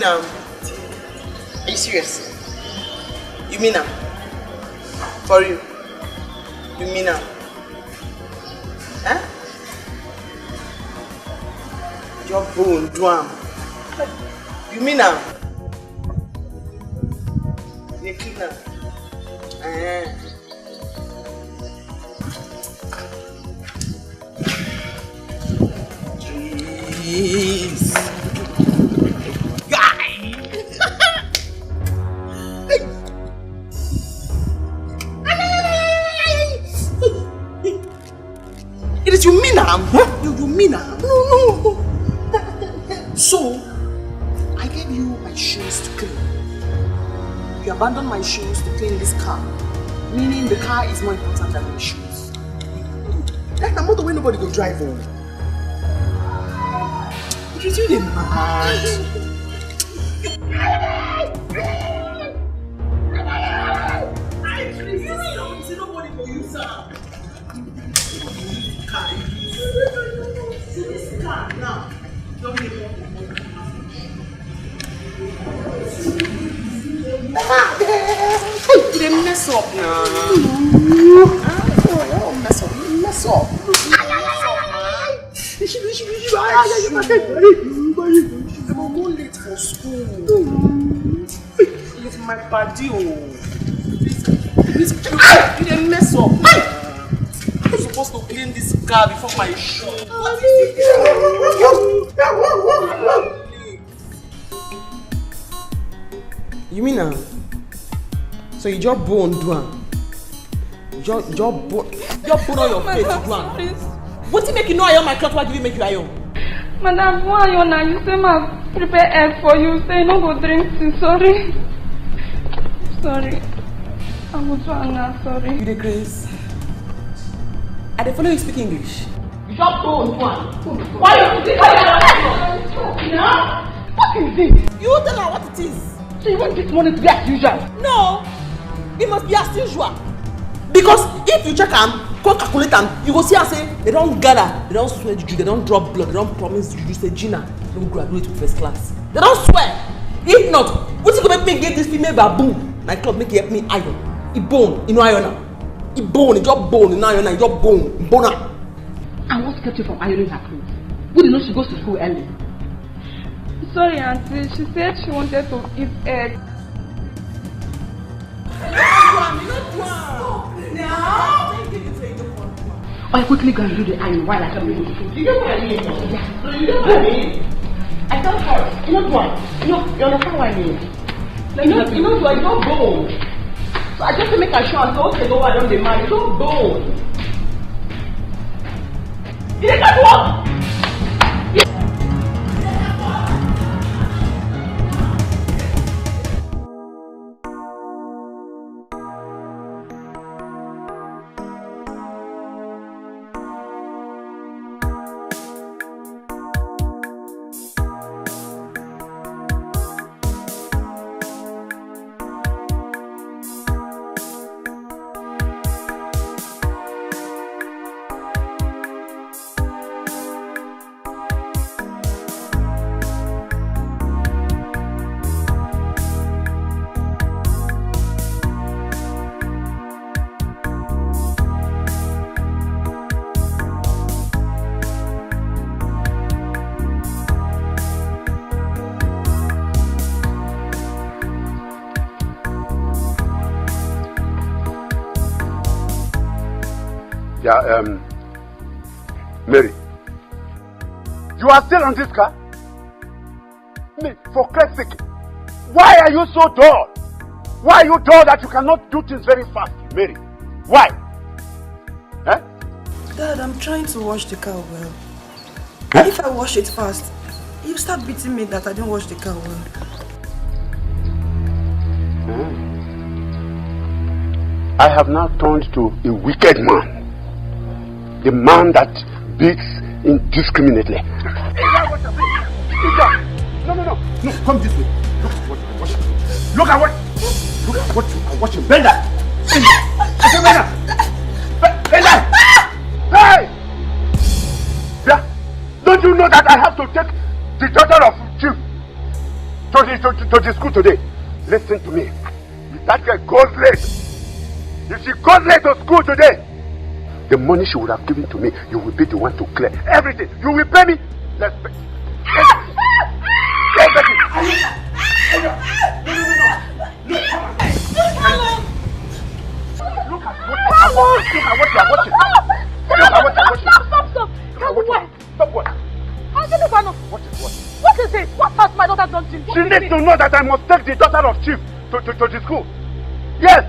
Are you serious? You mean for you? You mean Huh? Your bone, drum. You mean you clean up. Jeez. It is you mean huh? You mean No. So, I gave you my shoes to clean. You abandoned my shoes to clean this car. Meaning the car is more important than my shoes. Like I'm not the way nobody go drive on. It is you the mad. Nobody go use her. This car now. Don't be you mess up now. Mess up. I'm more late for school. It's my party. You didn't mess up. I'm supposed to clean this car before my show. You mean so you just bone down? Just bone on your face down. What do you make you know I own my cloth? Why do you make you iron? Madam, why you now? You say ma prepare egg for you. Say no go drink tea. Sorry. I was wrong. Sorry. You Disgrace. I dey follow you speak English. You just bone one. Why you think I am? What is this? You tell her what it is. So you want this money to be as usual? No, it must be as usual. Because if you check them, go calculate them, you go see and say they don't gather, they don't swear juju, they don't drop blood, they don't promise juju. Say Gina, don't graduate with first class. They don't swear. If not, what you gonna make me get this female baboon? My club make it help me iron. It bone, you know iron now. It bone, it just bone, you know iron, it just bone, bone up. And what kept you from ironing her clothes? Who did know she goes to school early? Sorry, Auntie. She said she wanted to eat egg. I quickly go and do the iron while I come to the food. You know what I mean? Yeah. So you know what I mean? I tell her, you know what? You understand what I mean? You know what? You don't bone. So I just to make her sure I say, okay, no, I don't demand. You don't bone. You didn't get what? Yeah, Mary, you are still on this car? For Christ's sake, why are you so dull? Why are you dull that you cannot do things very fast, Mary? Why? Eh? Dad, I'm trying to wash the car well. Huh? If I wash it fast, you start beating me that I didn't wash the car well. I have now turned to a wicked man. The man that beats indiscriminately. No, come this way. Look at what you are watching. Bend that. Bend that. Hey! Yeah. Don't you know that I have to take the daughter of Chief to the school today. Listen to me. If that girl goes late, if she goes late to school today, the money she would have given to me, you will be the one to clear everything. You will pay me. Let's pay. Look at what you are watching. Stop. Stop what? What is what? What is it? What has my daughter done to you? She needs to know that I must take the daughter of Chief to the school. Yes.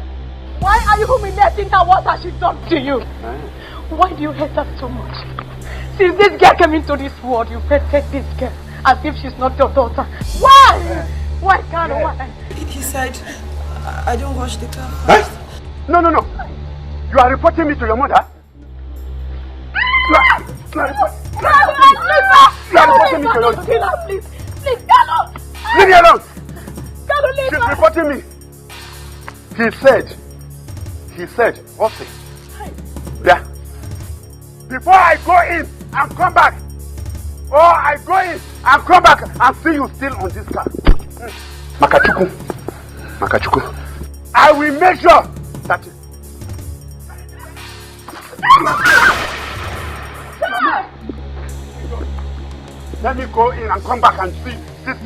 Why are you humiliating her? What has she done to you? Why do you hate her so much? Since this girl came into this world, you hated this girl as if she's not your daughter. Why? Why, Kano? Why? He said, I don't wash the car first. No. You are reporting me to your mother? You are reporting me to your mother? Please, Kano! Leave me alone! Kano, leave She's her! reporting me. He said, Osi, yeah. Before I go in and come back, or I go in and come back and see you still on this car. Makachuku, I will make sure that let me go in and come back and see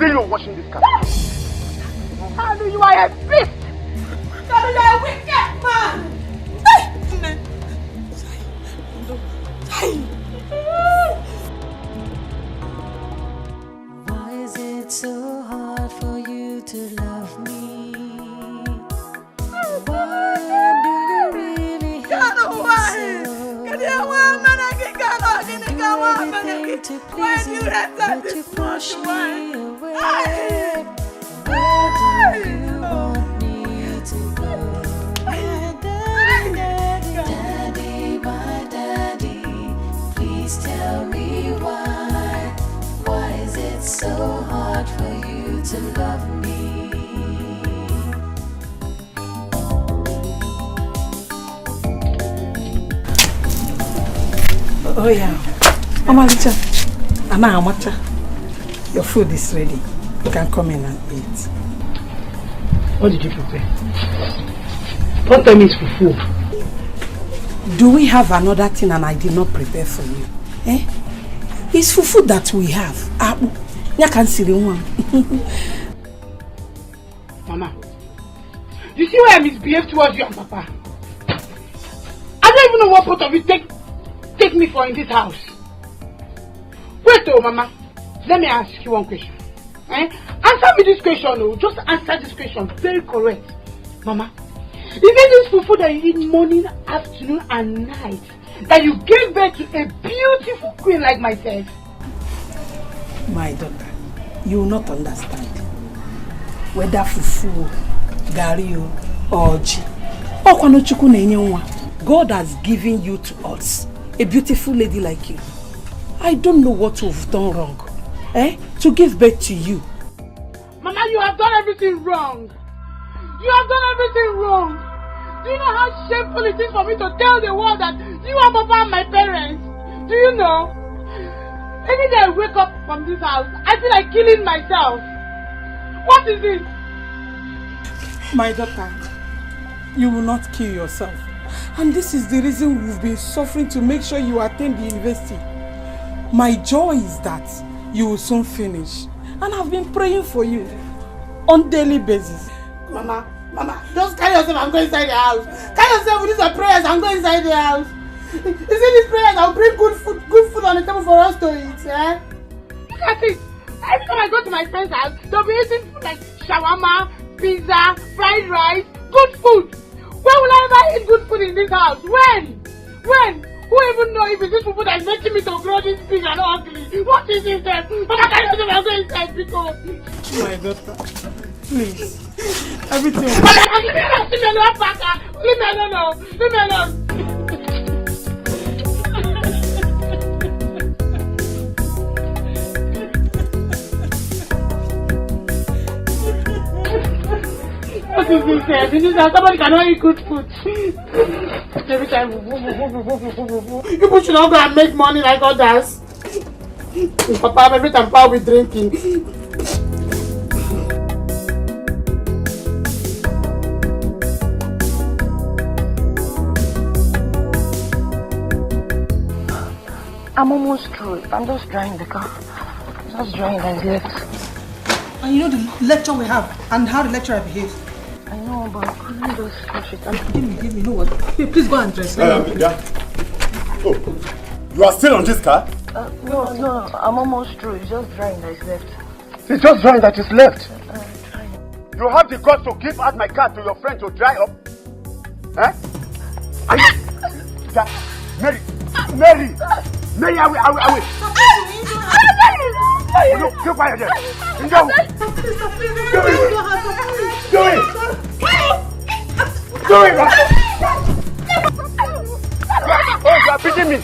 you washing this car. Kano, you are a beast! Kano, you are a wicked man! Why is it so hard for you to love me? Why do you really hate me so? Everything to please you, but you push me away. Where do you want me to go? My daddy, please tell me why. Why is it so hard for you to love me? Oh yeah. Amalicha, Anna Amata, your food is ready. You can come in and eat. What did you prepare? Don't tell me it's fufu. Do we have another thing and I did not prepare for you? Eh? It's fufu that we have. You can see the one. Mama, you see why I misbehave towards you and Papa? I don't even know what part of it take me for in this house. Wait though, Mama. Let me ask you one question. Answer me this question, oh. Just answer this question. Very correct. Mama, is it this fufu that you eat morning, afternoon and night that you gave birth to a beautiful queen like myself? My daughter, you will not understand. Whether fufu, gari or ji. God has given you to us, a beautiful lady like you. I don't know what you've done wrong, to give birth to you. Mama, you have done everything wrong. You have done everything wrong. Do you know how shameful it is for me to tell the world that you are Papa and my parents? Do you know? Any day I wake up from this house, I feel like killing myself. What is it? My daughter, you will not kill yourself. And this is the reason we've been suffering to make sure you attend the university. My joy is that you will soon finish. And I've been praying for you on daily basis. Mama, just carry yourself and go inside the house. Carry yourself with these prayers and go inside the house. You see these prayers, I'll bring good food on the table for us to eat, eh? Look at it. Every time I go to my friend's house, they'll be eating food like shawarma, pizza, fried rice, good food. When will I ever eat good food in this house? When? Who even know if it's this food that's making me to grow this big and ugly? What is it then? Mama, can you go inside because... My daughter, please. Everything will... Leave me alone. What is this? In this house, somebody cannot eat good food. Every time, people should not go and make money like others. Papa, every time Papa will be drinking. I'm almost through. I'm just drying the car. Just drying and left. And you know the lecture we have and how the lecturer behaves. I know, but I couldn't just finish it. Give me, you know what? Hey, please go and dress. Yeah. Oh, you are still on this car? No, I'm almost through. It's just drying that is left. It's just drying that is left. Drying. You have the guts to give out my car to your friend to dry up? Eh? Mary, I will. You keep quiet there. Do it. Oh, you are beating me. You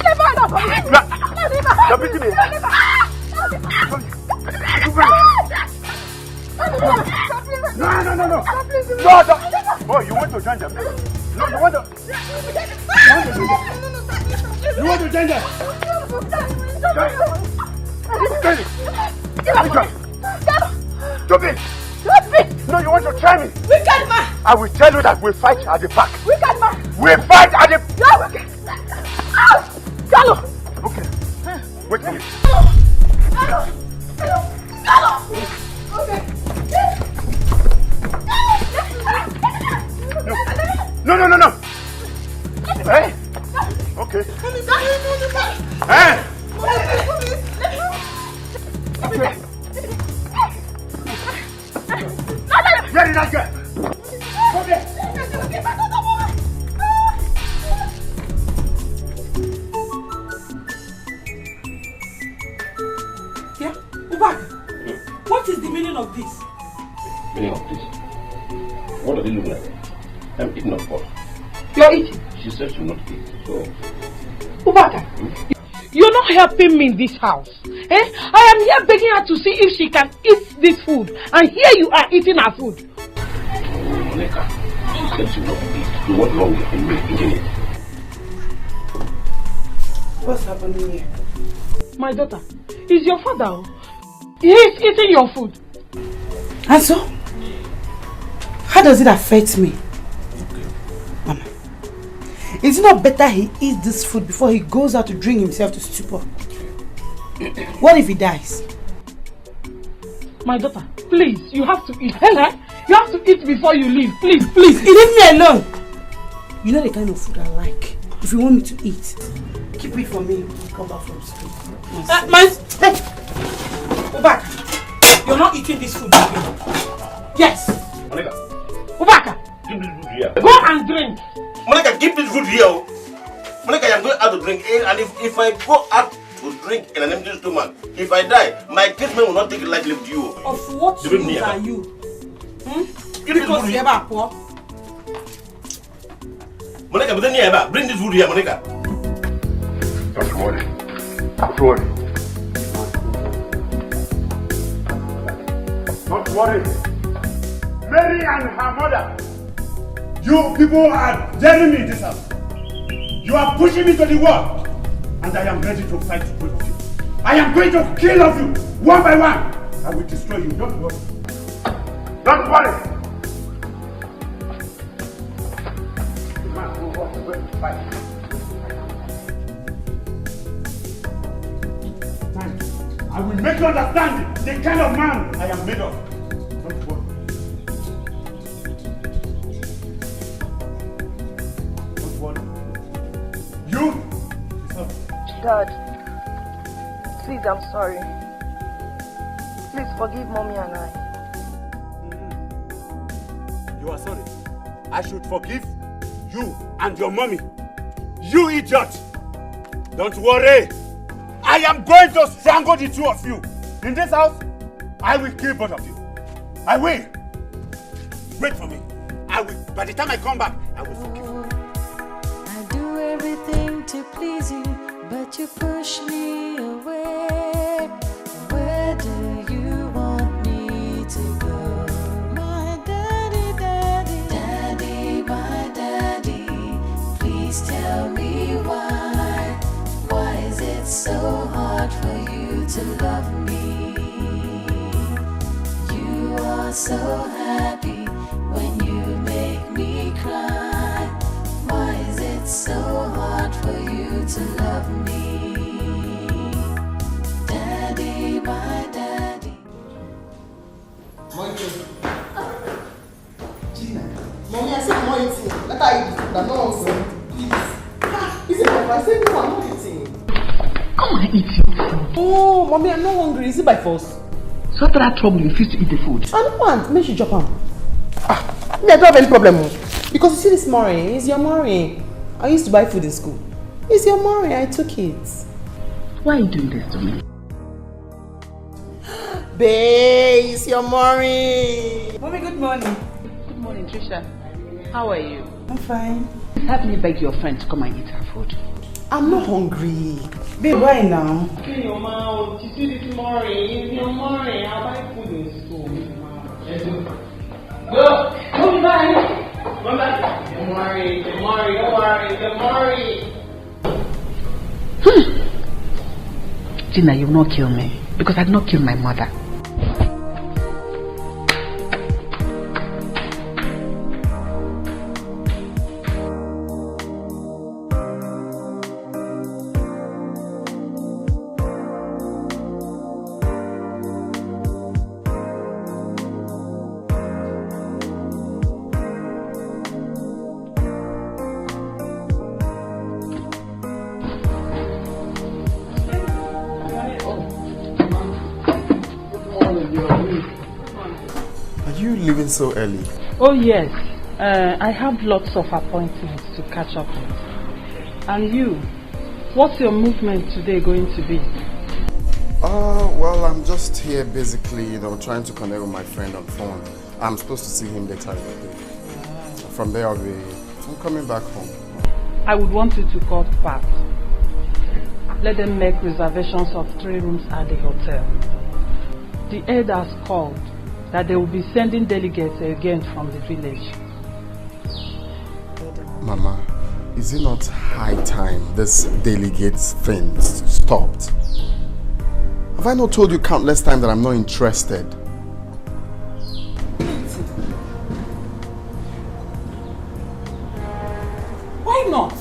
are beating me. No. Oh, you want to join them? No, you want to join them? Stop it! No, you want to try me? Wicked man! I will tell you that we fight at the back. Wicked man! We fight at the... Gallo! Okay. Wait for me. Gallo! Okay. No. Hey. Okay. Hey. Okay. Where did I get? Come here. Yeah? Ubak, what is the meaning of this? Meaning of this? What does it look like? I'm eating of course. You're eating? She said she will not eat, so... Ubaka, you're not helping me in this house. Eh? I am here begging her to see if she can eat this food. And here you are eating her food. Monica, she said she will not eat. So what's wrong with me eating it? What's happening here? My daughter, is your father? He is eating your food. And so? How does it affect me? Mama, is it not better he eats this food before he goes out to drink himself to stupor? What if he dies? My daughter, please, you have to eat. You have to eat before you leave. Please. Leave me alone. You know the kind of food I like. If you want me to eat, keep it for me when I come back from school. Hey! Ubaka, you're not eating this food again. Yes. Monica, Ubaka, keep this food here. go and drink. Monica, keep this food here. Monica, I am going out to drink, and if I go out to drink in an empty stomach, if I die, my kinsmen will not take it lightly with you. Of what use are you? Because you're ever poor. Monica, bring this food here, Monica. Don't worry. Don't worry. Mary and her mother. You people are daring me in this house. You are pushing me to the wall. And I am ready to fight both of you. I am going to kill of you, one by one. I will destroy you. Don't worry. Don't worry. I will make you understand the kind of man I am made of. Don't worry. Don't worry. You? Dad, please, I'm sorry. Please forgive Mommy and I. You are sorry. I should forgive you and your mommy. You idiot! Don't worry. I am going to strangle the two of you. In this house, I will kill both of you. I will. Wait for me. I will. By the time I come back, I will forgive you. I do everything to please you, but you push me away. Where do you want me to go? My daddy, my daddy, please tell me why. Why is it so hard for you to love me? You are so happy when you make me cry. Why is it so hard for you to love me? my daddy. Mommy, I said I'm not eating. Let her eat the food. I'm not hungry. Please. Is it Papa? I said no, I'm not eating. Come and eat your food. Oh, Mommy, I'm not hungry. Is it by force? So after that trouble, you refuse to eat the food. I don't want. Make sure you drop him. I don't have any problem. Because you see this morning, it's your morning. I used to buy food in school. It's your morning. I took it. Why are you doing this to me? Babe, it's your morning. Mommy, good morning. Good morning, Trisha. How are you? I'm fine. Help me beg your friend to come and eat her food. I'm not hungry. Babe, why now? Clean your mouth. You see this morning. It's your morning. I'll buy food in school. Let's go. Go. Come back. Come back. Don't worry. Don't worry. Don't worry. Don't worry. Gina, you will not kill me. Because I did not kill my mother. So early? Oh yes, I have lots of appointments to catch up with. And you, what's your movement today going to be? Well, I'm just here basically, trying to connect with my friend on phone. I'm supposed to see him later in the day. From there I'm coming back home. I would want you to call Pat. Let them make reservations of 3 rooms at the hotel. The aide has called that they will be sending delegates again from the village. Mama, is it not high time this delegates thing stopped? Have I not told you countless times that I'm not interested? Why not?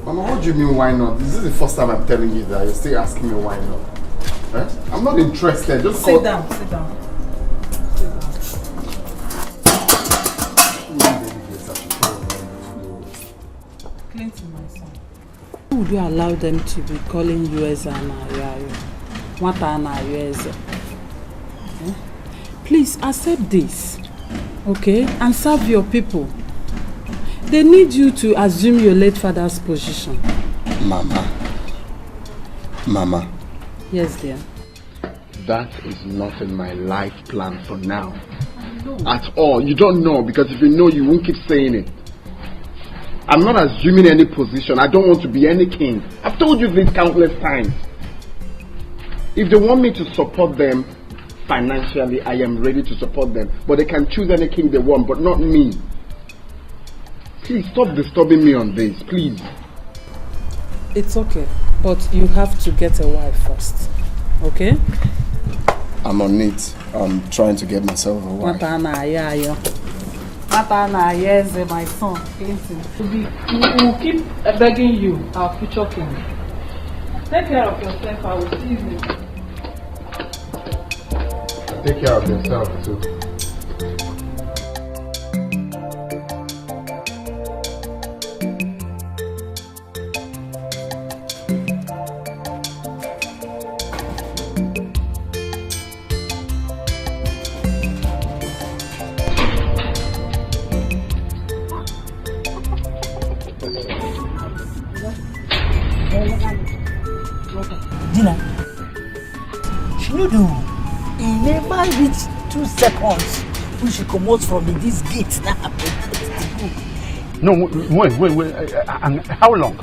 Mama, what do you mean why not? This is the first time I'm telling you that. You're still asking me why not. Right? I'm not interested. Just sit down, sit down. Clinton, my son. Why would you allow them to be calling you as an Please accept this, okay? And serve your people. They need you to assume your late father's position. Mama. Yes, dear. That is not in my life plan for now. At all. You don't know, because if you know, you won't keep saying it. I'm not assuming any position. I don't want to be any king. I've told you this countless times. If they want me to support them financially, I am ready to support them. But they can choose any king they want, but not me. Please stop disturbing me on this, please. It's okay, but you have to get a wife first, okay? I'm on it. I'm trying to get myself a wife. My son, Clinton. We will keep begging you, our future king. Take care of yourself. I will see you later. Take care of yourself too. Dina, she no do. He never reach 2 seconds when she come out from this gate now. No, wait. And how long?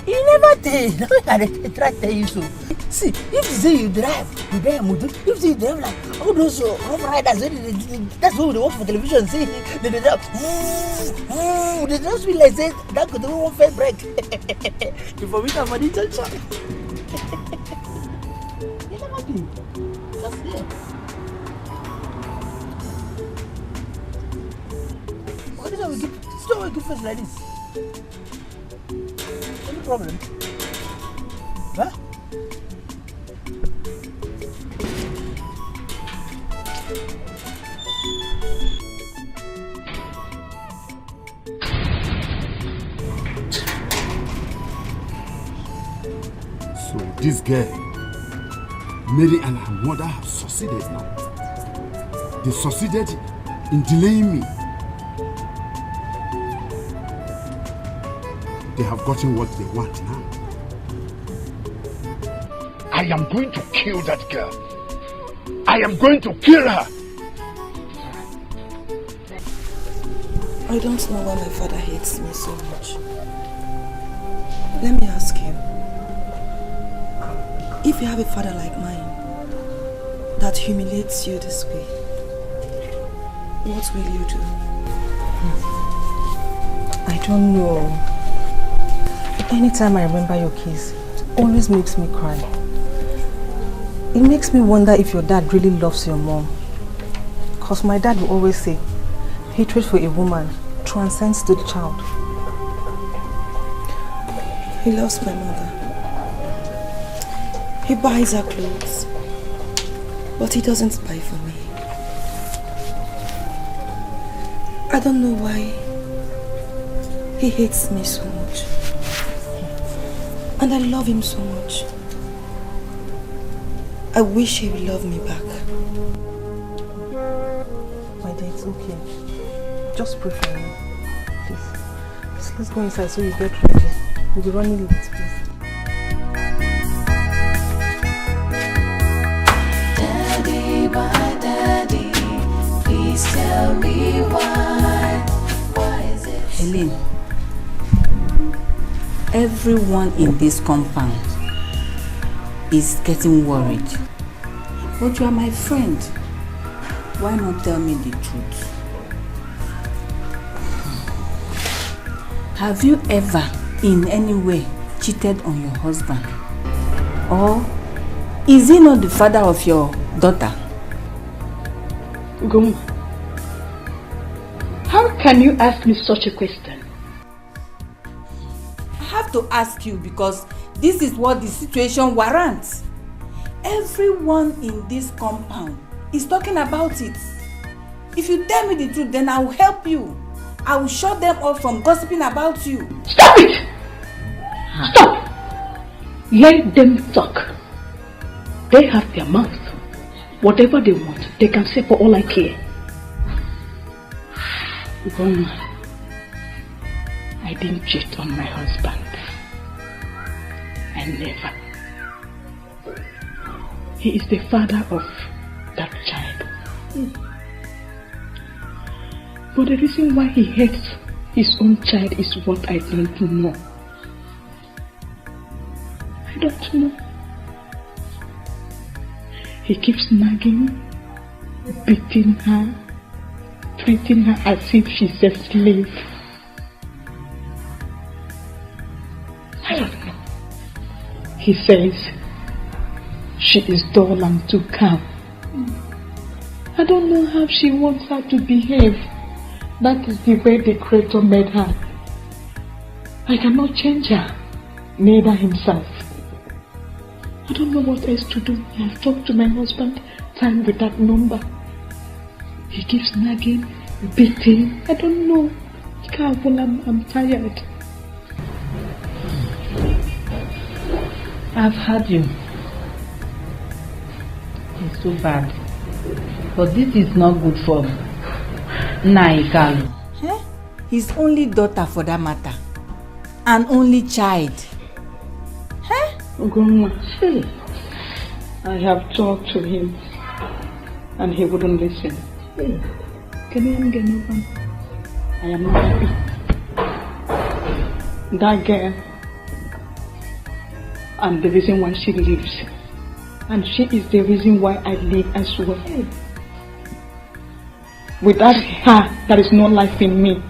He never did. I try to tell you so. See, if you say you drive a motor. If you say you drive like all those rough riders, that's what they watch for television. See, they drive. They just feel like say that could do one fair break. Before we come on the junction. You never did. Just there. What is it? Still a good face like this. Any problem? Huh? this girl, Mary and her mother have succeeded now. They succeeded in delaying me. They have gotten what they want now. I am going to kill that girl. I am going to kill her. I don't know why my father hates me so much. Let me ask you. If you have a father like mine that humiliates you this way, what will you do? I don't know. Anytime I remember your case, it always makes me cry. It makes me wonder if your dad really loves your mom. Because my dad will always say, hatred for a woman transcends to the child. He loves my mother. He buys her clothes, but he doesn't buy for me. I don't know why he hates me so much. And I love him so much. I wish he would love me back. My dear, it's okay. Just pray for me. Please. Please, let's go inside so you get ready. We'll be running late, please. Daddy, my daddy, please tell me why. Why is it? Helen, everyone in this compound is getting worried. But you are my friend. Why not tell me the truth? Have you ever in any way cheated on your husband? Or is he not the father of your daughter? Gum, how can you ask me such a question? I have to ask you because this is what the situation warrants. Everyone in this compound is talking about it. If you tell me the truth, then I will help you. I will shut them off from gossiping about you. Stop it! Stop! Let them talk. They have their mouth. Whatever they want, they can say for all I care. Goma, I didn't cheat on my husband. I never. He is the father of that child. But the reason why he hates his own child is what I don't know. I don't know. He keeps nagging, beating her, treating her as if she's a slave. I don't know. He says she is dull and too calm. I don't know how she wants her to behave. That is the way the Creator made her. I cannot change her, neither himself. I don't know what else to do. I have talked to my husband time without number. He keeps nagging, beating. I don't know. I'm tired. I've heard you. It's so bad. But this is not good for Naikalu. Eh? His only daughter for that matter. An only child. Eh? Grandma, I have talked to him and he wouldn't listen. Can you get me one? I am not happy. That girl, and the reason why she lives. And she is the reason why I live as well. Without her, there is no life in me.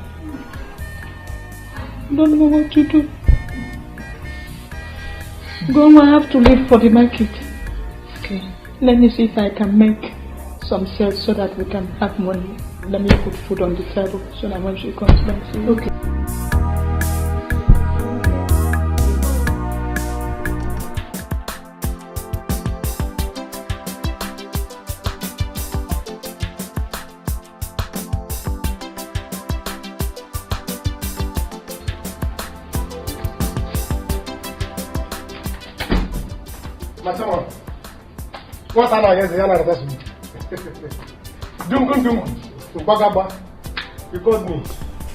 I don't know what to do. Go, I have to leave for the market. Okay. Let me see if I can make some sales so that we can have money. Let me put food on the table so that when she comes back, she will. Okay. Machamon. What are you saying? Dungu. Bagaba. You called me.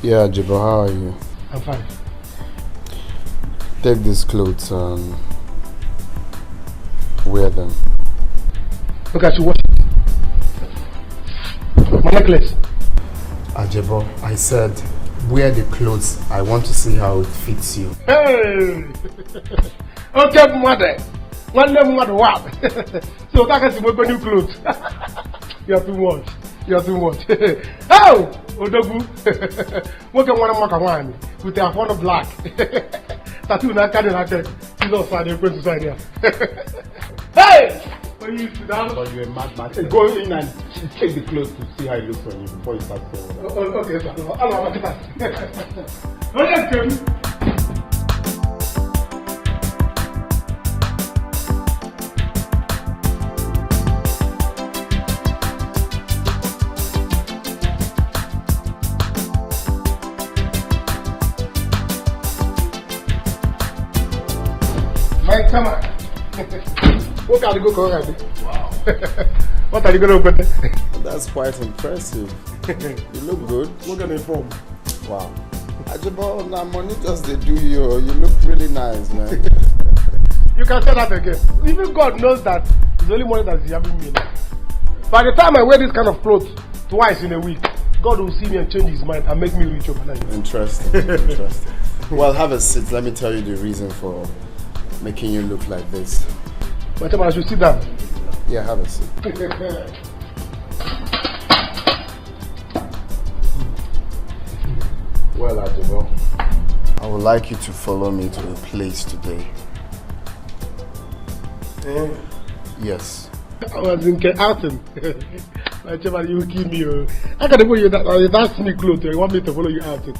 Yeah, Jibo, how are you? I'm fine. Take these clothes and wear them. Look at you, watch it. My necklace. Ajebo, I said, wear the clothes. I want to see how it fits you. Hey! Okay, mother. One mother, what? So, I can see my new clothes. You are too much. You are too much. Oh! Odogu. What can one more one with a phone of black? Tattoo na carry na take. Jesus side you going to sign here. Hey! When you sit down. But you're a madman. Go in and take the clothes to see how it looks on you before you start saying that. Okay, sir. I'll have it. Come on. What are you going to go? Wow. What are you going to open? That's quite impressive. You look good. Look at the form. Wow. Ajabo, now money just they do you. You look really nice, man. You can say that again. Even God knows that it's only money that is having me now. By the time I wear this kind of clothes twice in a week, God will see me and change his mind and make me rich overnight. Interesting. Interesting. Well, have a seat. Let me tell you the reason for making you look like this. But I should sit down. Yeah, have a seat. Well, Ajabo, I would like you to follow me to a place today. Yes. I was thinking outing. Whatever you kill me. I can't follow you that's me clothes. You want me to follow you outing?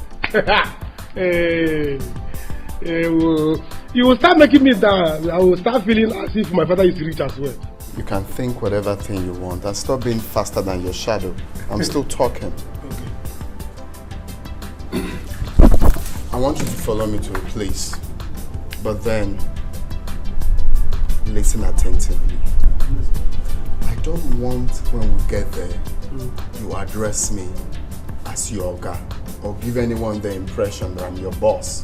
You will start making me down. I will start feeling as if my father is rich as well. You can think whatever thing you want and stop being faster than your shadow. I'm still talking. Okay. I want you to follow me to a place, but then listen attentively. I don't want when we get there, you address me as your guy or give anyone the impression that I'm your boss.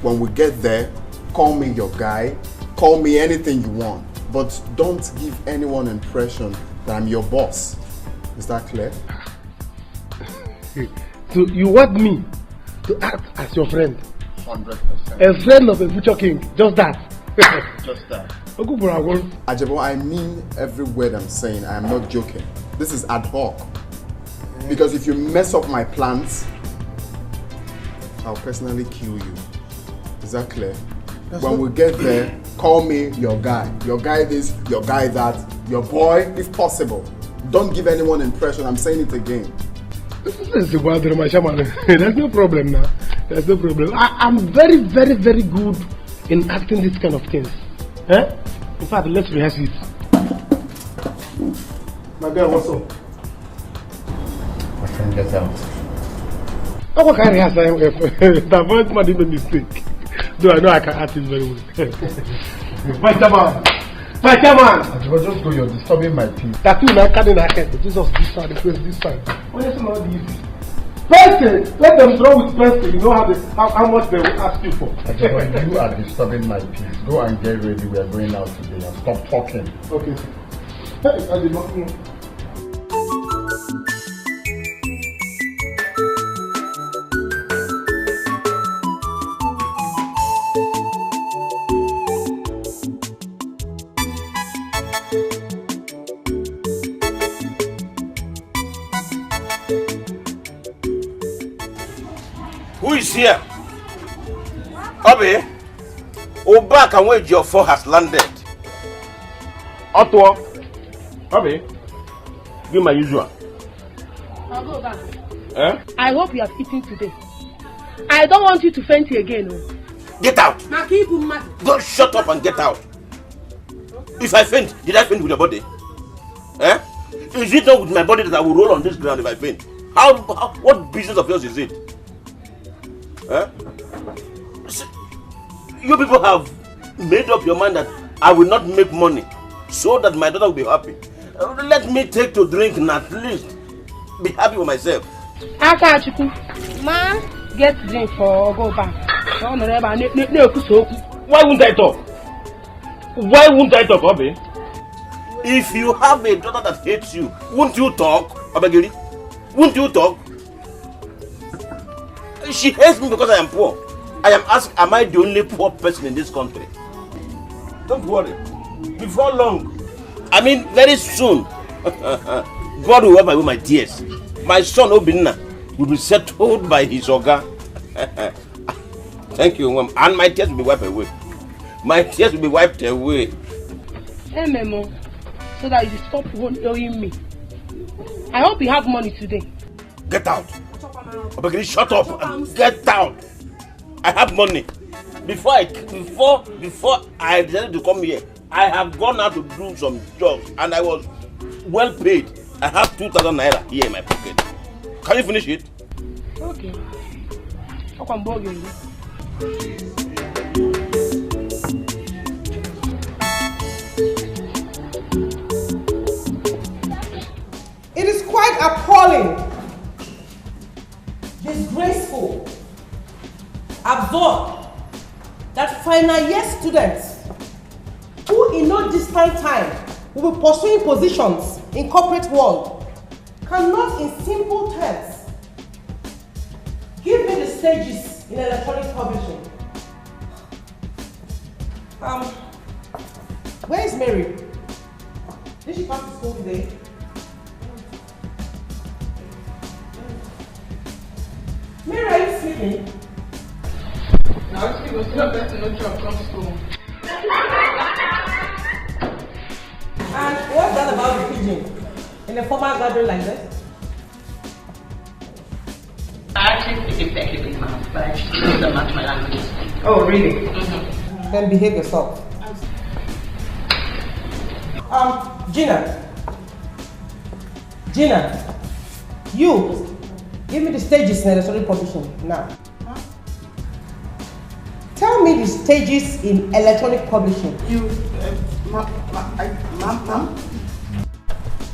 When we get there, call me your guy, call me anything you want, but don't give anyone impression that I'm your boss. Is that clear? So you want me to act as your friend? 100%. A friend of a future king, just that? Just that. Ajabo, I mean every word I'm saying. I am not joking. This is ad hoc. Because if you mess up my plans, I'll personally kill you. Is that clear? When we get there, call me your guy. Your guy this, your guy that, your boy, if possible. Don't give anyone impression. I'm saying it again. There's no problem now. There's no problem. I'm very, very, very good in acting this kind of things. Eh? In fact, let's rehearse it. My girl, what's up? My friend, get out. How can I rehearse? The first man did a mistake. Though I know I can act it very well. Fighterman! Fighterman! Just go, you're disturbing my peace. Tattoo na carrying her head. Jesus, this side, the face this side. What is not easy? Person, let them draw with pencil. You know how much they will ask you for. You are disturbing my peace. Go and get ready. We are going out today and stop talking. Okay. Hey, I did not know. Who is here? Obi, Oba can wait your four has landed. Otto, Obi, do my usual. I'll go back. Eh? I hope you have eaten today. I don't want you to faint again. Get out! Go shut up and get out. If I faint, did I faint with your body? Eh? Is it not with my body that I will roll on this ground if I faint? What business of yours is it? Eh? You people have made up your mind that I will not make money so that my daughter will be happy. Let me take to drink and at least be happy with myself. Ma, get drink for go back. Why won't I talk? Why won't I talk, Obi? If you have a daughter that hates you, won't you talk, Obagiri? Won't you talk? She hates me because I am poor. I am asked, am I the only poor person in this country? Don't worry. Before long, I mean very soon, God will wipe away my tears. My son Obinna will be settled by his Oga. Thank you, Mom. And my tears will be wiped away. My tears will be wiped away. Hey, Memo, so that you stop owing me. I hope you have money today. Get out. Obagiri, shut up and get out. I have money. Before I decided to come here, I have gone out to do some jobs and I was well paid. I have 2,000 naira here in my pocket. Can you finish it? Okay. It is quite appalling, disgraceful, absurd that final year students who in no distant time will be pursuing positions in corporate world cannot in simple terms give me the stages in electronic publishing. Where is Mary? Did she come to school today? Mary, are you sleeping? Now, she was still best to no job from school. And what's that about the pigeon? In a formal gathering like this? I actually speak exactly with mouth, but I just don't match my language. Oh, really? Then behave yourself. Gina, you give me the stages in electronic publishing now. Tell me the stages in electronic publishing. Ma'am?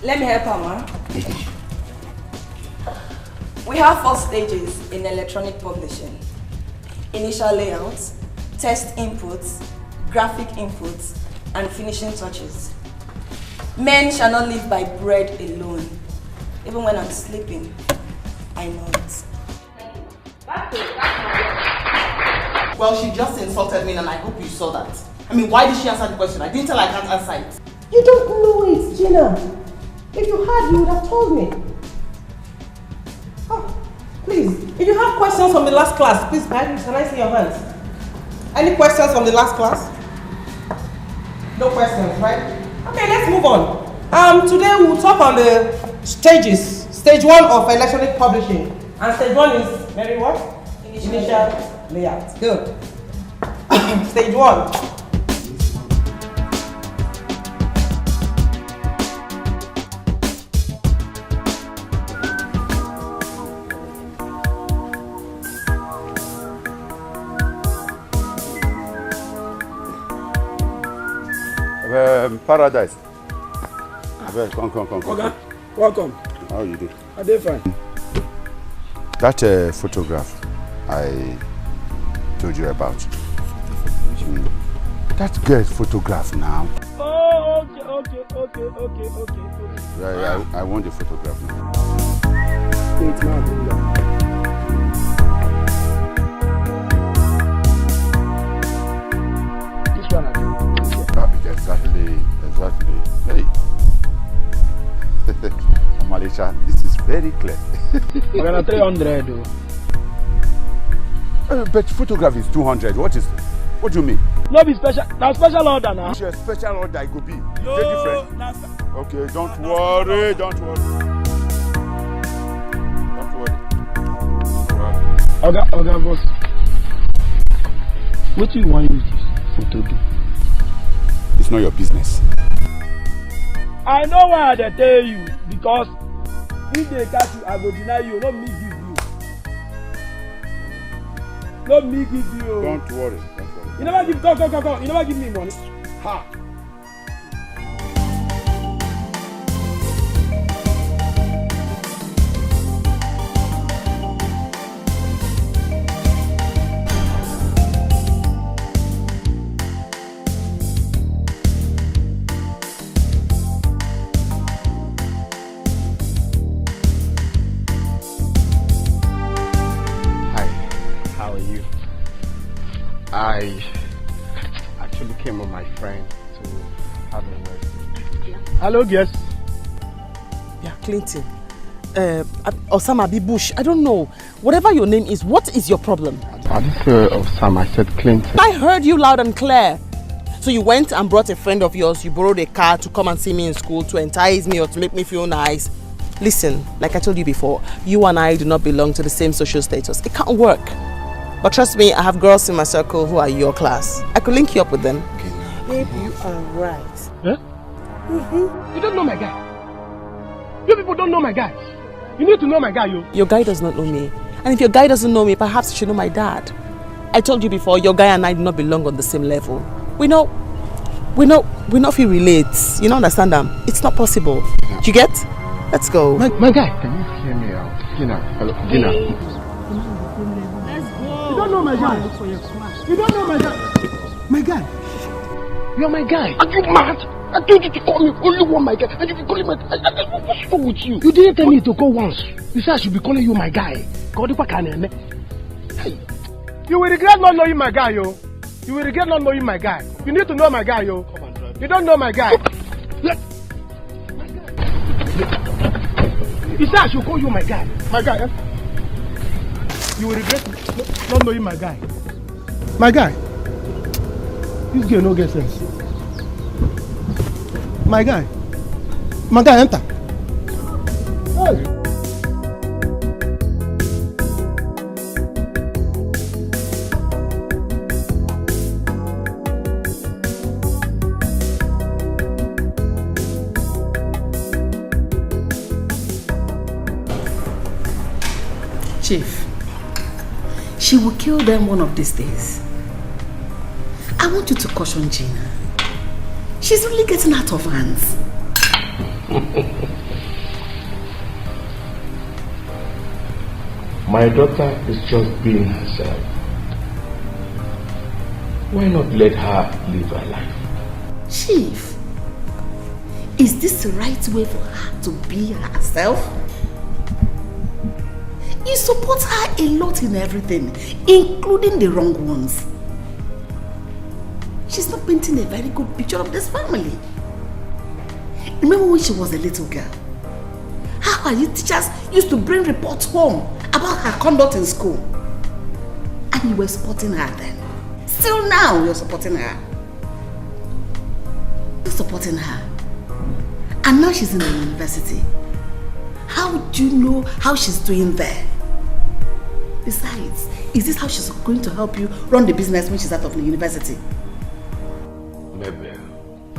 Let me help her, ma. We have 4 stages in electronic publishing. Initial layouts, test inputs, graphic inputs, and finishing touches. Men shall not live by bread alone. Even when I'm sleeping, I know it. Well, she just insulted me and I hope you saw that. I mean, why did she answer the question? I didn't tell her I can't answer it. You don't know it, Gina. If you had, you would have told me. Oh, please, if you have questions from the last class, please, can I see your hands? Any questions from the last class? No questions, right? Okay, let's move on. Today we'll talk on the stages. Stage 1 of electronic publishing. And stage 1 is, Mary, what? Initial layout. Good. Stage 1. Paradise. Come. Okay. Welcome. How you do? I did fine. That photograph I told you about. That girl's photograph now. Oh, okay. Yeah, I want the photograph now. Wait, now. This one, Exactly. Hey. Malisha, this is very clear. I'm gonna 300 though. But photograph is 200. What do you mean? No be special. Now special order now. Special order it could be. Very different. Okay, don't worry. Okay, boss. What do you want with this photo do? It's not your business. I know why they tell you, because if they catch you, I go deny you. Not me give you. Don't worry. You never give. Go. You never give me money. Ha! I actually came with my friend to have a word. Yeah. Hello, yes. Yeah, Clinton. Osama B. Bush. I don't know. Whatever your name is, what is your problem? I didn't say Osama, I said Clinton. I heard you loud and clear. So you went and brought a friend of yours, you borrowed a car to come and see me in school to entice me or to make me feel nice. Listen, like I told you before, you and I do not belong to the same social status. It can't work. But trust me, I have girls in my circle who are your class. I could link you up with them. Babe, you are right. Huh? You don't know my guy. You people don't know my guy. You need to know my guy, you. Your guy does not know me. And if your guy doesn't know me, perhaps you should know my dad. I told you before, your guy and I do not belong on the same level. We not feel relate. You don't understand them? It's not possible. You get? Let's go. My guy. Can you hear me out? Gina, hello, Gina. You don't know my guy. You don't know my guy. My guy. You're my guy. Are you mad? I told you to call me only one my guy. And you be calling my guy. What's wrong with you? You didn't tell me to call once. You said I should be calling you my guy. You will regret not knowing my guy, yo. You will regret not knowing my guy. You need to know my guy, yo. You don't know my guy. You said I should call you my guy. My guy, eh? You will regret not knowing my guy. My guy. This girl no get sense. My guy. My guy, enter. Hey. Chief, she will kill them one of these days. I want you to caution Gina. She's really getting out of hands. My daughter is just being herself. Why not let her live her life? Chief, is this the right way for her to be herself? You support her a lot in everything, including the wrong ones. She's not painting a very good picture of this family. Remember when she was a little girl? How her youth teachers used to bring reports home about her conduct in school. And you were supporting her then. Still now you're supporting her. You're supporting her. And now she's in the university. How do you know how she's doing there? Besides, is this how she's going to help you run the business when she's out of the university? Mabel.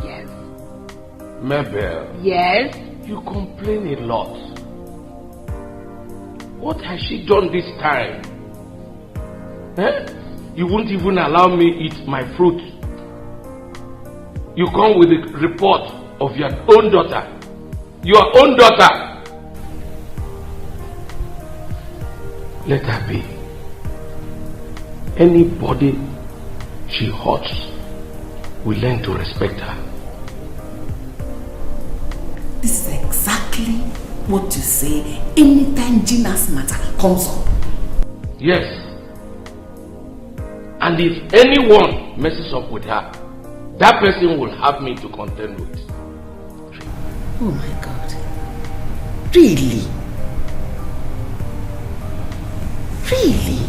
Yes. Mabel. Yes. You complain a lot. What has she done this time? Eh? You won't even allow me eat my fruit. You come with a report of your own daughter. Your own daughter. Let her be. Anybody she hurts will learn to respect her. This is exactly what you say anytime Gina's matter comes up. Yes. And if anyone messes up with her, that person will have me to contend with. Oh my God. Really? Really?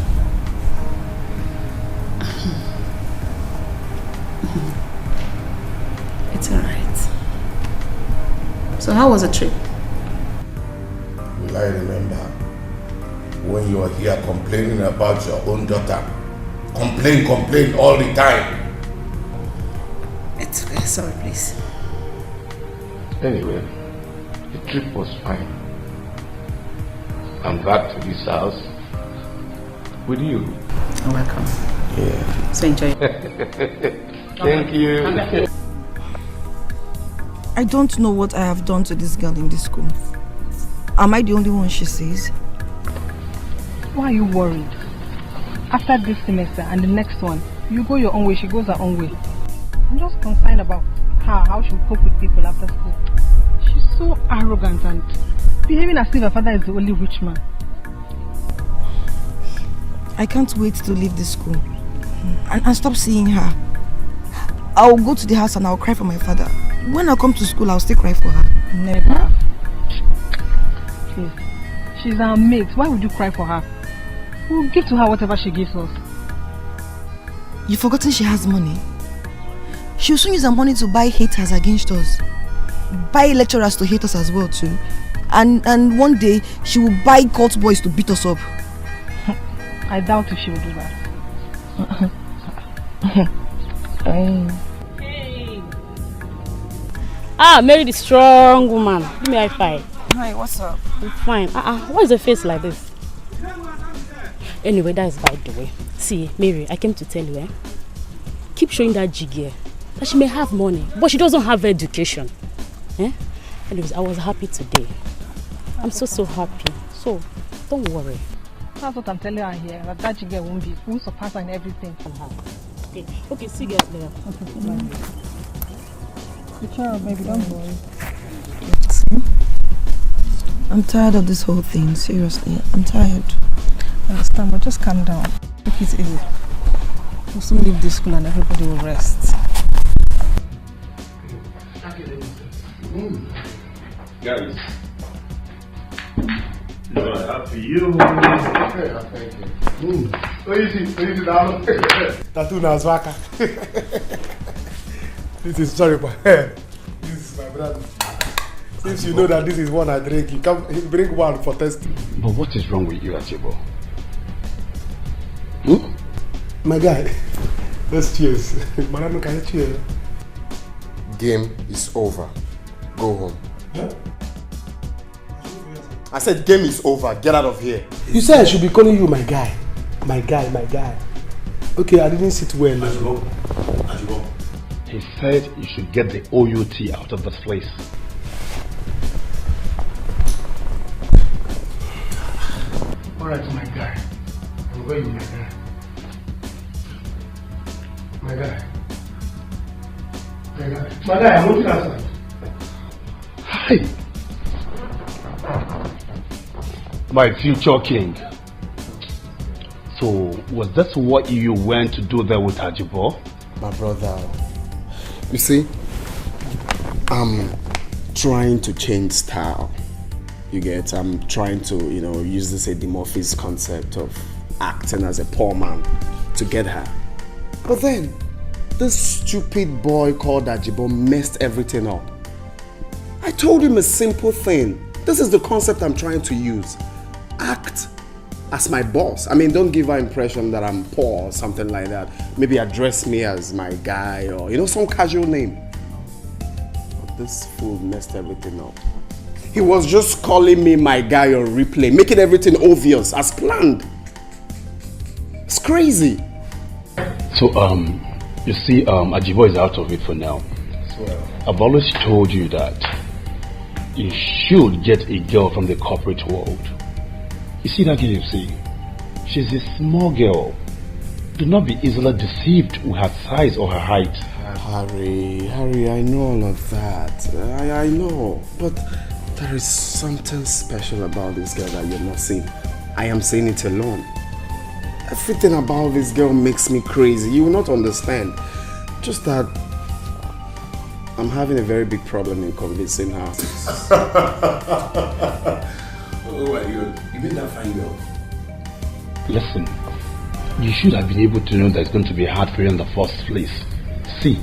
It's alright. So how was the trip? Will I remember when you were here complaining about your own daughter? Complain all the time. It's okay, sorry please. Anyway, the trip was fine. I'm back to this house with you. You're welcome. Yeah. So enjoy. Thank you. I don't know what I have done to this girl in this school. Am I the only one she sees? Why are you worried? After this semester and the next one, you go your own way, she goes her own way. I'm just concerned about her, how she will cope with people after school. She's so arrogant and behaving as if her father is the only rich man. I can't wait to leave this school and stop seeing her. I'll go to the house and I'll cry for my father. When I come to school, I'll still cry for her. Never. Please. She's our mate. Why would you cry for her? We'll give to her whatever she gives us. You've forgotten she has money? She'll soon use her money to buy haters against us. Buy lecturers to hate us as well too. And one day, she will buy cult boys to beat us up. I doubt if she will do that. Hey. Ah, Mary the strong woman. Give me a high five. Hi, what's up? I'm fine. Why is the face like this? Anyway, that is by the way. See, Mary, I came to tell you, keep showing that jiggy that she may have money, but she doesn't have education. Anyways, I was happy today. I'm so happy. So, don't worry. That's what I'm telling her here, that jiggy won't surpass her in everything. Okay, see you guys later. Good job, baby, don't worry. I'm tired of this whole thing, seriously. I'm tired. I understand, but just calm down. Take it easy. We'll soon leave this school and everybody will rest. Guys. Lord, happy you. Thank you. Easy down. Tattoo Nazwaka. This is sorry, but this is my brother. Since you know that this is one I drink, you can bring one for testing. But what is wrong with you, Achibo? My guy, let's cheers. Madam, can you cheers? Game is over. Go home. Huh? I said game is over. Get out of here. You said I should be calling you my guy. My guy. Okay, I didn't sit well. Ajibo. He said you should get the OUT out of this place. Alright, my guy. I'm going, my guy. My guy, I'm looking outside. Hi. My future king. So, was that what you went to do there with Ajibo? My brother, you see, I'm trying to change style. You get, I'm trying to, use this Edimorphis concept of acting as a poor man to get her. But then, this stupid boy called Ajibo messed everything up. I told him a simple thing. This is the concept I'm trying to use. Act as my boss. I mean, don't give her impression that I'm poor or something like that. Maybe address me as my guy or, some casual name. But this fool messed everything up. He was just calling me my guy on replay, making everything obvious as planned. It's crazy. So, you see, Ajibo is out of it for now. I've always told you that you should get a girl from the corporate world. You see that girl you see? She's a small girl. Do not be easily deceived with her size or her height. Harry, I know all of that. I know. But there is something special about this girl that you're not seeing. I am saying it alone. Everything about this girl makes me crazy. You will not understand. Just that I'm having a very big problem in convincing her. Oh my God, you made that fine girl. Listen, you should have been able to know that it's going to be hard for you in the first place. See,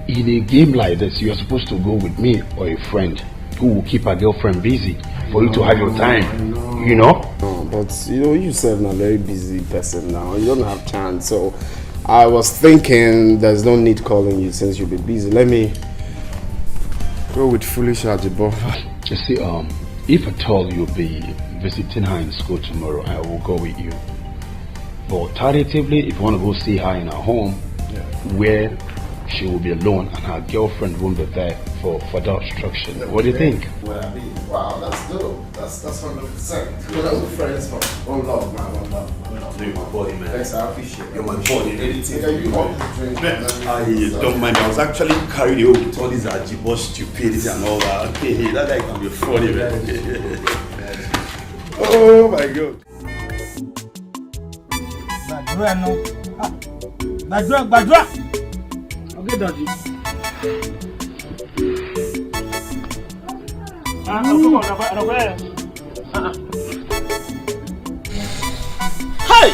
in a game like this, you are supposed to go with me or a friend who will keep her girlfriend busy for you to have your time. No, but you said I'm a very busy person now. You don't have chance. So I was thinking there's no need calling you since you'll be busy. Let me go with foolish Ajibo. You see, if at all you'll be visiting her in school tomorrow, I will go with you. But alternatively, if you want to go see her in her home, where she will be alone and her girlfriend won't be there for further obstruction. What do you think? Well, I mean, wow, that's dope. That's 100%. We're all friends from one love, man. One love. You're my body, man. Thanks, I appreciate it. You're my body. Anything you want to drink. I don't mind. I was actually carried away with all these Ajibo stupidity and all that. That guy can be funny, man. Oh my God. Badra. Okay, Daddy. Hey!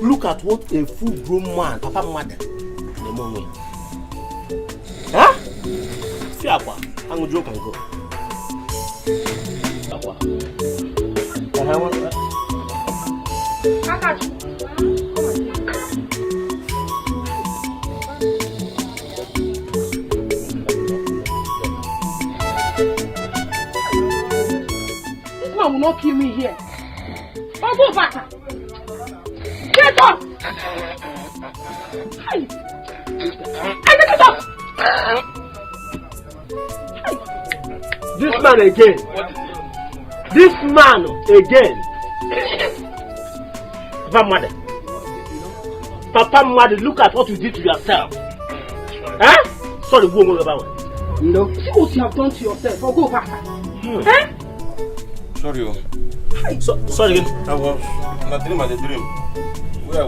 Look at what a full-grown man, Papa Mother, in the moment. Huh? See, Aqua, I'm going to joke and go. Aqua. This man will not kill me here. I'll go back. Get up! Hey! Get up! This man again. This man again. Papa Mother. Papa Mother, look at what you did to yourself. Huh? Sorry, go on about it. You know, see what you have done to yourself. I'll go back. Eh? Sorry, sorry again. I was in a dream. Where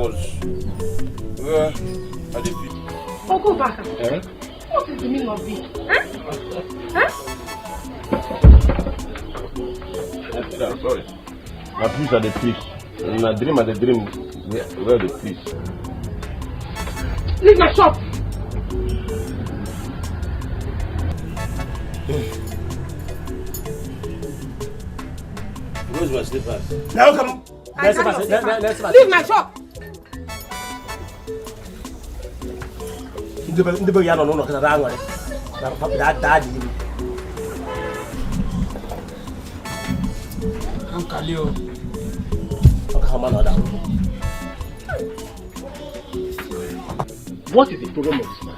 I did it. I'll go back. Eh? What is the meaning of this? I'm sorry. My peace are the peace. In a dream, where the peace. Leave my shop. Where's my slippers? Now come. Leave my shop. Ndị be ya nọ n'ụlọ kịta daa nwere. Daa dị ime. Uncle Leo. What is the problem of this man?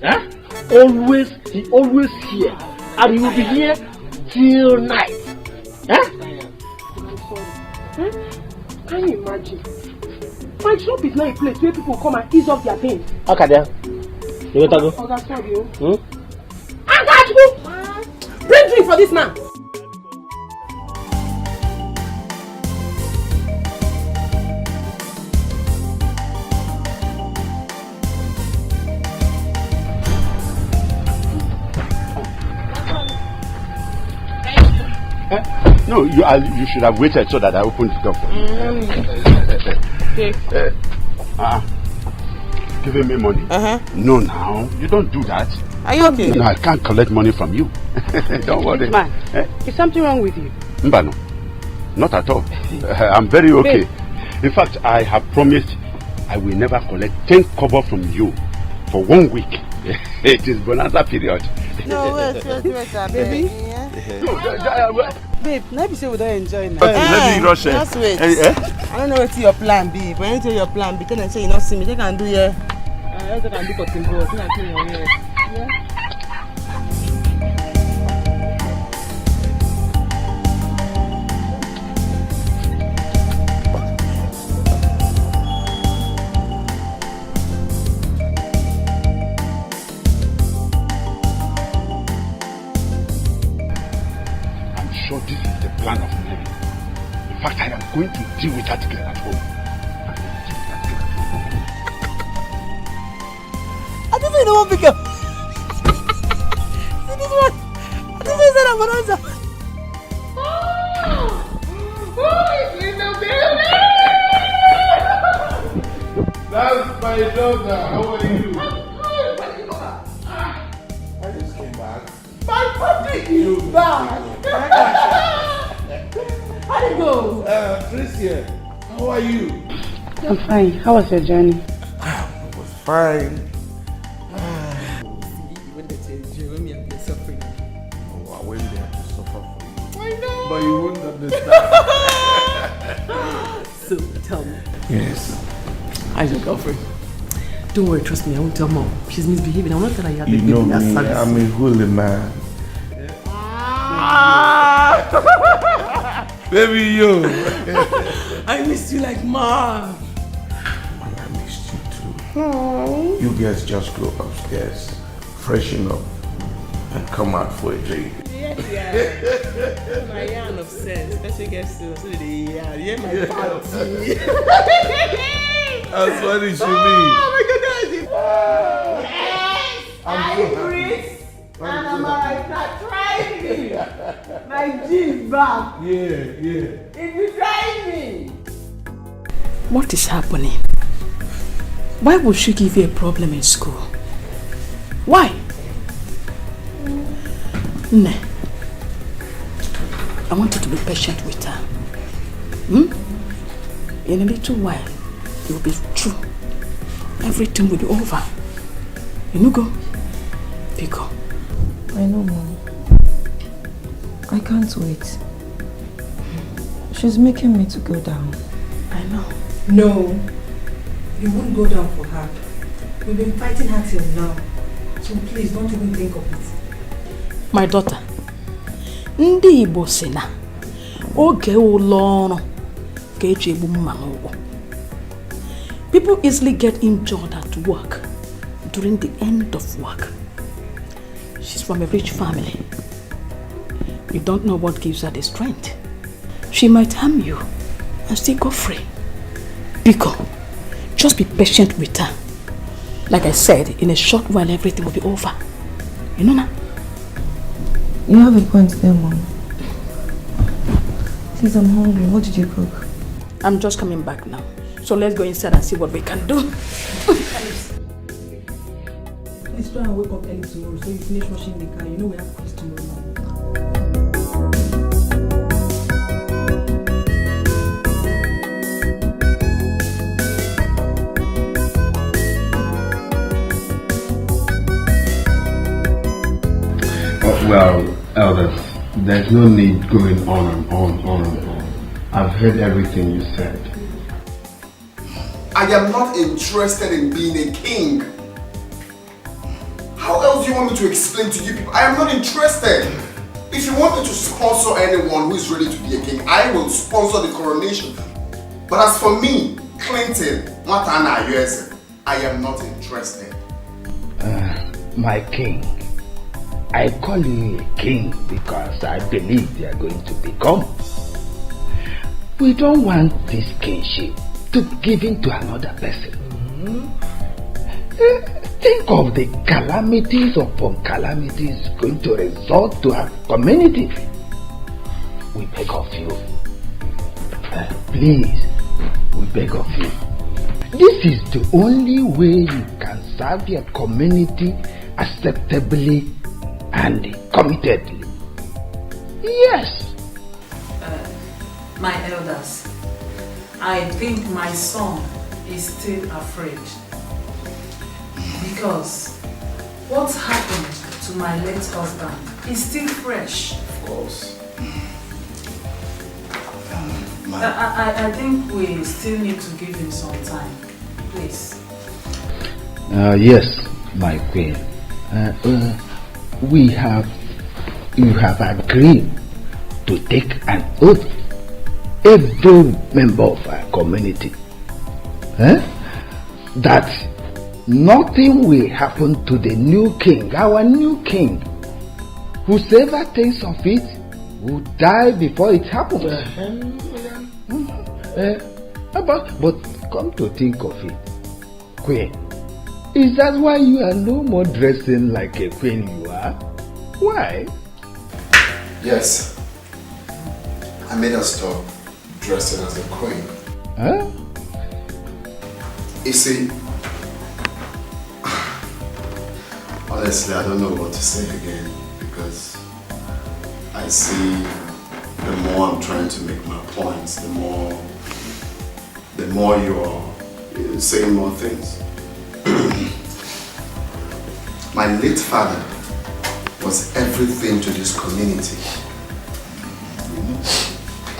Huh? He always here, and he will be here till night. Huh? I'm sorry. Huh? Can you imagine? My shop is not a place where people come and ease off their things. Okay, then. You want to go? Oh, that's sorry. Bring drink for this man. No, you should have waited so that I opened the door for you. Giving me money? No, now. You don't do that. Are you okay? No, I can't collect money from you. Don't worry. Man, is something wrong with you? Mbano, not at all. I'm very okay. In fact, I have promised I will never collect 10 kobo from you for 1 week. It is bonanza period. No, wait, baby. Babe, let me say we don't enjoy now. Let me rush it. Just wait. I don't know what's your plan be, but anything your plan be, then I say you not see me, they can do here. I can do for Timbo, I can do here. Yeah. Sure, this is the plan of Mary. In fact, I am going to deal with that girl at home. I didn't know what bigger. This one. I didn't say that bonanza. Oh, it's little baby. That's my daughter. How are you? I just came back. My puppy is back. How did it go? Chris here. How are you? I'm fine. How was your journey? It was fine. When they say Jeremy and they're suffering. Oh, I went there to suffer for you. I know. But you wouldn't understand. So, tell me. Yes. How's your girlfriend? Don't worry, trust me, I won't tell mom. She's misbehaving. I will not tell her you have You the know baby. me, I'm a holy man. Baby, yo. I missed you like mom. I missed you too. You guys just go upstairs, freshen up, and come out for a drink. Yeah. My yarn of sense. Especially gets to so the yarn. Yeah, my party. That's what it should be. Oh my goodness. Yes. I'm so happy. And I'm like, try me. My jeans back. Yeah. If you try me. What is happening? Why would she give you a problem in school? Why? Nah. I want you to be patient with her. In a little while, it will be true. Everything will be over. You know, go. Pick up. I know, Mom. I can't wait. She's making me to go down. I know. No. You won't go down for her. We've been fighting her till now. So please, don't even think of it. My daughter, ndị Igbo sị na oge ụlọ ọrụ ka eji egbu mma n'ụgwọ. People easily get injured at work during the end of work. She's from a rich family. You don't know what gives her the strength. She might harm you and still go free. Biko, just be patient with her. Like I said, in a short while everything will be over. You know now? You have a point there, Mom. Please, I'm hungry. What did you cook? I'm just coming back now. So let's go inside and see what we can do. Please try and wake up early tomorrow so you finish washing the car. You know we have quiz tomorrow morning. Well, elders, there's no need going on and on. I've heard everything you said. I am not interested in being a king. How else do you want me to explain to you people? I am not interested. If you want me to sponsor anyone who is ready to be a king, I will sponsor the coronation. But as for me, Clinton, I am not interested. My king, I call you a king because I believe they are going to become. We don't want this kingship to be given to another person. Think of the calamities upon calamities going to result to our community. We beg of you. Please, we beg of you. This is the only way you can serve your community acceptably and committedly. Yes. My elders, I think my son is still afraid. Because what happened to my late husband is still fresh. Of course. I think we still need to give him some time. Please. Yes, my queen. You have agreed to take an oath, every member of our community, that nothing will happen to the new king, our new king. Whosoever thinks of it will die before it happens. But come to think of it, queen, is that why you are no more dressing like a queen you are? Why? Yes. I made her stop dressing as a queen. Huh? You see, honestly, I don't know what to say again because I see the more I'm trying to make my points, the more you're saying more things. My late father was everything to this community.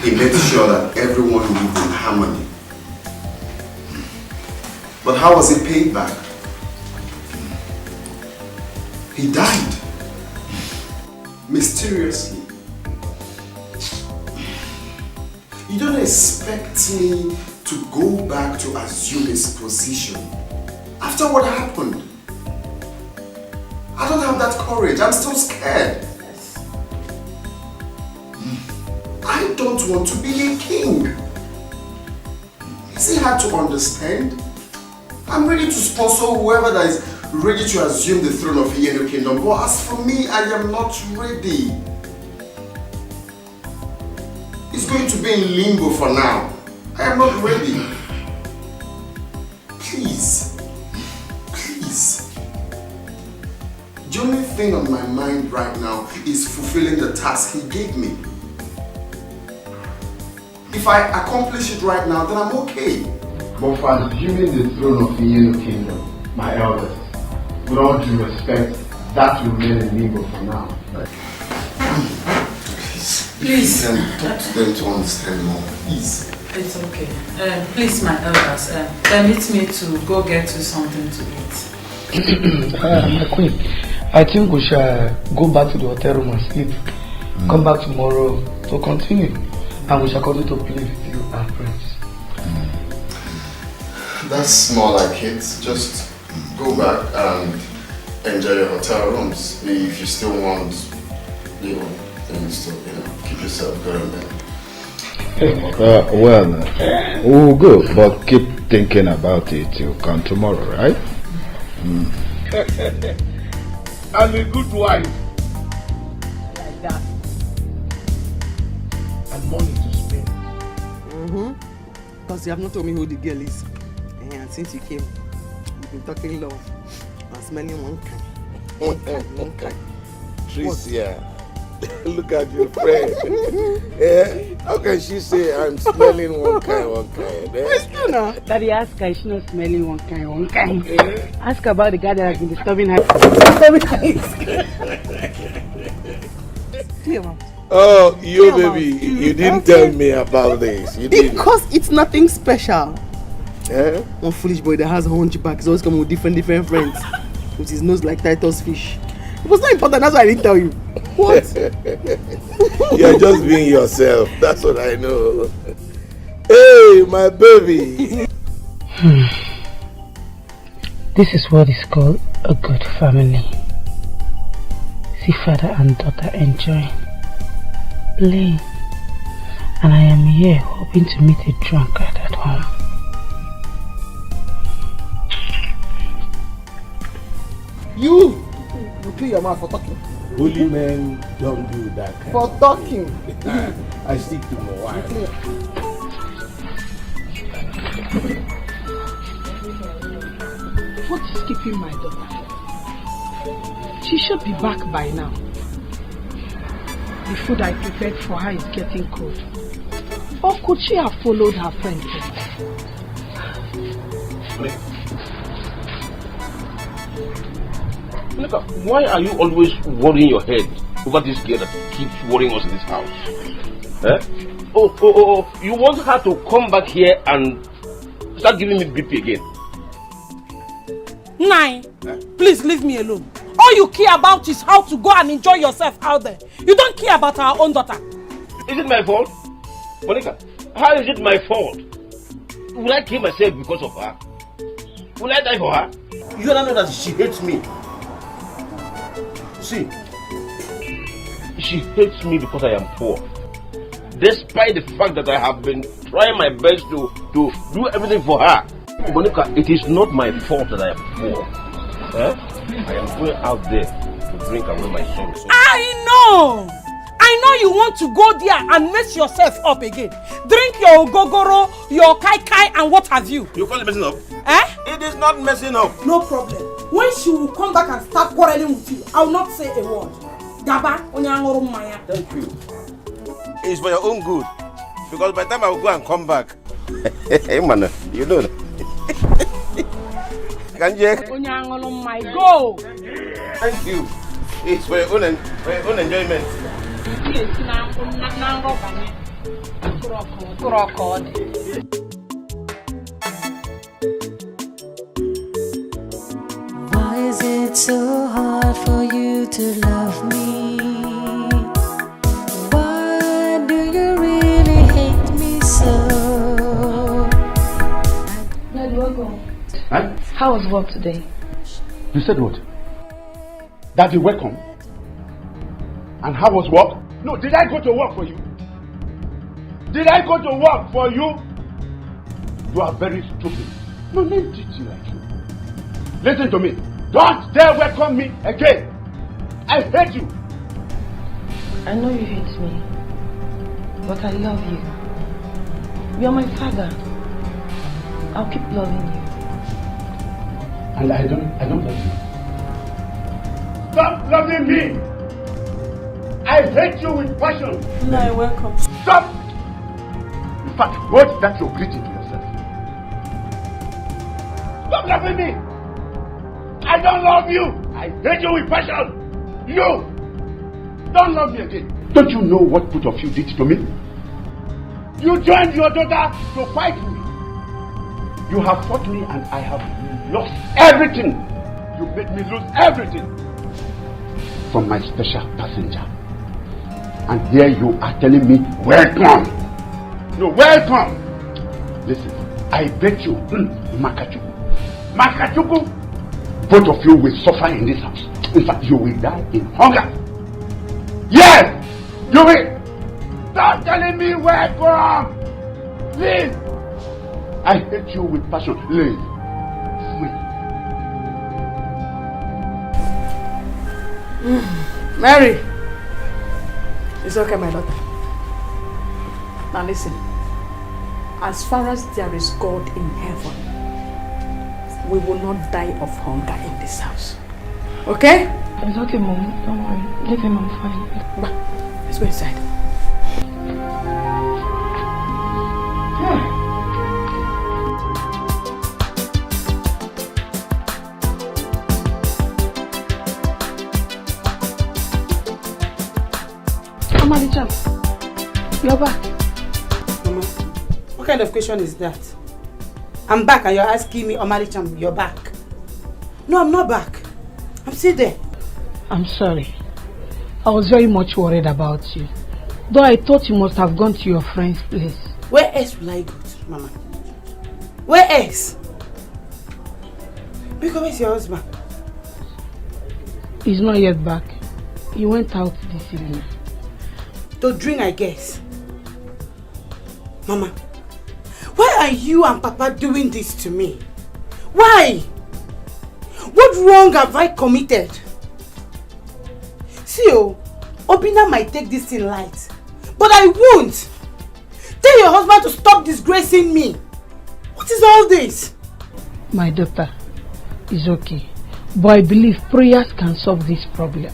He made sure that everyone lived in harmony But how was he paid back? He died. Mysteriously. You don't expect me to go back to assume his position after what happened. I don't have that courage. I'm still scared. I don't want to be a king. Is it hard to understand? I'm ready to sponsor whoever that is ready to assume the throne of Yenu Kingdom. But as for me, I am not ready. It's going to be in limbo for now. I am not ready. Please. Please. The only thing on my mind right now is fulfilling the task he gave me. If I accomplish it right now, then I'm okay. But for assuming the throne of the Yenu Kingdom, my elders, with all due respect, that will remain in limbo for now. Please. Talk to them to understand more. Please. It's okay. Please, my elders, permit me to go get you something to eat. My queen, I think we shall go back to the hotel room and sleep. Come back tomorrow to continue. And we shall continue to play with you and friends. That's more like it. Just go back and enjoy your hotel rooms. If you still want little things to, keep yourself going there. Well, we'll go, but keep thinking about it till come tomorrow, right? And a good wife. Like that. And money to spend. Because you have not told me who the girl is. And since you came, you've been talking love. And smelling one kind. One kind. Tricia, look at your friend. Yeah? How can she say I'm smelling one kind? It's true now. Daddy, ask her, she's not smelling one kind. Ask her about the guy that has been disturbing her. Oh, you baby, you didn't tell me about this. You didn't. Because it's nothing special. Yeah? One foolish boy that has a hunchback is always coming with different friends. With his nose like Titus fish. It was not important, that's why I didn't tell you. What? You're just being yourself, that's what I know. Hey, my baby. This is what is called a good family. See father and daughter enjoying, playing, and I am here hoping to meet a drunkard at home. You kill your mouth for talking. Holy men don't do that kind For of talking. thing. I stick to my wife. What is keeping my daughter? She should be back by now. The food I prepared for her is getting cold. Or could she have followed her friend? Look, why are you always worrying your head over this girl that keeps worrying us in this house? Eh? Oh, you want her to come back here and start giving me BP again? Nine, please leave me alone. All you care about is how to go and enjoy yourself out there. You don't care about our own daughter. Is it my fault? Monica, how is it my fault? Will I kill myself because of her? Will I die for her? You don't know that she hates me. See, she hates me because I am poor. Despite the fact that I have been trying my best to do everything for her. Monica, it is not my fault that I am poor. Eh? I am going out there to drink away my sorrows. I know you want to go there and mess yourself up again. Drink your gogoro, your kai kai and what have you. You call it messing up? Eh? It is not messing up. No problem. When she will come back and start quarreling with you, I will not say a word. Daba, onyangoro maya. Thank you. It's for your own good. Because by the time I will go and come back, hey man, you know that. Onyangoro maya, go! Thank you. It's for your own enjoyment. so hard for you to love me? Why do you really hate me so? Dad, welcome. Huh? How was work today? You said what? Daddy, welcome. And how was work? No, did I go to work for you? Did I go to work for you? You are very stupid. No name teach you like you. Listen to me. Don't dare welcome me again. I hate you. I know you hate me, but I love you. You are my father. I'll keep loving you. And I don't love you. Stop loving me. I hate you with passion. No, I welcome. Stop. In fact, what that's your greeting to yourself. Stop loving me. I don't love you. I hate you with passion. You don't love me again. Don't you know what both of you did to me? You joined your daughter to fight me. You have fought me and I have lost everything. You made me lose everything from my special passenger. And here you are telling me, welcome. No, welcome. Listen, I bet you, Makachuku, both of you will suffer in this house. In fact, you will die in hunger. Yes, you will. Stop telling me welcome. Please. I hate you with passion. Please. Mary. It's okay, my daughter. Now listen. As far as there is God in heaven, we will not die of hunger in this house. Okay? It's okay, Mom. Don't worry. Leave him, I'm fine. Let's go inside. Amalicham, you're back. Mama, what kind of question is that? I'm back and you're asking me, Amalicham, you're back. No, I'm not back. I'm still there. I'm sorry. I was very much worried about you. Though I thought you must have gone to your friend's place. Where else will I go to, Mama? Where else? Because where's your husband? He's not yet back. He went out this evening. To drink, I guess. Mama, why are you and Papa doing this to me? Why? What wrong have I committed? See, Obina might take this thing light, but I won't. Tell your husband to stop disgracing me. What is all this? My daughter, it's okay. But I believe prayers can solve this problem.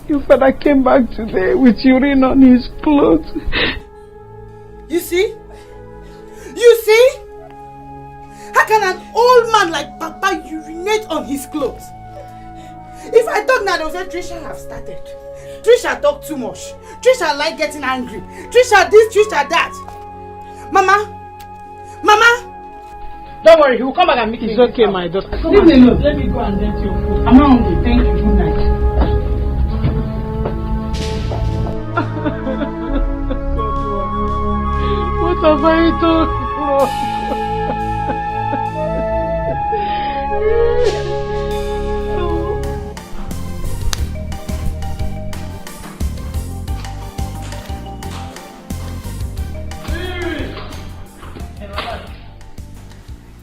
Your father came back today with urine on his clothes. You see? You see? How can an old man like Papa urinate on his clothes? If I talk now, they'll say Trisha have started. Trisha talk too much. Trisha like getting angry. Trisha this, Trisha that. Mama? Don't worry, he will come back and meet me. It's okay, my daughter. Leave me alone. Let me go and get your food. I'm not hungry. Thank you. Good night. What have I done?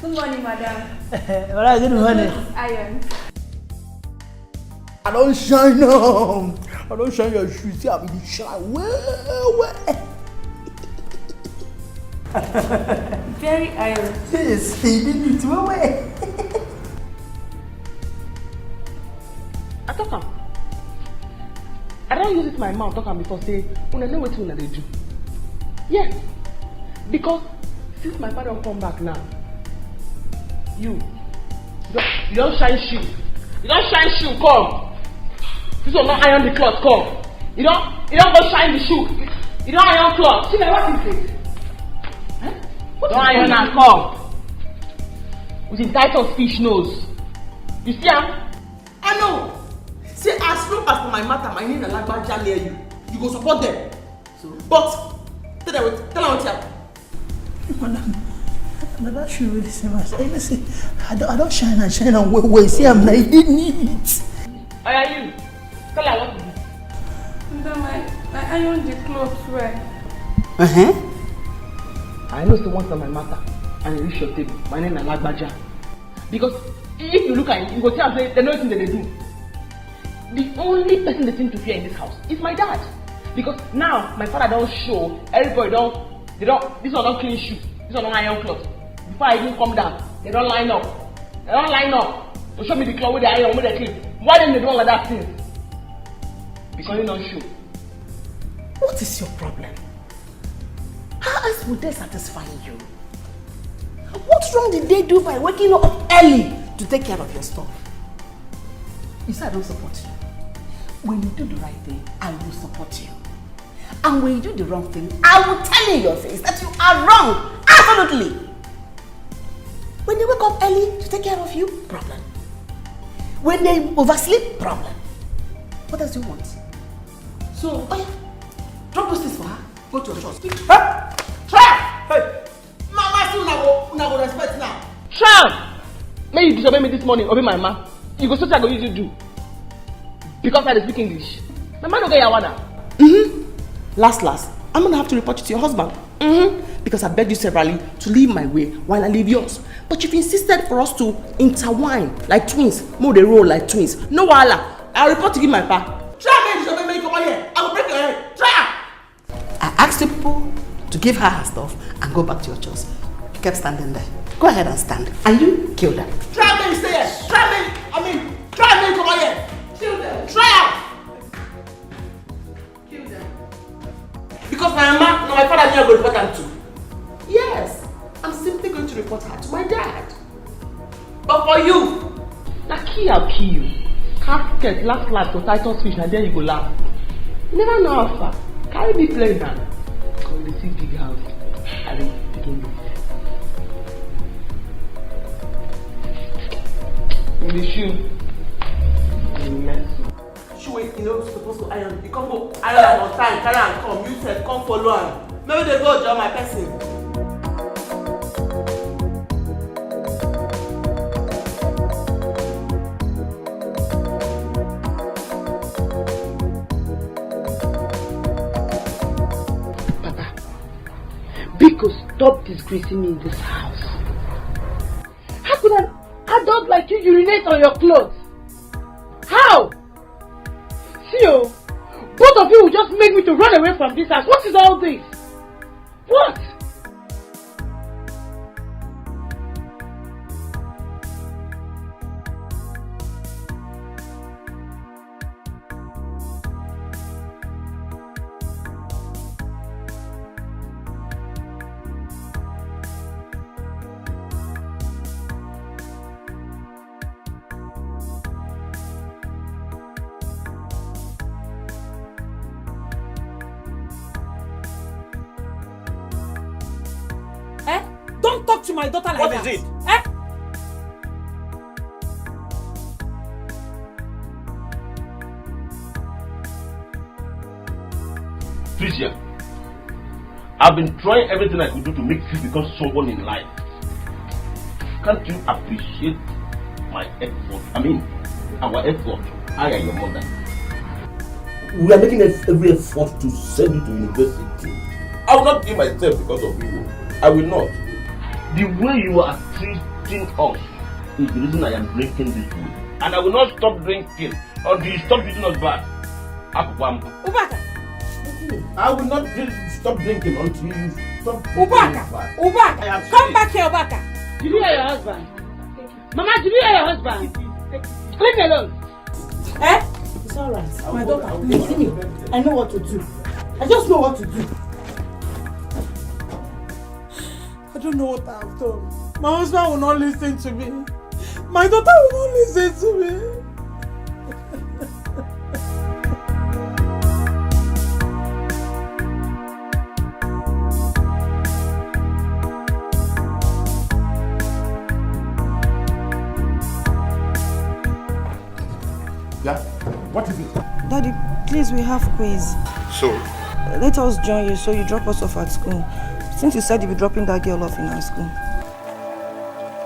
Good morning, madam. Alright, good morning. Iron. I don't shine on. I don't shine your shoes. See, I mean, shine well. Very iron. Yes, he did it well. I talk am. I don't use it my mouth talk am before say, una know wetin una dey do. Yes, because since my father come back now, you don't shine shoe. You don't shine shoe, come. This will not iron the cloth, come. You don't go shine the shoe. You don't iron cloth. See, what is it? Huh? Don't iron and come. With his tight of fish nose. You see him? I know. See, as long as for my matter, my name is Lagbaja near you, you go support them. So, but tell them what you have. Madam, that should really say myself. See, I don't shine and wait. See, I'm not eating it. Why are you? Tell her what to do. Madam, I iron the clothes well. I know the ones on my matter and you reach your table. My name is Lagbaja. Because if you look at it, you go tell them they know anything that they do. The only person they seem to fear in this house is my dad. Because now my father don't show, everybody this one don't clean shoes, this one don't iron clothes. Before I even come down, they don't line up. They don't line up to show me the clothes with the iron, with the clean. Why didn't they do all of that thing? Because you don't show. What is your problem? How else would they satisfy you? What wrong did they do by waking up early to take care of your stuff? You say I don't support you. When you do the right thing, I will support you. And when you do the wrong thing, I will tell you in your face that you are wrong. Absolutely. When they wake up early to take care of you, problem. When they oversleep, problem. What else do you want? So, oh yeah, drop those things for her. Go to your church. Huh? Try! Hey! Mama, still una go respect now. Try! May you disobey me this morning, obey my ma. You go so I go use you do. Because I speak English. My man don't get your now. Last, I'm gonna have to report you to your husband. Because I begged you severally to leave my way while I leave yours. But you've insisted for us to intertwine like twins. More they roll like twins. No wahala. I'll report to you my pa. Try me, make come here. I will break your head. Try! I asked you people to give her her stuff and go back to your church. You kept standing there. Go ahead and stand. And you killed her. Try me, stay here. Try me, come here. Kill them. Try out. Kill them. Because my father knew I would report them too. Yes, I'm simply going to report her to my dad. But for you, I'll kill you. Casket, last for Titus fish, and then you go laugh. You never know how far. Carry me play now. Come to see big house. I will begin this. In the shoe. Shoe, supposed to iron. You come go iron on time, carry and come. You said come follow her. Maybe they go join my person. Because stop disgracing me in this house. How could an adult like you urinate on your clothes? How? See, both of you will just make me to run away from this house. What is all this? What? Don't talk to my daughter like that. What is it? Tricia, I've been trying everything I could do to make you become someone in life. Can't you appreciate my effort? Our effort. I am your mother. We are making every effort to send you to university. I will not give myself because of you. I will not. The way you are treating us is the reason I am drinking this food. And I will not stop drinking until you stop treating us bad. Ubaka! I will not stop drinking until you stop Ubaka! Ubaka! Come back here, Ubaka! Did you hear your husband? Mama, did you hear your husband? Leave me alone. It's alright. My daughter, leave me. I know what to do. I just know what to do. I don't know what I've done. My husband will not listen to me. My daughter will not listen to me. Please, we have quiz. So? Let us join you so you drop us off at school. Since you said you'll be dropping that girl off in our school.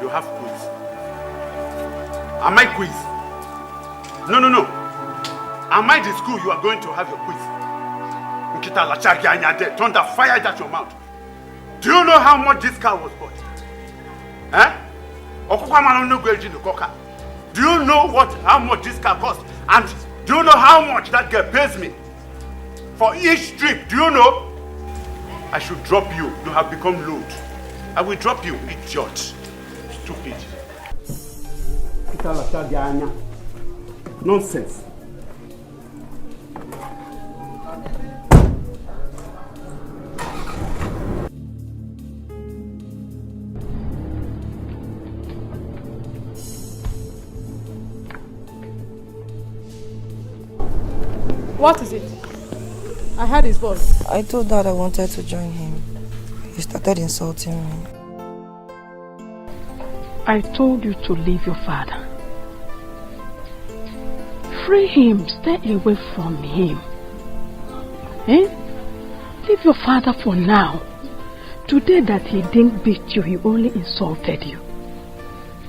You have quiz. Am I quiz? No. Am I the school you are going to have your quiz? Thunder fired at your mouth. Do you know how much this car was bought? Eh? Do you know how much this car cost? And do you know how much that girl pays me for each trip? Do you know? I should drop you. You have become lewd. I will drop you, idiot. Stupid. Nonsense. What is it? I heard his voice. I told Dad I wanted to join him. He started insulting me. I told you to leave your father. Free him. Stay away from him. Leave your father for now. Today that he didn't beat you, he only insulted you.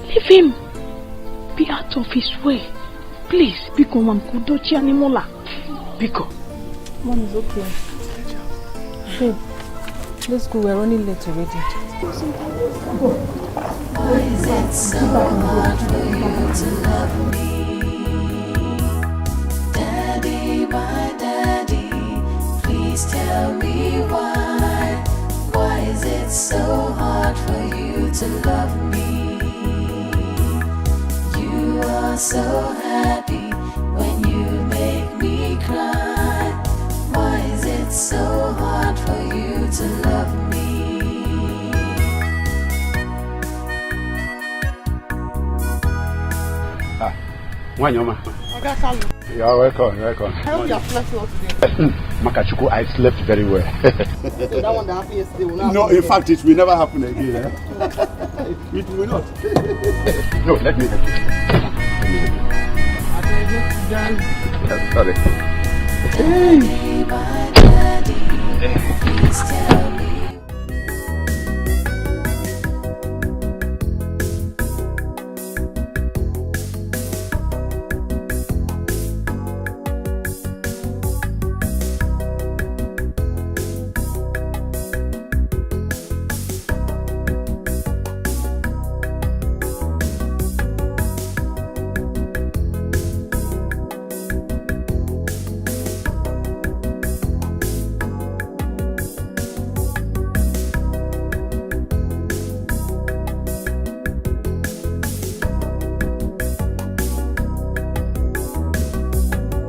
Leave him. Be out of his way. Please, Biko Mamkudochi Animola. Biko. Mom is okay. Babe, let's go. We're running late already. Why is it so hard for you to love me? Daddy, my daddy, please tell me why. Why is it so hard for you to love me? You are so happy when you make me cry. Why is it so hard for you to love me? Wanyoma. You are welcome, I hope you have slept well today. Makachuku, I slept very well. So that one that happened yesterday will not No, happen in fact, it will never happen again. It will not. No, let me help you. Sorry. Daddy, my daddy, please tell me.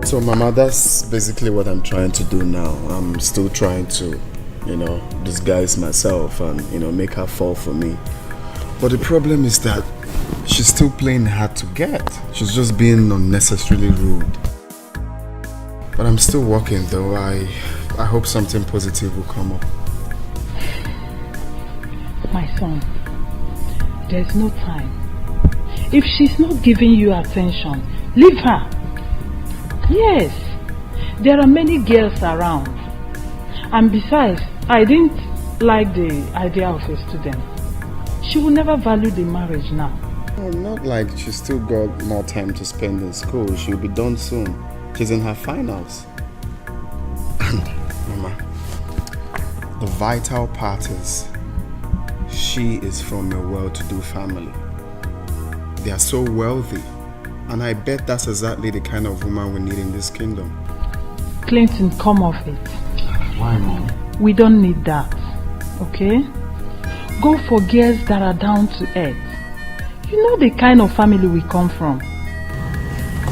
So Mama, that's basically what I'm trying to do now. I'm still trying to, disguise myself and, make her fall for me. But the problem is that she's still playing hard to get. She's just being unnecessarily rude. But I'm still working though. I hope something positive will come up. My son, there's no time. If she's not giving you attention, leave her. Yes, there are many girls around. And besides, I didn't like the idea of a student. She will never value the marriage now. Oh, not like she's still got more time to spend in school. She'll be done soon. She's in her finals. And, Mama, the vital part is she is from a well-to-do family. They are so wealthy. And I bet that's exactly the kind of woman we need in this kingdom. Clinton, come off it. Why, Mom? We don't need that, okay? Go for girls that are down to earth. You know the kind of family we come from.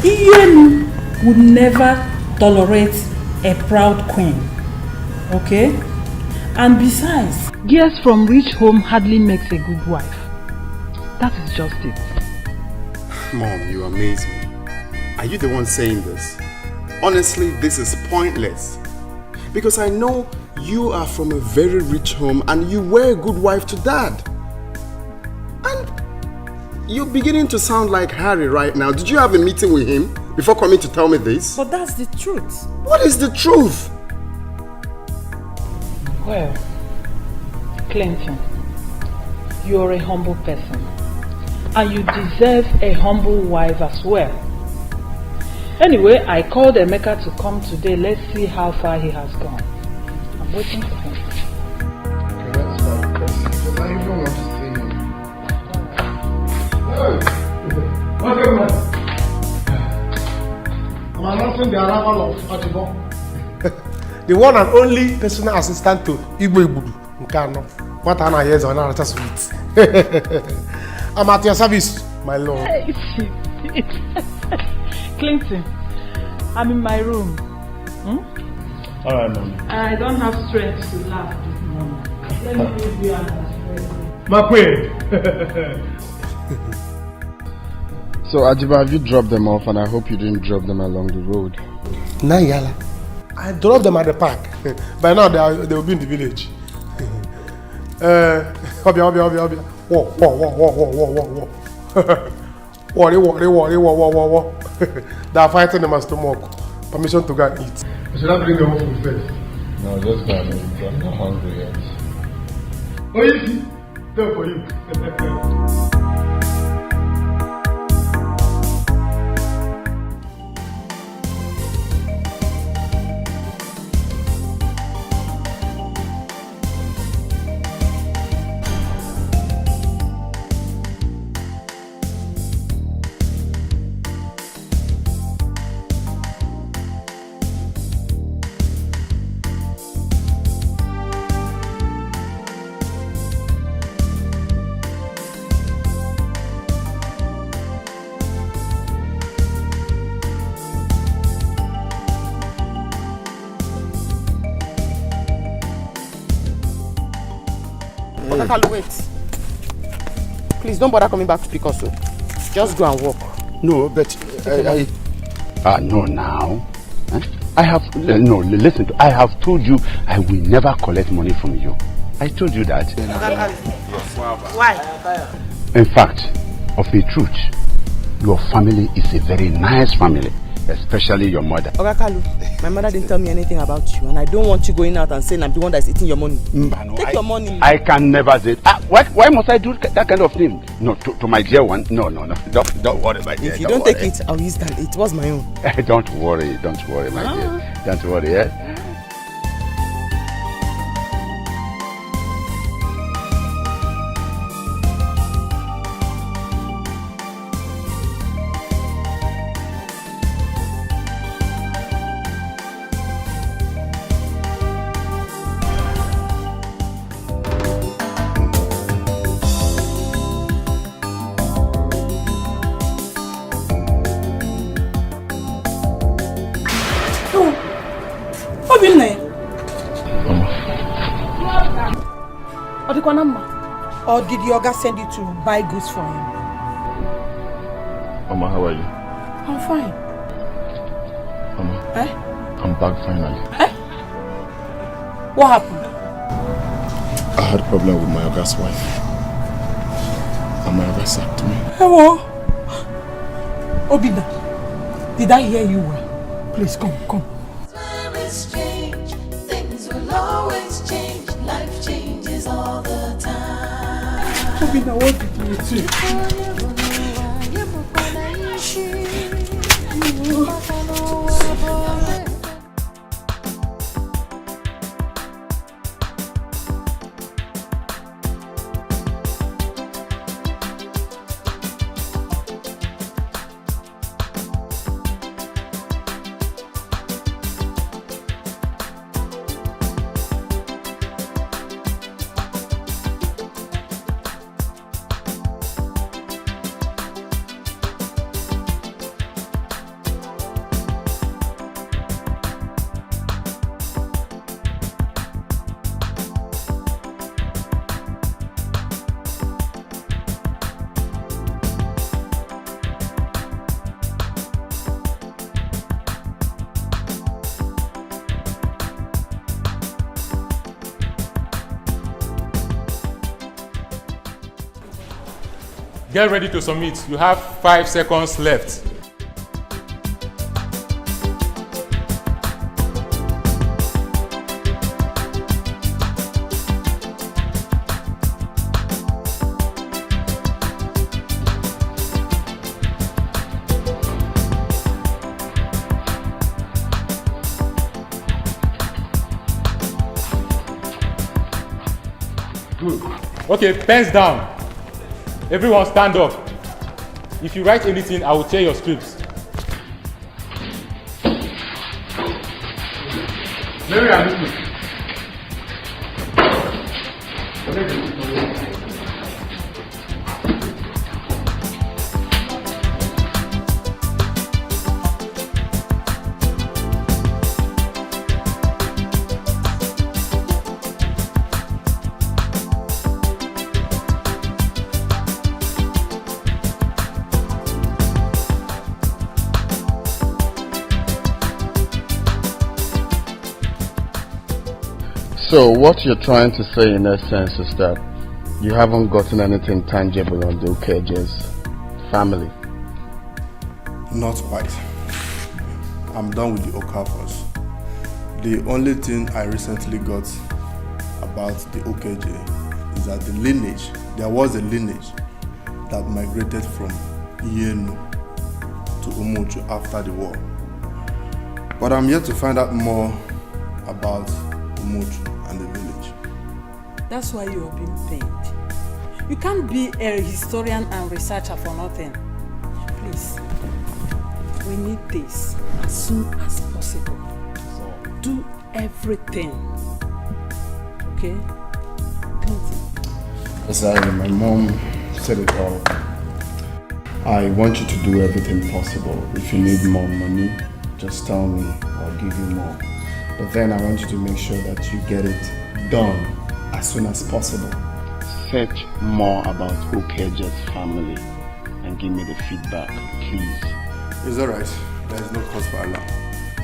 Iyenu would never tolerate a proud queen, okay? And besides, girls from rich home hardly makes a good wife. That is just it. Mom, you amaze me. Are you the one saying this? Honestly, this is pointless. Because I know you are from a very rich home and you were a good wife to Dad. And you're beginning to sound like Harry right now. Did you have a meeting with him? before coming to tell me this? But that's the truth. What is the truth? Well, Clinton, you're a humble person. And you deserve a humble wife as well. Anyway, I called Emeka to come today. Let's see how far he has gone. I'm waiting for him. Okay, that's fine. Because I even want to see him. What's up, man? I'm announcing the arrival of Ajibo. The one and only personal assistant to Igbo Ibudu Nkano. What Anna hears on our sweet. I'm at your service, my lord. Clinton, I'm in my room. Alright, Mommy. I don't have strength to laugh this morning. Let me leave you and My queen. So, Ajiba, have you dropped them off? And I hope you didn't drop them along the road. Nayala. I dropped them at the park. By now, they will be in the village. Obia. Whoa. Worry. They are fighting them as stomach. Permission to go and eat. Should I bring them home food first? No, just go and eat. I'm not hungry yet. Oh, easy. There for you. Wait. Please don't bother coming back to pick us up. Just go and walk. No, but no, now. I have no. Listen, I have told you I will never collect money from you. I told you that. Why? In fact, of a truth, your family is a very nice family, especially your mother. Ogakalu, my mother didn't tell me anything about you, and I don't want you going out and saying I'm the one that's eating your money. Take your money. I can never say. Why must I do that kind of thing? No, to my dear one. No. Don't worry, my dear. If you don't take it, I'll use that. It was my own. Don't worry, my dear. Don't worry, eh? Or did your guy send you to buy goods for him? Mama, how are you? I'm fine. Mama, I'm back finally. What happened? I had a problem with my Oga's wife. And my Oga sacked me. Hello? Obina, did I hear you well? Please come. Time is change, things will always change, life changes all the time. Obina, what did you do? Get ready to submit. You have 5 seconds left. Good. Okay, pens down. Everyone stand up. If you write anything, I will tear your scripts. Mary, I'm listening. So what you're trying to say in essence is that you haven't gotten anything tangible on the Okeje's family? Not quite. I'm done with the Okafors. The only thing I recently got about the Okeje is that there was a lineage that migrated from Ienu to Umuchu after the war. But I'm yet to find out more about Umuchu and the village. That's why you are being paid. You can't be a historian and researcher for nothing. Please, we need this as soon as possible. Do everything. Okay? Sorry, my mom said it all. I want you to do everything possible. If you need more money, just tell me, I'll give you more. But then I want you to make sure that you get it done as soon as possible. Search more about Okeje's family and give me the feedback, please. It's alright. There is no cause for alarm.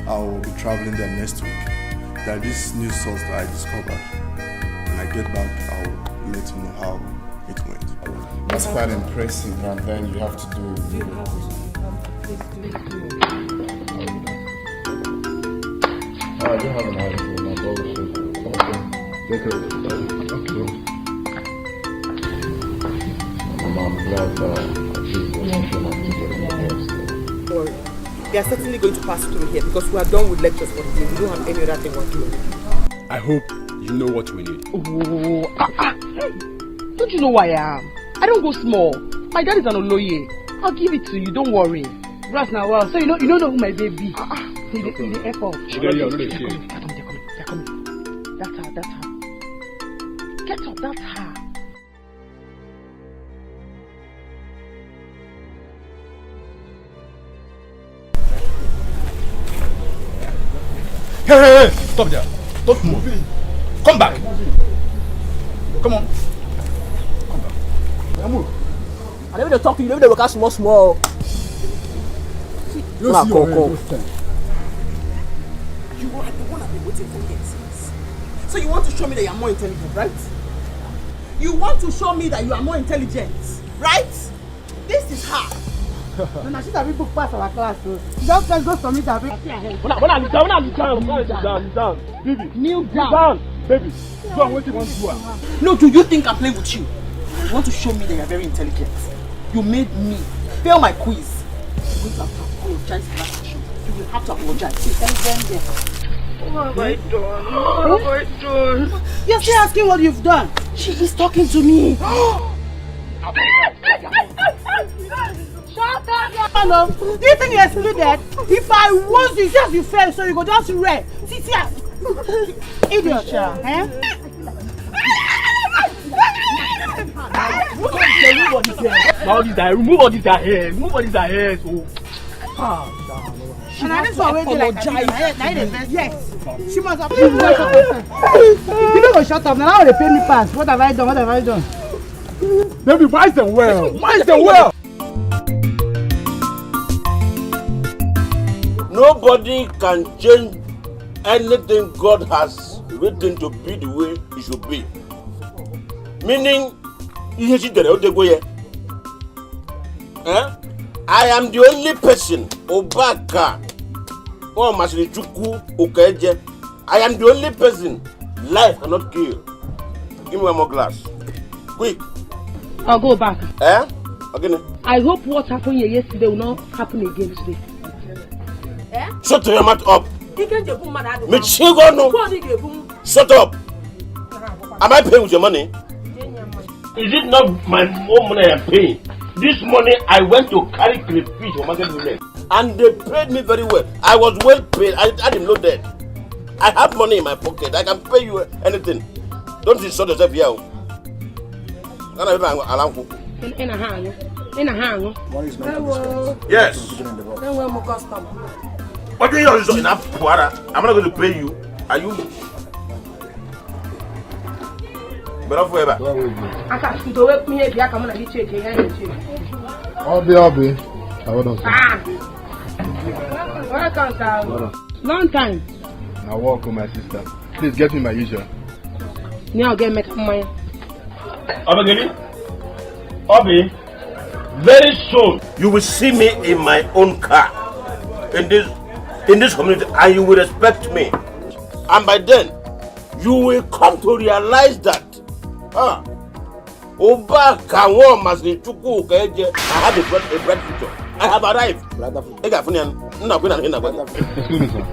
I will be traveling there next week. There is this new source that I discovered. When I get back, I will let you know how it went. That's quite impressive, and then you have to do it. I don't have an article, my brother said. Okay. Take it. Okay. I'm glad that Don't worry. They are certainly going to pass through here because we are done with lectures for the day. We don't have any other thing we're doing. I hope you know what we need. Don't you know who I am? I don't go small. My dad is an Oloye. I'll give it to you, don't worry. Brass now, well, so you don't know who my baby. In the airport. They're coming. That's her. Get up, that's her. Hey! Stop there. Don't move. Come back. Come on. I never talk to you, never work small. You see your You are the one I've been waiting for here since. So you want to show me that you are more intelligent, right? You want to show me that you are more intelligent, right? This is her. No, she's a big book pass our class. Just let's go submit her. When I'm down. Baby. Kneel down. Baby. Go and wait want to do. No, do you think I'm playing with you? You want to show me that you are very intelligent. You made me fail my quiz. You're going to have to apologize for that action. You will have to apologize. What have I done? You're still asking what you've done. She is talking to me. Shut up, hello. Do you think you're excluded? If I was you, just you fail, so you go down to red. Sit here. Idiot, eh? Remove all this hair. Remove all this hair. And I just apologize. Yes. She must have. You don't go shut up. Now they pay me pass. What have I done? Baby, why is them well? Nobody can change anything God has written to be the way it should be. Meaning, I am the only person, Obaka, or Masrichuku, Okeje. I am the only person life cannot kill. Give me one more glass. Quick. I'll go back. Again. I hope what happened here yesterday will not happen again today. Shut your mouth up. Shut up. Am I paying with your money? Is it not my own money I am paying? This money I went to carry crayfish for market women. And they paid me very well. I was well paid. I had him loaded. I have money in my pocket. I can pay you anything. Don't insult yourself here. Yes. What do you use in that water? I'm not going to pay you. Are you? But not forever. Obi. Long time. Now welcome my sister. Please get me my usual. Now get me money. Obi, very soon you will see me in my own car in this community, and you will respect me. And by then, you will come to realize that Oba Kawo Maslichuku Keje, I have a bright future. I have arrived. Excuse me, sir.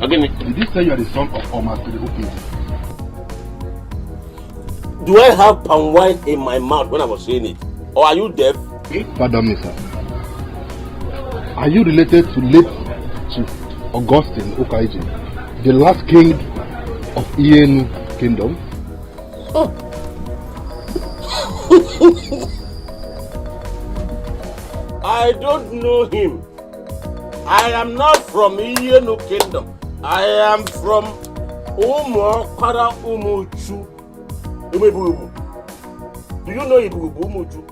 Again, did you say you are the son of Omar Okeje? Do I have palm wine in my mouth when I was saying it? Or are you deaf? Pardon me, sir. Are you related to late Chief Augustine Okaiji, the last king of Ienu Kingdom? Oh. I don't know him. I am not from Ienu Kingdom. I am from Umo Kwara Umuchu. Do you know Umuchu?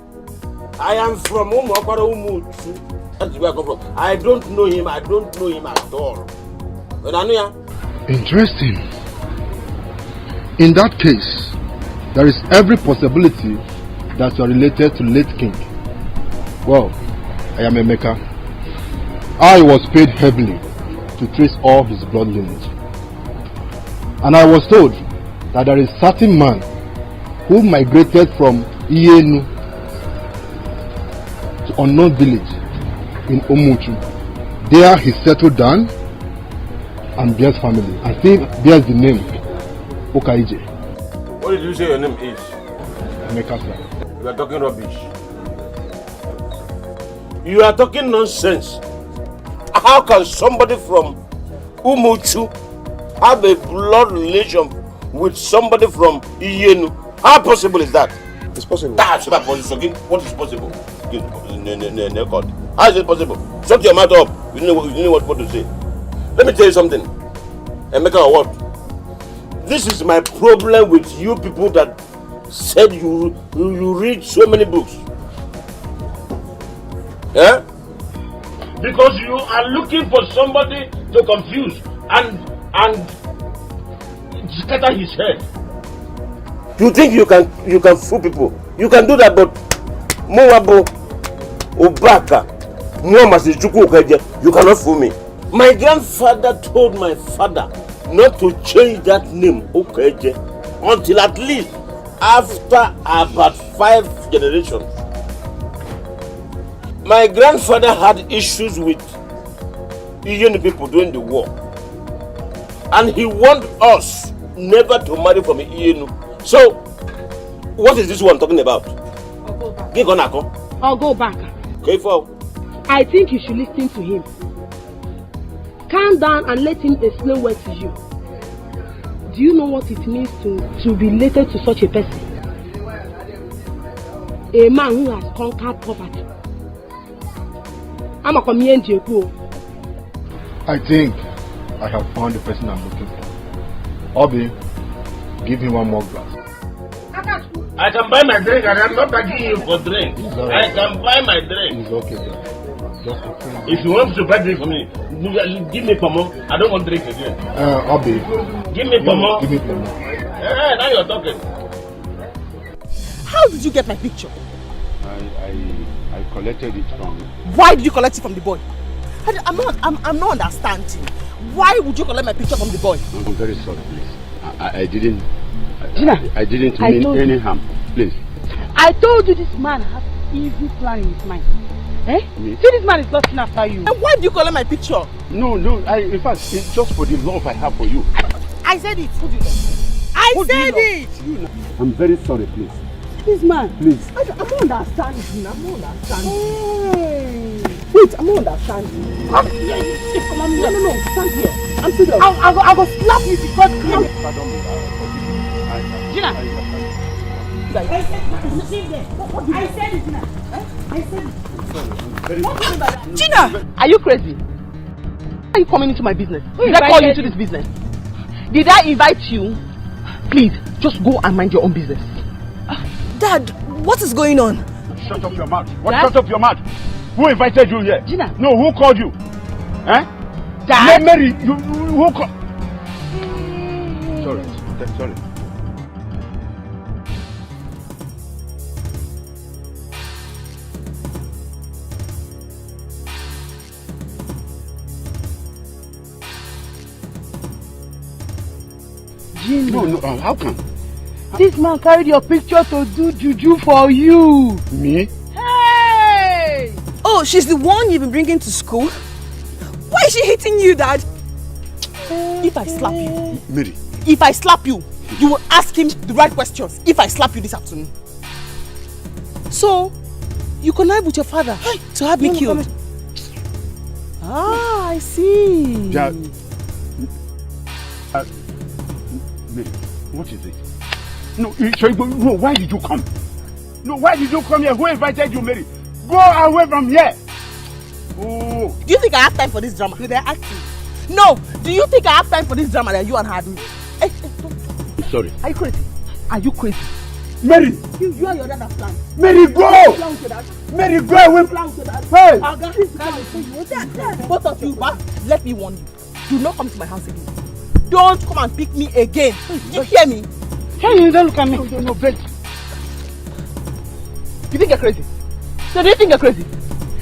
I am from Umo Kwara Umuchu. That's where I come from. I don't know him. I don't know him at all. Interesting. In that case, there is every possibility that you are related to late king. Well, I am Emeka. I was paid heavily to trace all his blood lineage. And I was told that there is a certain man who migrated from Ienu to unknown village in Omuchu. There he settled down and bears family. I think bears the name Okaije. What did you say your name is? Emeka, sir. You are talking rubbish. You are talking nonsense. How can somebody from Umuchu have a blood relation with somebody from Ienu? How possible is that? It's possible. That's not possible. What is possible? How is it possible? Shut your mouth up. You know what to say. Let me tell you something. Emeka, or what? This is my problem with you people that said you read so many books. Yeah? Because you are looking for somebody to confuse and scatter his head. You think you can fool people? You can do that, but Moabo, Obaka, you cannot fool me. My grandfather told my father not to change that name Okeje until at least after about 5 generations. My grandfather had issues with Indian people during the war, and he warned us never to marry from Ienu. So, what is this one talking about? I'll go back. Okay, for. I think you should listen to him. Calm down and let him explain what to you. Do you know what it means to be related to such a person? A man who has conquered poverty. I'm a comedian. I think I have found the person I'm looking for. Obi, give him one more glass. I can buy my drink and I'm not begging you for drink. I can buy my drink. It's okay, sir. If you want to buy drink for me, give me pomo. I don't want drink again. Obi. Give me pomo. Give me pomo. Now you're talking. How did you get my picture? I collected it from. Why did you collect it from the boy? I'm not understanding. Why would you collect my picture from the boy? I'm very sorry, please. I didn't mean any harm. Please. I told you this man has evil plan in his mind. Eh? See, this man is lusting after you. And why do you collect my picture? No. In fact, it's just for the love I have for you. I said it. I said it. I'm very sorry, please. This man. Please. I'm not understanding. I'm not understanding. Wait, I'm not understanding. Come on, no, stand here. I'm serious. I go slap you because Gina. I said it, Gina. I said it. Gina! Are you crazy? Why are you coming into my business? Did I call you into this business? Did I invite you? Please, just go and mind your own business. Dad, what is going on? Shut up your mouth. What? Shut up your mouth. Who invited you here? Gina. No, who called you? Eh? Dad. Mary, who called? Sorry. Gina. No, how come? This man carried your picture to do juju for you. Me? Hey! Oh, she's the one you've been bringing to school? Why is she hitting you, Dad? If I slap you, Mary. If I slap you, you will ask him the right questions. If I slap you this afternoon. So, you connive with your father to have me killed. Ah, I see. Dad. Mary, what is it? No, why did you come? No, why did you come here? Who invited you, Mary? Go away from here. Oh. Do you think I have time for this drama? They're acting. No, do you think I have time for this drama that you and her are doing? Sorry. Are you crazy? Are you crazy? Mary! You and your dad have planned. Mary, go! Mary, go away! Hey! Both of you, let me warn you. Do not come to my house again. Don't come and pick me again. You hear me? Hey, you don't look at me. No, wait. You think you're crazy? No, do you think you're crazy?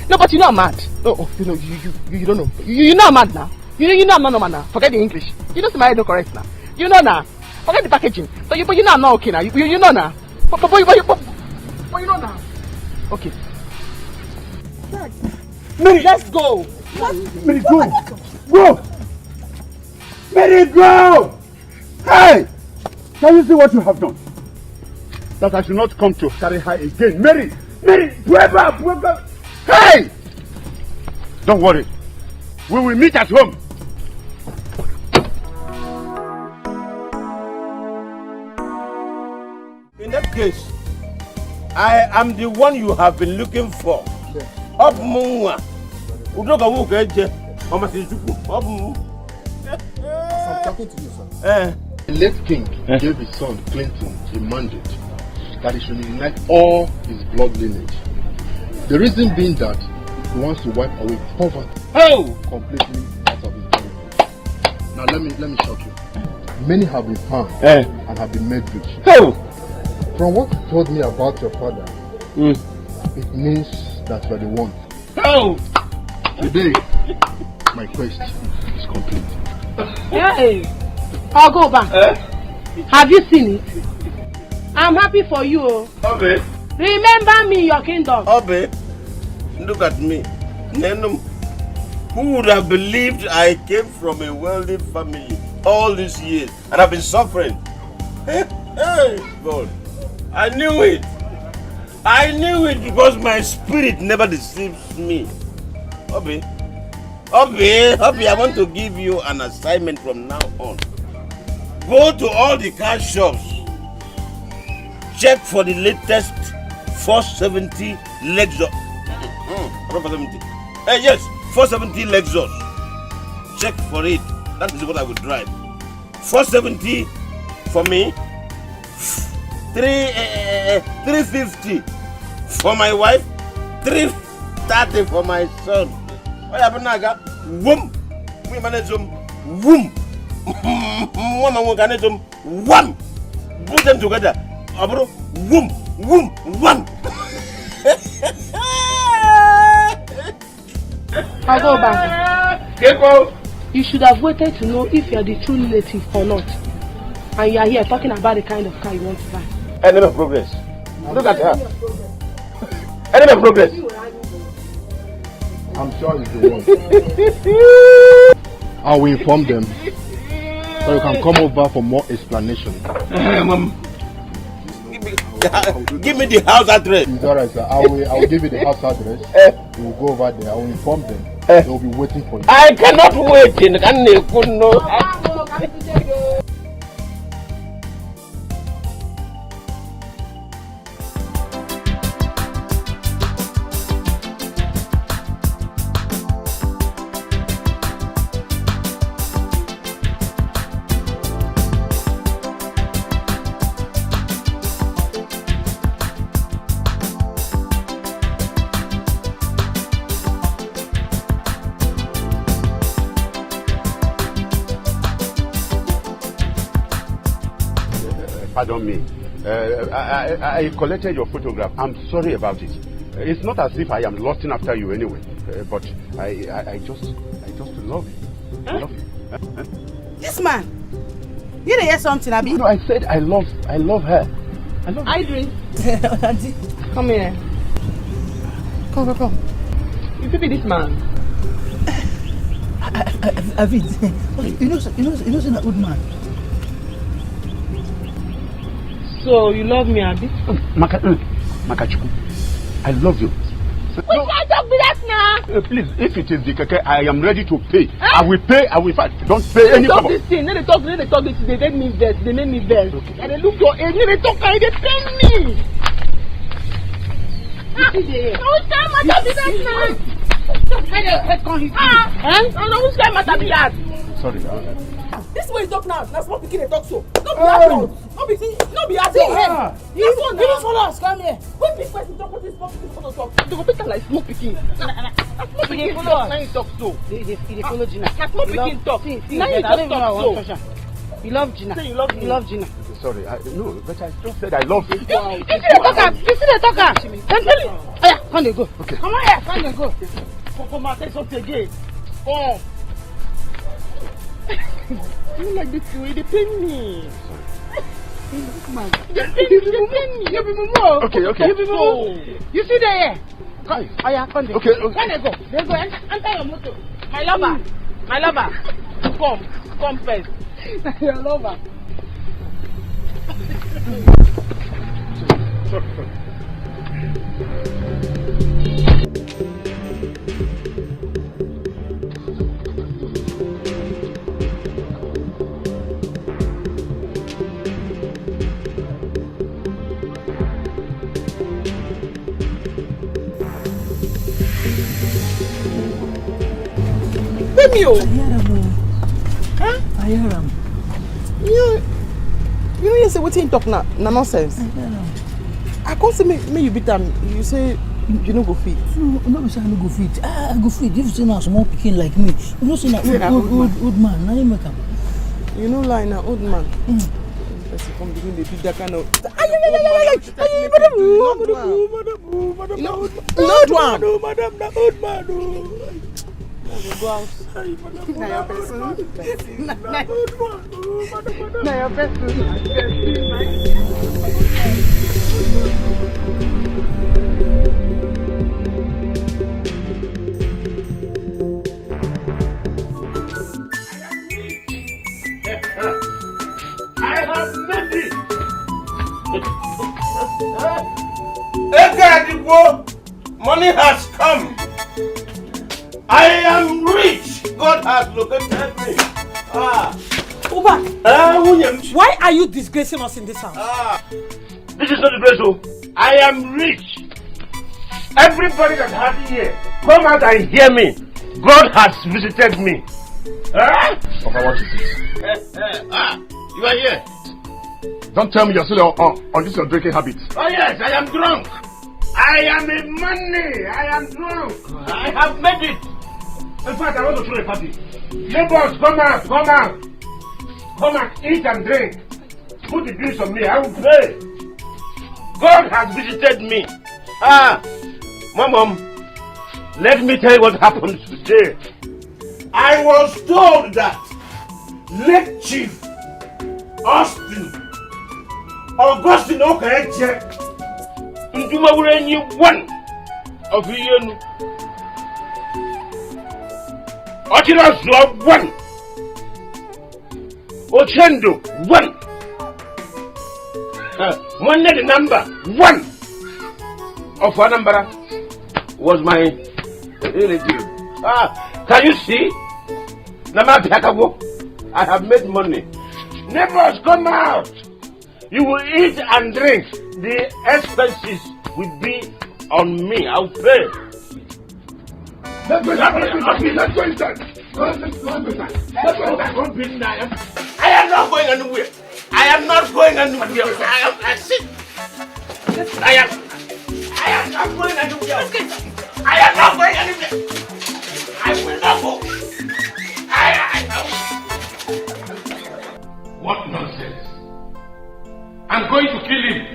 No, but you know I'm mad. Oh, you know, you don't know. You know I'm mad now. You know I'm not normal now. Forget the English. You know my head no correct now. You know now. Forget the packaging. But you know I'm not okay now. You know now. But you know now. Okay. Mary, let's go. Mary, go. Go. Mary, go. Hey! Can you see what you have done? That I should not come to carry her again. Mary! Whoever! Hey! Don't worry. We will meet at home. In that case, I am the one you have been looking for. Up Munga. Udoka Wukeje. Mama Tijuku. Up Munga. I'm talking to you, sir. The late king gave his son Clinton a mandate that he should unite all his blood lineage. The reason being that he wants to wipe away poverty completely out of his lineage. Now let me shock you. Many have been harmed and have been made rich. From what you told me about your father, it means that you are the one. Today, my quest is complete. Hey, I'll go back. Have you seen it? I'm happy for you. Obe. Remember me in your kingdom. Obe, look at me. Who would have believed I came from a wealthy family all these years and I've been suffering? Hey, God. I knew it. I knew it because my spirit never deceives me. Obe, I want to give you an assignment from now on. Go to all the car shops. Check for the latest 470 Lexus. 470. Yes, 470 Lexus. Check for it. That is what I will drive. 470 for me. 350 for my wife. 330 for my son. What happened now? Whoom. We manage them. Whoom. Wham. Put them together. Abro. Whoom. One. I'll go back. You should have waited to know if you are the true relative or not. And you are here talking about the kind of car you want to buy. Enemy of progress. Look at her. Enemy of progress. I'm sure it's the one. I will inform them so you can come over for more explanation. Give me the house address. It's alright, sir. I will give you the house address. You will go over there. I will inform them. They will be waiting for you. I cannot wait. Pardon me. I collected your photograph. I'm sorry about it. It's not as if I am lusting after you anyway, but I just love you. I love you. This man, you didn't hear something, Abi? No, I said I love her. I love her. Idris, come here. Come. You feel this man? Avid, you know, that old man. So you love me, Abi? Makachuku, I love you. We can't talk with that now. Please, if it is the keke, I am ready to pay. I will pay. Don't pay any talk cover. This thing. They talk this. They make me vex. They they look your age. They talk. They pay me. Who's that matter be that now? Who's that matter be that? Sorry. This way you talk now. That's what they talk so. Don't be adult. Don't be adult. You don't follow us. Come here. When big person talk, what is small people talk? They go better like small pikin. Small pikin follow us. Now you talk so. They follow Gina. Small pikin talk. Now you just talk so. You love Gina. You love Gina. Sorry. No, but I just said I love you. You see the talker. Then tell him. Oh yeah, come they go. Okay. Come on here. Come they go. Come on, take something again. Come. You like this way, they pay me. They pay me. Okay. You see there? Guys. Oh yeah, come there. Okay. Come they go. Enter your motor. My lover. Come first. Your lover. Sorry. Me oh. Huh? I hear him. You know say wetin talk na nonsense. I can't say me you beat am. You say you no go fit. No be say I no go fit. I go fit. If you say na small pikin like me, you know say na old man. Na him make am. You know lie na old man. Person come begin dey do that kind of. Madam, na old man. Go out. Now your person. Now your person. I have made it. Money has come. I am rich. God has located me. Uba, why are you disgracing us in this house? This is not disgraceful. I am rich. Everybody that has here, come out and hear me. God has visited me. Okay, what is it? You are here. Don't tell me you're still on this your drinking habit. Oh yes, I am drunk. I am in money. I am drunk. I have made it. In fact, I want to throw a party. Neighbors, come out. Come and eat and drink. Put the drinks on me. I will pray. God has visited me. Mom, let me tell you what happened today. I was told that late Chief Augustine Okaeche Ndumawurenyi one of Iyenu Ochirazua one Ochendo one One the number one of Anambra was my relative. Can you see? I have made money. Neighbors, come out. You will eat and drink. The expenses will be on me. I'll pay. Let's go inside. I am not going anywhere. I am not going anywhere. I am not going anywhere. I am not going anywhere. I will not go. What nonsense. I'm going to kill him.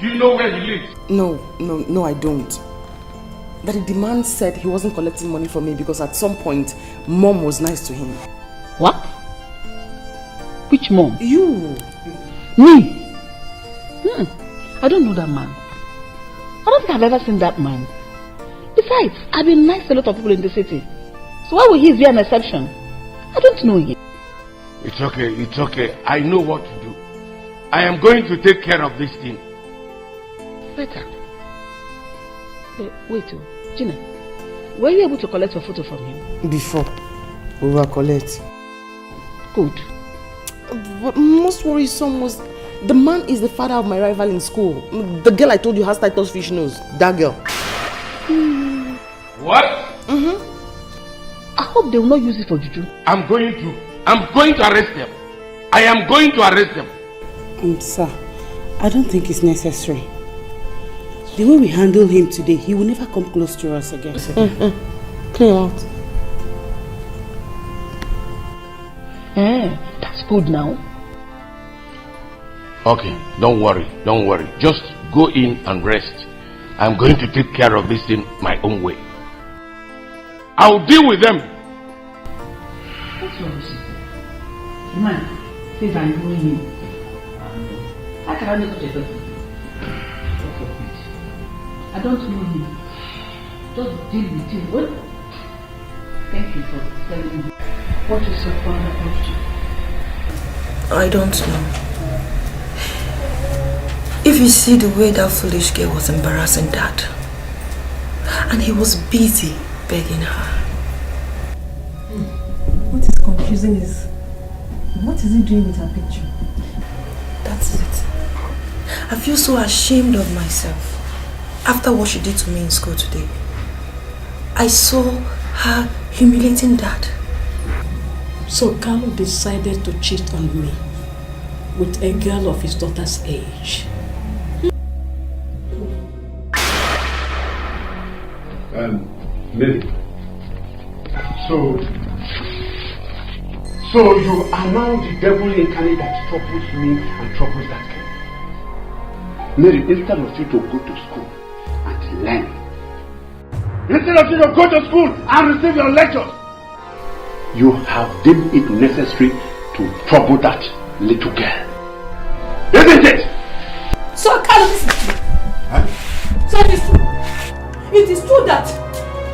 Do you know where he lives? No, I don't. But the man said he wasn't collecting money from me because at some point, Mom was nice to him. What? Which mom? You. Me? I don't know that man. I don't think I've ever seen that man. Besides, I've been nice to a lot of people in the city. So why would he be an exception? I don't know him. It's okay. I know what to do. I am going to take care of this thing. Better. Wait, Gina, were you able to collect a photo from him? Before, we will collect. Good. But most worrisome was the man is the father of my rival in school. The girl I told you has Titus fish nose. That girl. What? I hope they will not use it for juju. I'm going to arrest them. I am going to arrest them. Sir, I don't think it's necessary. The way we handle him today, he will never come close to us again. Clear out. That's good now. Okay, don't worry. Just go in and rest. I'm going to take care of this in my own way. I'll deal with them. What's wrong, sister? Man, says I'm doing him. How can I make such a person? I don't know him. Just deal with him. What? Thank you for telling me. What is your father about you? I don't know. If you see the way that foolish girl was embarrassing Dad, and he was busy begging her. What is confusing is, what is he doing with her picture? That's it. I feel so ashamed of myself after what she did to me in school today. I saw her humiliating Dad. So Carlo decided to cheat on me with a girl of his daughter's age. Mary. So you are now the devil incarnate that troubles me and troubles that girl. Mary, instead of you to go to school and learn, instead of you to go to school and receive your lectures, you have deemed it necessary to trouble that little girl. Isn't it? So Carlo, listen to me. Huh? So it is true that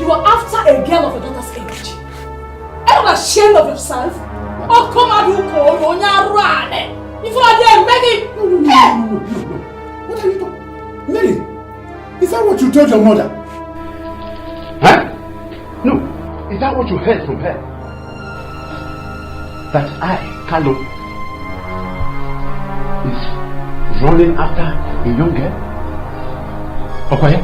you are after a girl of your daughter's age. Are you not ashamed of yourself? Oh, come on, you call on your run. If you are there begging. No. What are you talking? Mary, is that what you told your mother? Huh? No. Is that what you heard from her? That I, Carlo, is running after a young girl? Okay?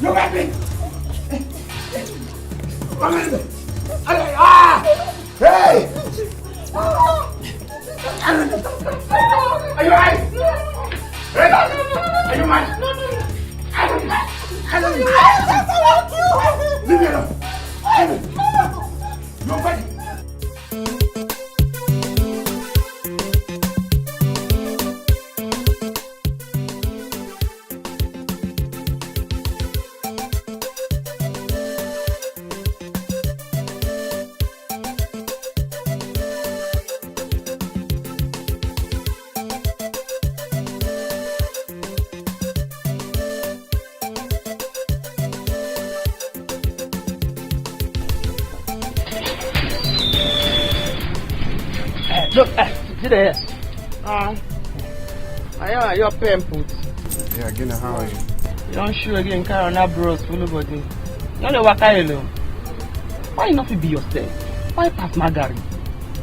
Look at me! Hey! Are you right? Are you mad? Leave me alone! Nobody! Look, see there. I am your pen put. Yeah, Gina, how are you? You don't show again, carry on that bros, full body. You don't work alone. Why not be yourself? Why pass Margaret?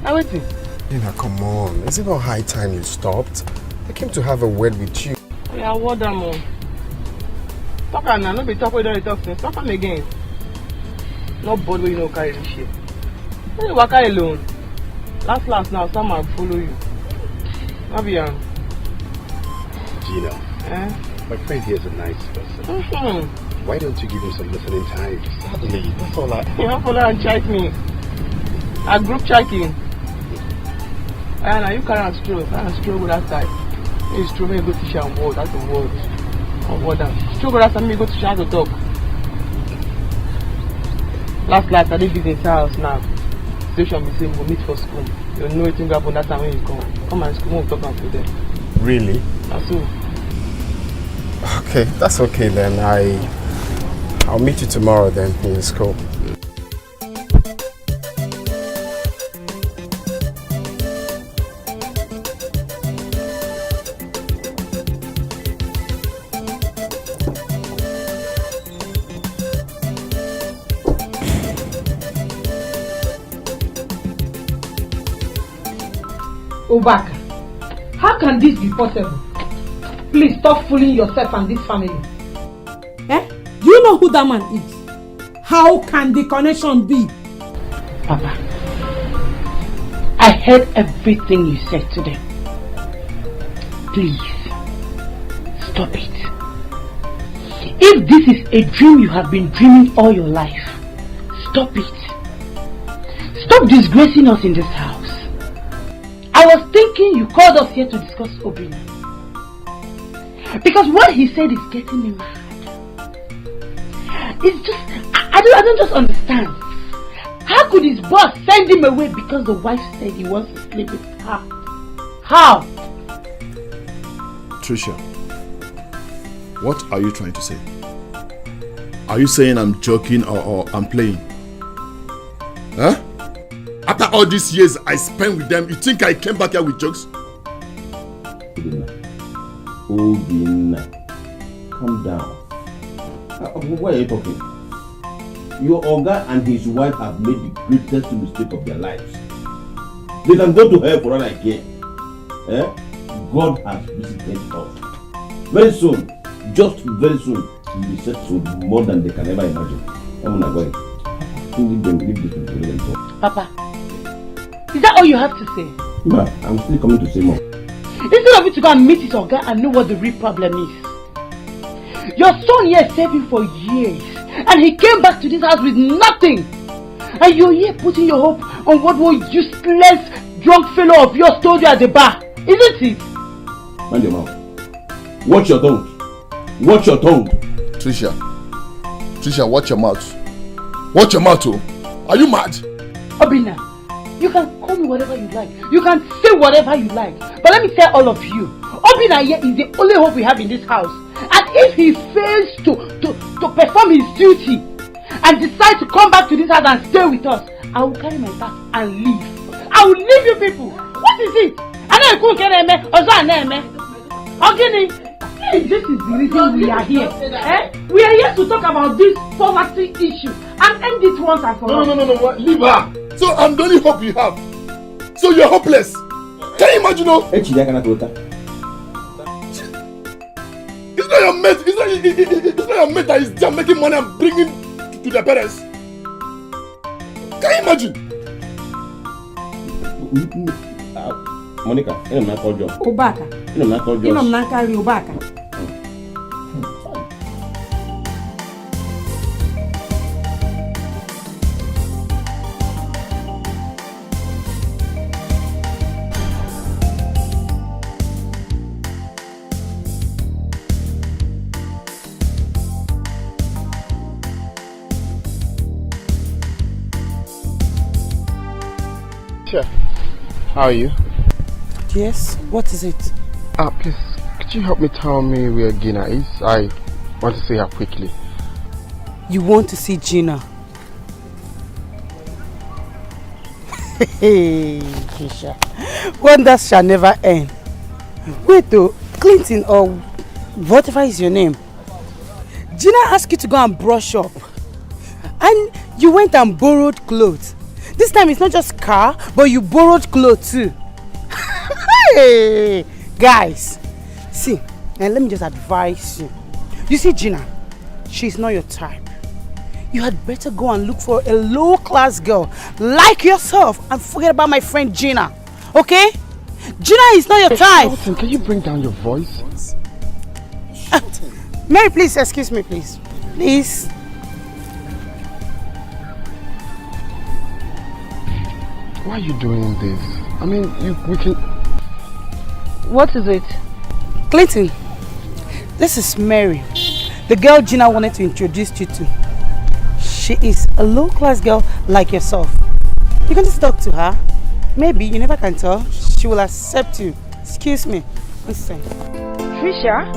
Now waiting. Gina, come on. Is it not high time you stopped? I came to have a word with you. Yeah, what them on? Talk on now, not be talk with the talk since. Talk on again. No body you know carry this shit. You don't work alone. Last now, someone follow you. Not be Gina, my friend here is a nice person. Why don't you give him some listening time? Sadly, that's all I... You don't follow and chat me. A group chatting. And you can't stroke. I can't stroke with that side. You stroke me go to share on word. That's the word. On word down. Stroke with that side, me go to share to talk. Last I did business house now. Station be saying we'll meet for school. You know anything happen that time when you come. Come and school, we'll talk about them. Really? That's all. Okay, that's okay then. I'll meet you tomorrow then in school. Obaka, how can this be possible? Please stop fooling yourself and this family. Do you know who that man is? How can the connection be? Papa, I heard everything you said today. Please, stop it. If this is a dream you have been dreaming all your life, stop it. Stop disgracing us in this house. I was thinking you called us here to discuss Obina. Because what he said is getting me mad. It's just, I don't just understand. How could his boss send him away because the wife said he wants to sleep with her? How? Tricia, what are you trying to say? Are you saying I'm joking or I'm playing? Huh? After all these years I spent with them, you think I came back here with jokes? Obina, calm down. Why are you talking? Your Oga and his wife have made the greatest mistake of their lives. They can go to hell for all I care. God has visited us. Very soon, just very soon, you'll be set to more than they can ever imagine. I'm not going. Leave this to them. Papa, is that all you have to say? Ma, I'm still coming to say more. Instead of you to go and meet his Oga and know what the real problem is. Your son here saved him for years and he came back to this house with nothing. And you're here putting your hope on what one useless drunk fellow of yours told you at the bar. Isn't it? Mind your mouth. Watch your tongue. Watch your tongue. Tricia, watch your mouth. Watch your mouth, oh. Are you mad? Obina, you can call me whatever you like. You can say whatever you like. But let me tell all of you, Obina here is the only hope we have in this house. And if he fails to perform his duty and decide to come back to this house and stay with us, I will carry my bag and leave. I will leave you people. What is it? This is the reason we are here. We are here to talk about this poverty issue and end it once and for all. No, leave her. So I'm the only hope you have. So you're hopeless. Can you imagine? It's not your mate. It's not your mate that is just making money and bringing to their parents. Can you imagine? Monica, I'm not called John. Obaka. I'm not called John. I'm not carry Obaka. How are you? Yes, what is it? Please, could you help me tell me where Gina is? I want to see her quickly. You want to see Gina? Hey, Keisha. Wonders shall never end. Wait though, Clinton or whatever is your name. Gina asked you to go and brush up. And you went and borrowed clothes. This time it's not just car, but you borrowed clothes too. Hey, guys, see, and let me just advise you. You see Gina, she's not your type. You had better go and look for a low-class girl like yourself and forget about my friend Gina. Okay? Gina is not your type. Shelton, can you bring down your voice? Mary, please, excuse me, please. Please. Why are you doing this? I mean, we can... What is it? Clinton, this is Mary, the girl Gina wanted to introduce you to. She is a low-class girl like yourself. You can just talk to her. Maybe, you never can tell, she will accept you. Excuse me. Listen. Trisha?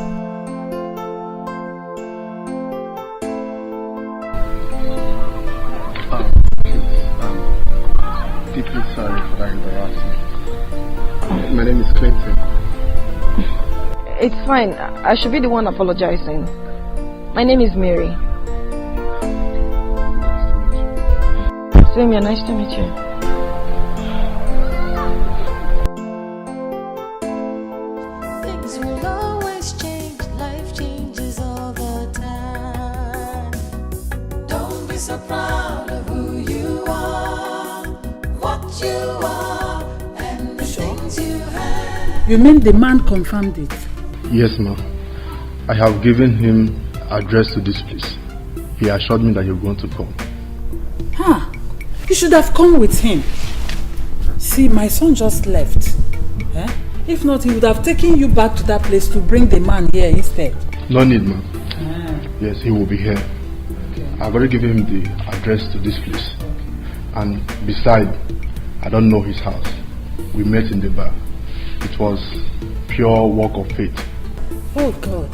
Deeply sorry for that embarrassment. My name is Clinton. It's fine. I should be the one apologizing. My name is Mary. Same here. Nice to meet you. Things will always change. Life changes all the time. Don't be so proud of who you are, what you are, and the things you have. You mean the man confirmed it? Yes, ma'am. I have given him address to this place. He assured me that you're going to come. Huh. You should have come with him. See, my son just left. Eh? If not, he would have taken you back to that place to bring the man here instead. No need, ma'am. Yes, he will be here. I've already given him the address to this place. And besides, I don't know his house. We met in the bar. It was pure work of faith. Oh God,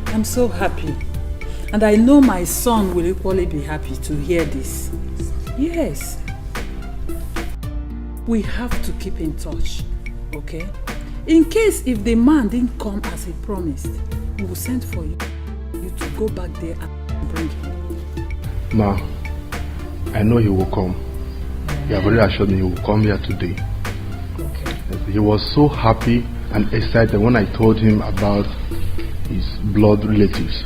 I'm so happy. And I know my son will equally be happy to hear this. Yes. We have to keep in touch, okay? In case if the man didn't come as he promised, we will send for you to go back there and bring him. Ma, I know he will come. He have already assured me he will come here today. Okay. He was so happy and excited when I told him about his blood relatives.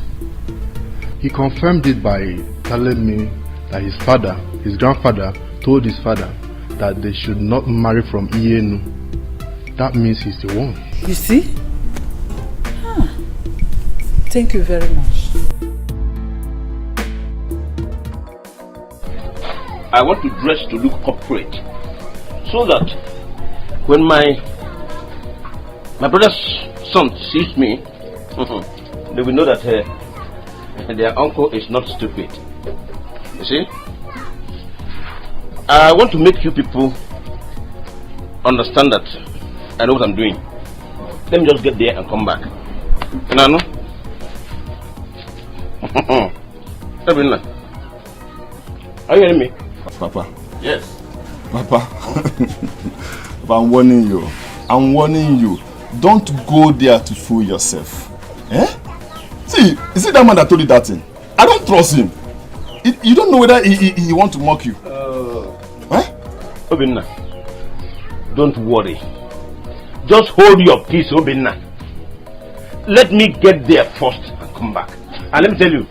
He confirmed it by telling me that his father, his grandfather, told his father that they should not marry from Ienu. That means he's the one. You see? Huh. Thank you very much. I want to dress to look corporate, so that when my brother's son sees me, they will know that their uncle is not stupid. You see? I want to make you people understand that I know what I'm doing. Let me just get there and come back. Nano? Everything. Are you hearing me? Papa. Yes. Papa. Papa, I'm warning you. I'm warning you. Don't go there to fool yourself. Eh? See, is it that man that told you that thing? I don't trust him. You don't know whether he want to mock you. Obinna, don't worry. Just hold your peace, Obinna. Let me get there first and come back. And let me tell you,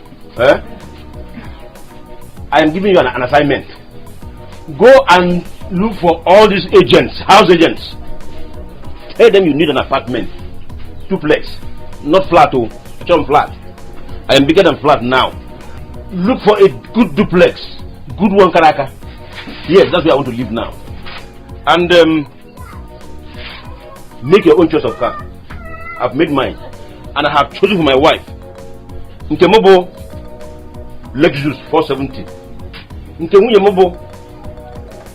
I am giving you an assignment. Go and look for all these agents, house agents. Tell them you need an apartment, duplex, not flat. Oh, I'm flat. I am bigger than flat now. Look for a good duplex, good one, Karaka. Yes, that's where I want to live now. And make your own choice of car. I've made mine, and I have chosen for my wife. Nkemobo Lexus 470. Nkemobo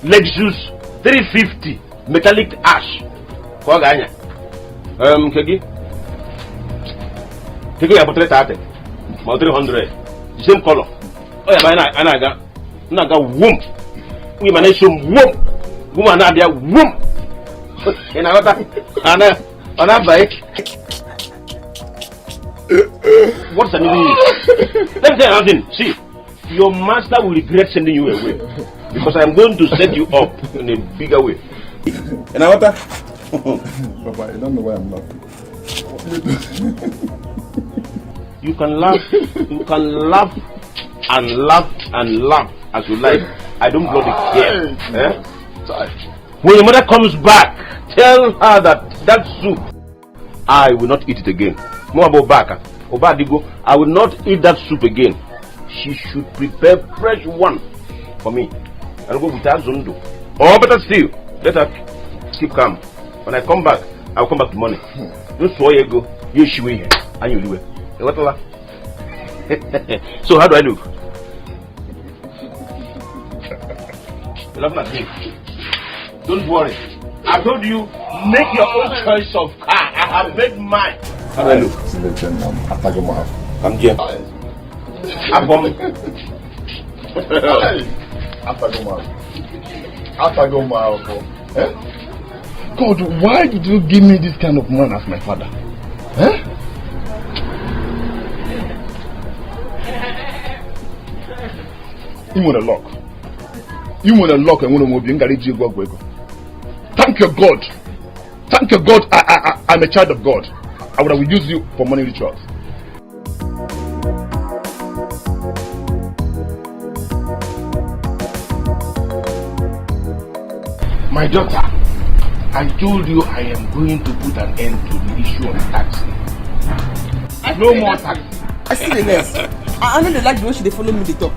Lexus 350 metallic ash. Koganya. Kegi about 330. 300. The same color. Oh yeah, I got womb. We manage some womb. Woman are there womb. In on a bike. What's the meaning? Let me tell you something. See, your master will regret sending you away because I'm going to set you up in a bigger way. And I Papa, I don't know why I'm laughing. You can laugh and laugh as you like. I don't bloody care. When your mother comes back, tell her that soup, I will not eat it again. More about Baka. Obadigo, I will not eat that soup again. She should prepare fresh one for me. I'll go with her Zondo. Or better still, let her keep calm. When I come back, I'll come back to money. You saw you go, you should here, and you do it. What? So how do I look? You're laughing at me. Don't worry. I told you, make your own choice of car. I have made mine. How do I look? I'm here. God, why did you give me this kind of man as my father? You want a lock. You want a lock and want to move in. Thank your God. Thank your God. I'm a child of God. I would use you for money rituals. My daughter, I told you I am going to put an end to the issue of taxi. No more taxi. I see the nurse. I know they like the way she follow me the talk.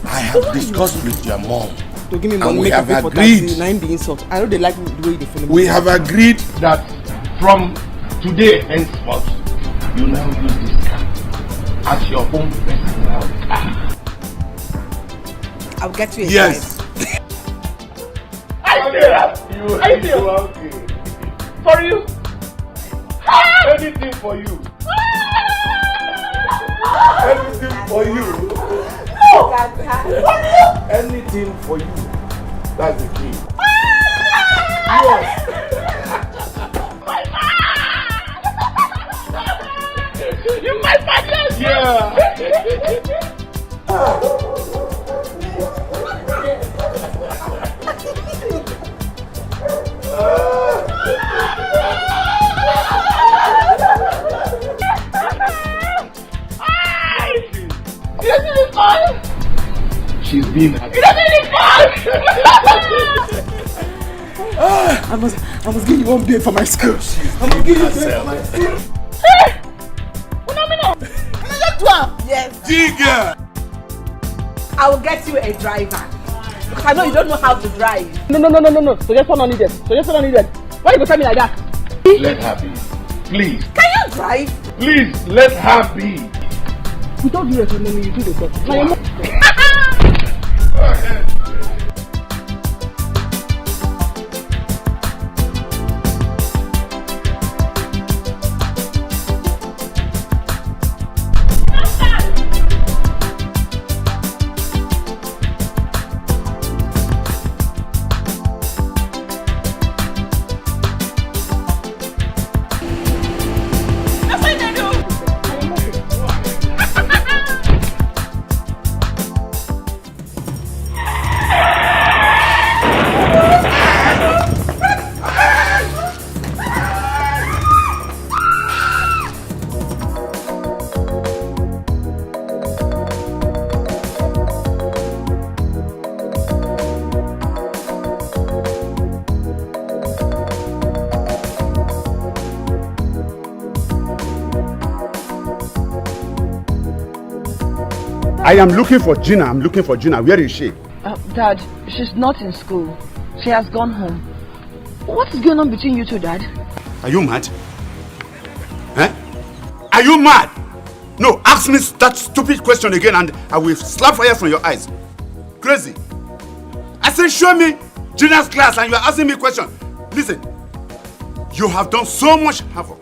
I have discussed with your mom. To give me money, and we have agreed. The insult. I know they like the way they follow me. We have agreed that from today henceforth, you now use this car as your own personal car. I'll get you a yes. I feel okay. For you. Anything for you. Anything for you. No! Anything for you. That's the key. Yes. You my partner. Yeah. She's been happy. I must give you one beer for my school. I must give you beer for my school. Yes. Jigga. I will get you a driver. Because I know you don't know how to drive. No. Suggestion not needed. Why you go tell me like that? Let her be. Please. Can you drive? Please, let her be. We told you that you do the talk. Now you're I am looking for Gina. Where is she? Dad, she's not in school. She has gone home. What is going on between you two, Dad? Are you mad? Are you mad? No, ask me that stupid question again and I will slap fire from your eyes. Crazy. I said show me Gina's class and you are asking me a question. Listen, you have done so much havoc.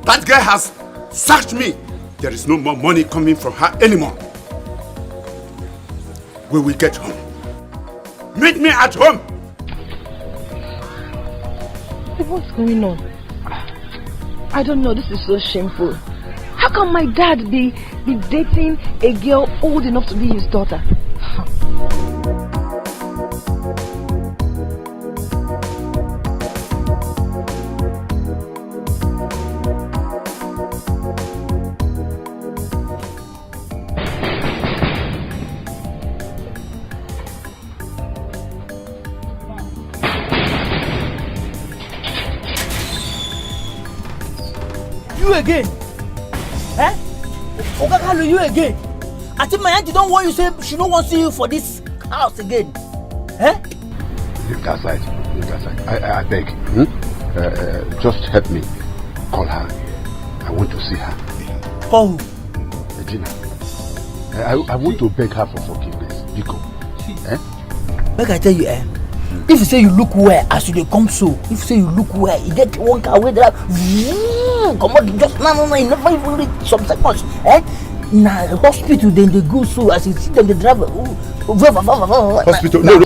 That girl has sacked me. There is no more money coming from her anymore. We will get home. Meet me at home. What's going on? I don't know, this is so shameful. How can my dad be dating a girl old enough to be his daughter? You again? Eh? Okakalu, you again? I think my auntie don't want you say she don't want to see you for this house again. Eh? Leave that side. Leave that side. I beg. Just help me. Call her. I want to see her. Call who? Regina. I want to beg her for forgiveness. Biko. Make I tell you, if you say you look well as you dey come so, if you say you look well, you get one car wey drive, come on, just no, you never even reach some seconds. Na hospital then they go so as you see them they drive. Hospital? No,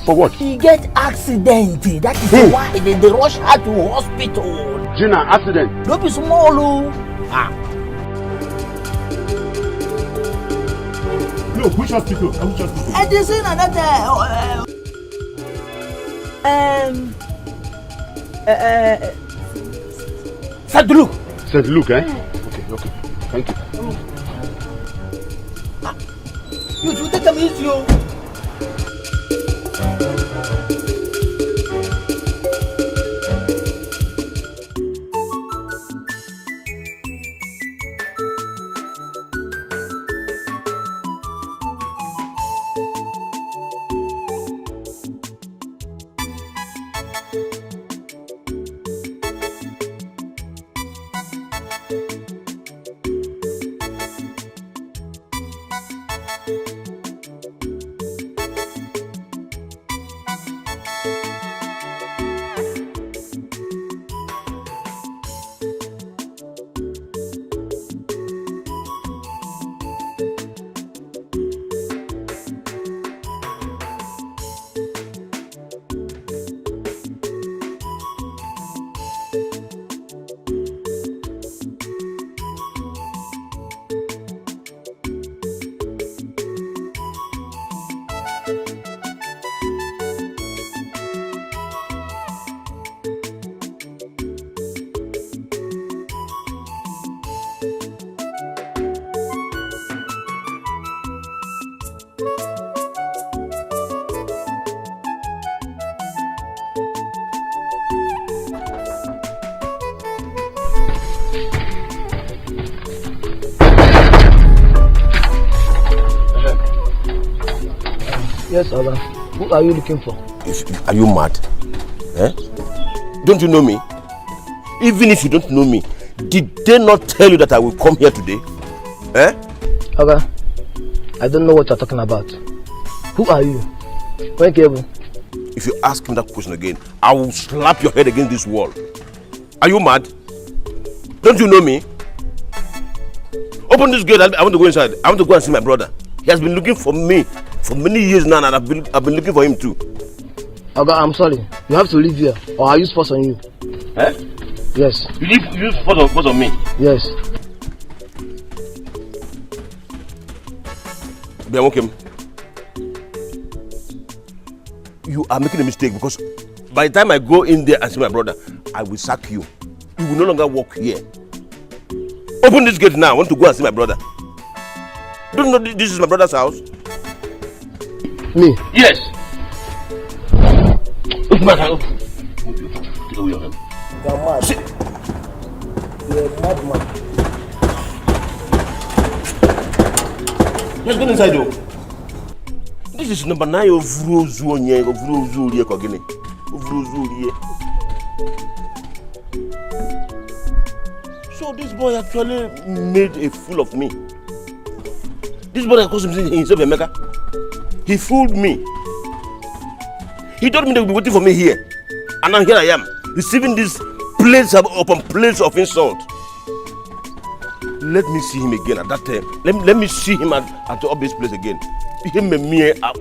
for what? She get accident. That is why they rush her to hospital. Gina, accident? Don't be small, No, which hospital? Which hospital? And this is another. St. Luke. St. Luke, Okay. Thank you. You take them easy, yo. Yes, Oga. Who are you looking for? Are you mad? Don't you know me? Even if you don't know me, did they not tell you that I will come here today? Oga, I don't know what you're talking about. Who are you? When cable? If you ask me that question again, I will slap your head against this wall. Are you mad? Don't you know me? Open this gate. I want to go inside. I want to go and see my brother. He has been looking for me for many years now, and I've been looking for him too. Oga, I'm sorry. You have to leave here, or I use force on you. Yes. You use force on me? Yes. Biamokem, you are making a mistake because by the time I go in there and see my brother, I will sack you. You will no longer walk here. Open this gate now. I want to go and see my brother. Don't you know this is my brother's house? Me? Yes. Open my house. Get away, man. You're mad. You're a madman. Let's go inside though. This is number 9 of Vrozuonye, of Vrozulie Kogini. Of Vrozulie. So this boy actually made a fool of me. This boy that calls himself Emeka, he fooled me. He told me they would be waiting for me here. And now here I am, receiving this plates upon plates of insult. Let me see him again at that time. Let me see him at the obvious place again. Him and me out.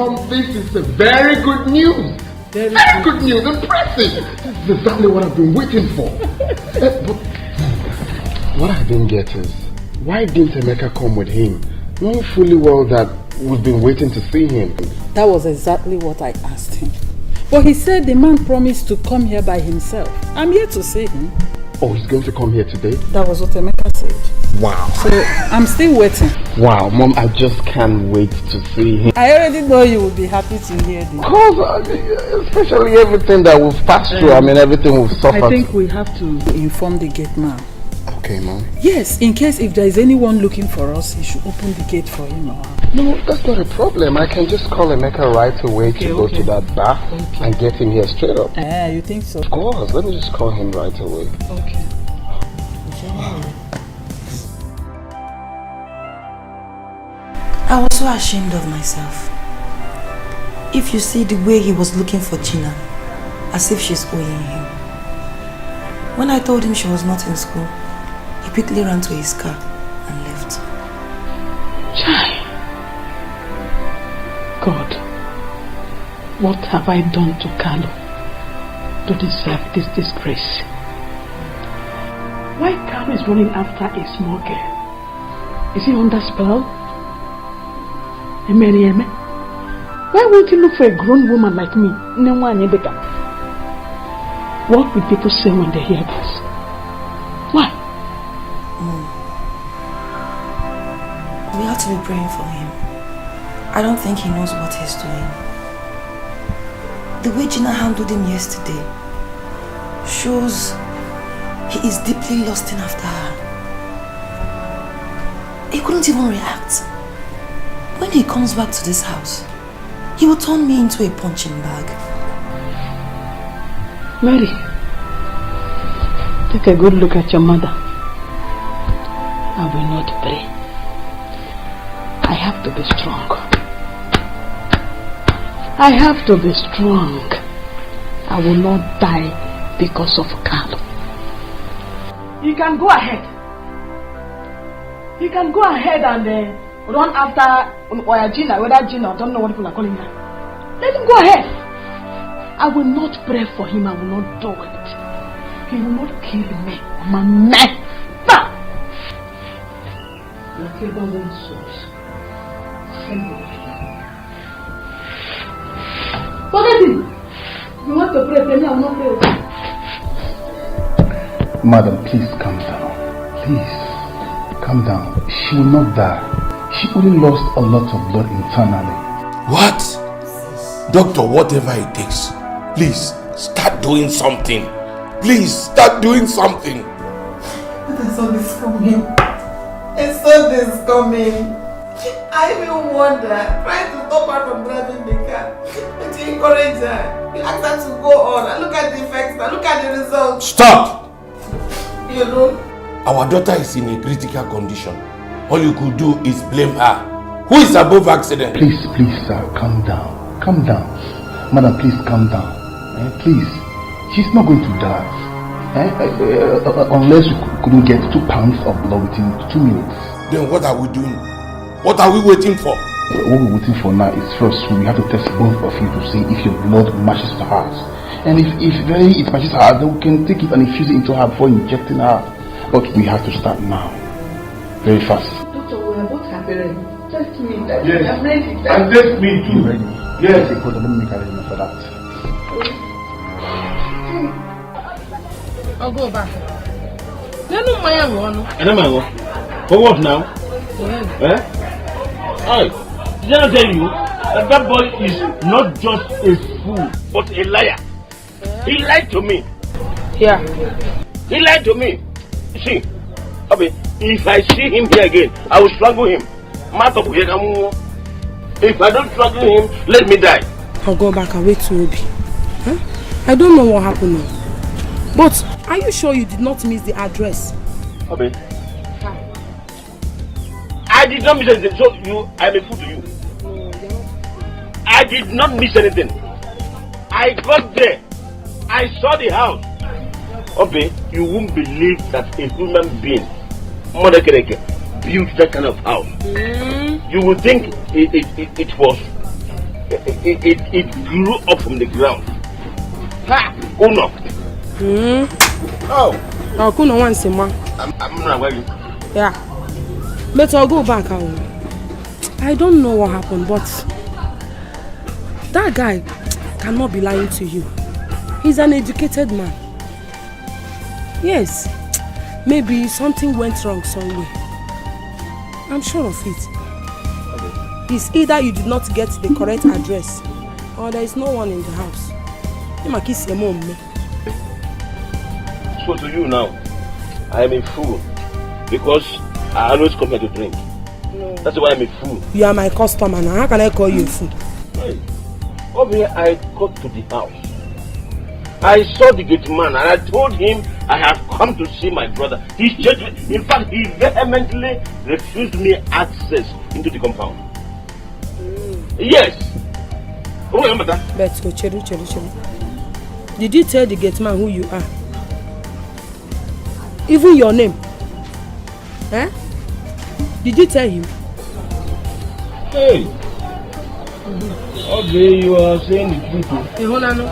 Mom, this is a very good news. Very good news. Impressive. This is exactly what I've been waiting for. But what I didn't get is, why didn't Emeka come with him? Knowing fully well that we've been waiting to see him. That was exactly what I asked him. But he said the man promised to come here by himself. I'm here to see him. Oh, he's going to come here today? That was what Emeka said. Wow. So I'm still waiting. Wow, Mom, I just can't wait to see him. I already know you will be happy to hear this. Because, especially everything that we've passed through, everything we've suffered. I think we have to inform the gate man. Okay, Mom. Yes, in case if there is anyone looking for us, he should open the gate for him or her. No, that's not a problem. I can just call Emeka right away to go to that bar and get him here straight up. You think so? Of course. Let me just call him right away. Okay. I was so ashamed of myself. If you see the way he was looking for Gina, as if she's owing him. When I told him she was not in school, he quickly ran to his car and left. Chai. God, what have I done to Carlo to deserve this disgrace? Why Carlo is running after a small girl? Is he under spell? Eme? Why won't he look for a grown woman like me? What will people say when they hear this? Why? We have to be praying for him. I don't think he knows what he's doing. The way Gina handled him yesterday shows he is deeply lusting after her. He couldn't even react. When he comes back to this house, he will turn me into a punching bag. Mary, take a good look at your mother. I will not pray. I have to be strong. I have to be strong. I will not die because of Carlo. You can go ahead. You can go ahead and run after Gina, whether Gina, I don't know what people are calling her. Let him go ahead. I will not pray for him. I will not do it. He will not kill me. I'm a man. Whatever one source, send it. Forget him. You want to pray, tell me I will not pray. Madam, please calm down. Please, calm down. She will not die. She only lost a lot of blood internally. What? Doctor, whatever it takes, please start doing something. Please start doing something. I saw this coming. I saw this coming. I even wonder, trying to stop her from driving the car. But you encourage her. You ask her to go on. And look at the effects. And look at the results. Stop! You know? Our daughter is in a critical condition. All you could do is blame her. Who is above accident? Please, sir, calm down. Calm down. Madam, please calm down. Please. She's not going to die. Unless you couldn't get 2 pounds of blood within 2 minutes. Then what are we doing? What are we waiting for? What we're waiting for now is first we have to test both of you to see if your blood matches to hers. And if it matches her, then we can take it and infuse it into her before injecting her. But we have to start now. Very fast. Doctor, we are both happy. Test me. Yes. I'm ready. And test me too. Ready? Yes. Okay, let me make arrangement for that. I'll go back. No, my one. For what now? Yeah. Hey, did I tell you that that boy is not just a fool, but a liar? He lied to me. Yeah. He lied to me. See, if I see him here again, I will strangle him. If I don't strangle him, let me die. I'll go back and wait to Obi. Huh? I don't know what happened now. But are you sure you did not miss the address? Obi. I did not miss anything, so I'm a fool to you. I did not miss anything. I got there. I saw the house. Obi, you won't believe that a human being, Mother Kereke, built that kind of house. You would think it was it grew up from the ground. Ha! Kuno. Oh. Oh, Kuno wants him, man. I'm not worried. Yeah. But I'll go back. I don't know what happened, but that guy cannot be lying to you. He's an educated man. Yes. Maybe something went wrong somewhere. I'm sure of it. Okay. It's either you did not get the correct address or there is no one in the house. You might kiss your mom. So to you now, I am a fool because I always come here to drink. No. That's why I'm a fool. You are my customer now. How can I call you a fool? Hey. Over here, I got to the house. I saw the gate man and I told him I have come to see my brother. In fact, he vehemently refused me access into the compound. Yes. Oh, remember that? Let's go, Cheru. Did you tell the gate man who you are? Even your name? Eh? Did you tell him? Hey. Okay, you are saying the truth. Hey, Honano.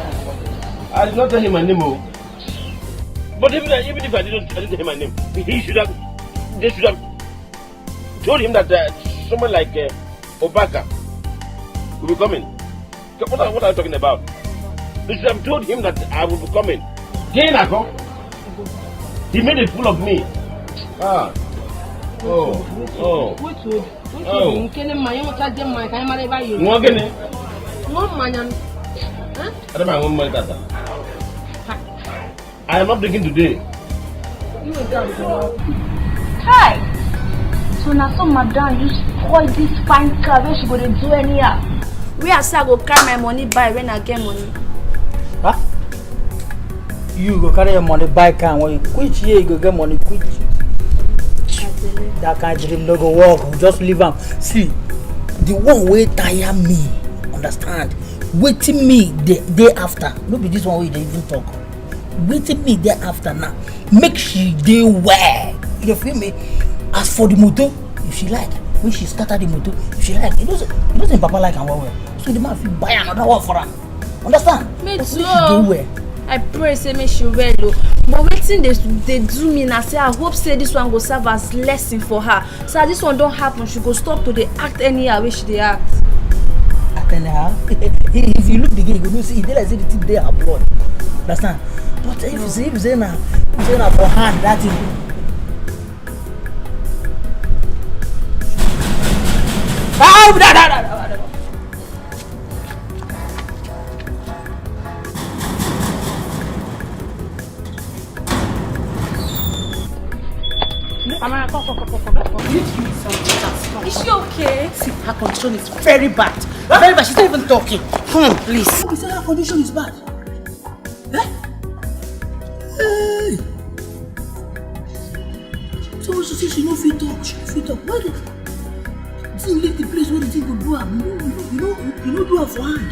I did not tell him my name. But even if I didn't tell him my name, they should have told him that someone like Obaka will be coming. What are you talking about? They should have told him that I will be coming. He made a fool of me. Ah. Oh. I am not drinking today. Hi. So now some madam you spoil this fine car where she go to do anyhow. Where I say I go carry my money buy when I get money. Huh? You go carry your money buy car when you quit here you go get money quit. That kind of dream no go work. Just leave them. See, the one way tire me. Understand? Waiting me the day after. No be this one way they even talk. Waiting me there after now. Make she day well. You feel me? As for the motor, if she like, when she scatter the motor, if she like, it doesn't Papa like and well. So the man feel buy another one for her. Understand? Me but too. Well. I pray say make she well though. But waiting they do me now say I hope say this one go serve as lesson for her. So this one don't happen, she go stop to the act anyhow where she they act. Act anyhow? If you look the game, you go see they like say the thing they are blood. Understand? But if you say now for hand that thing. Is she okay? See, her condition is very bad. Very bad. She's not even talking. Come on, please. You say her condition is bad. Eh? Hey. So she says she no fit talk. She no fit talk. Why did she leave the place where the thing could do her? You know do her for hand.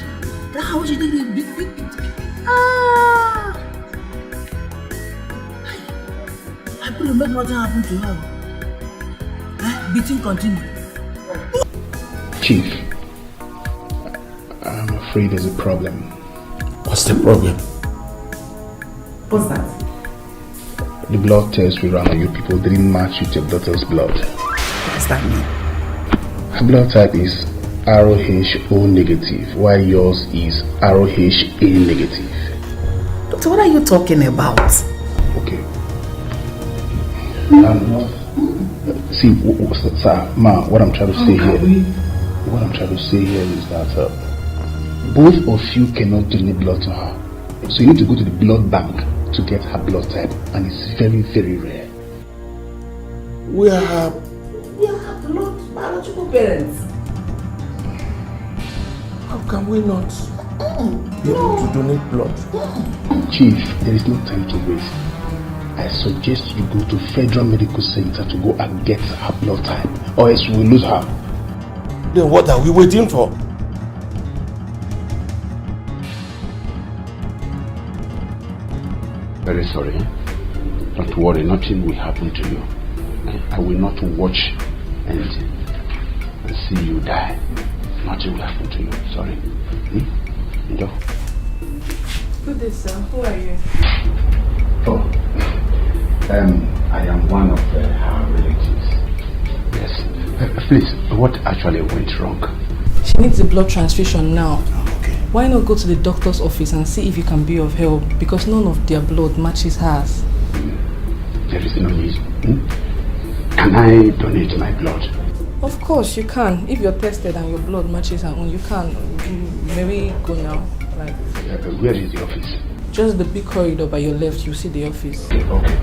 That's how she did the big. Ah. I pray make nothing happen to her. Beating continue. Chief, I'm afraid there's a problem. What's the problem? What's that? The blood test we ran on you people didn't match with your daughter's blood. What does that mean? Her blood type is ROH-O negative, while yours is ROH-A negative. Doctor, what are you talking about? Okay. See, sir, ma, what I'm trying to say here is that both of you cannot donate blood to her. So you need to go to the blood bank to get her blood type, and it's very, very rare. We are blood biological parents. How can we not be able to donate blood? Chief, there is no time to waste. I suggest you go to Federal Medical Center to go and get her blood type, or else we will lose her. Then what are we waiting for? Very sorry. Don't worry, nothing will happen to you. I will not watch and see you die. nothing will happen to you. Sorry. No. Good day, sir. Who are you? Oh, I am one of her relatives. Yes. Please, what actually went wrong? She needs a blood transfusion now. Okay. Why not go to the doctor's office and see if you can be of help? Because none of their blood matches hers. There is no need. Can I donate my blood? Of course you can. If you're tested and your blood matches her own, you can. Maybe go now. Right. Where is the office? Just the big corridor by your left, you see the office. Okay.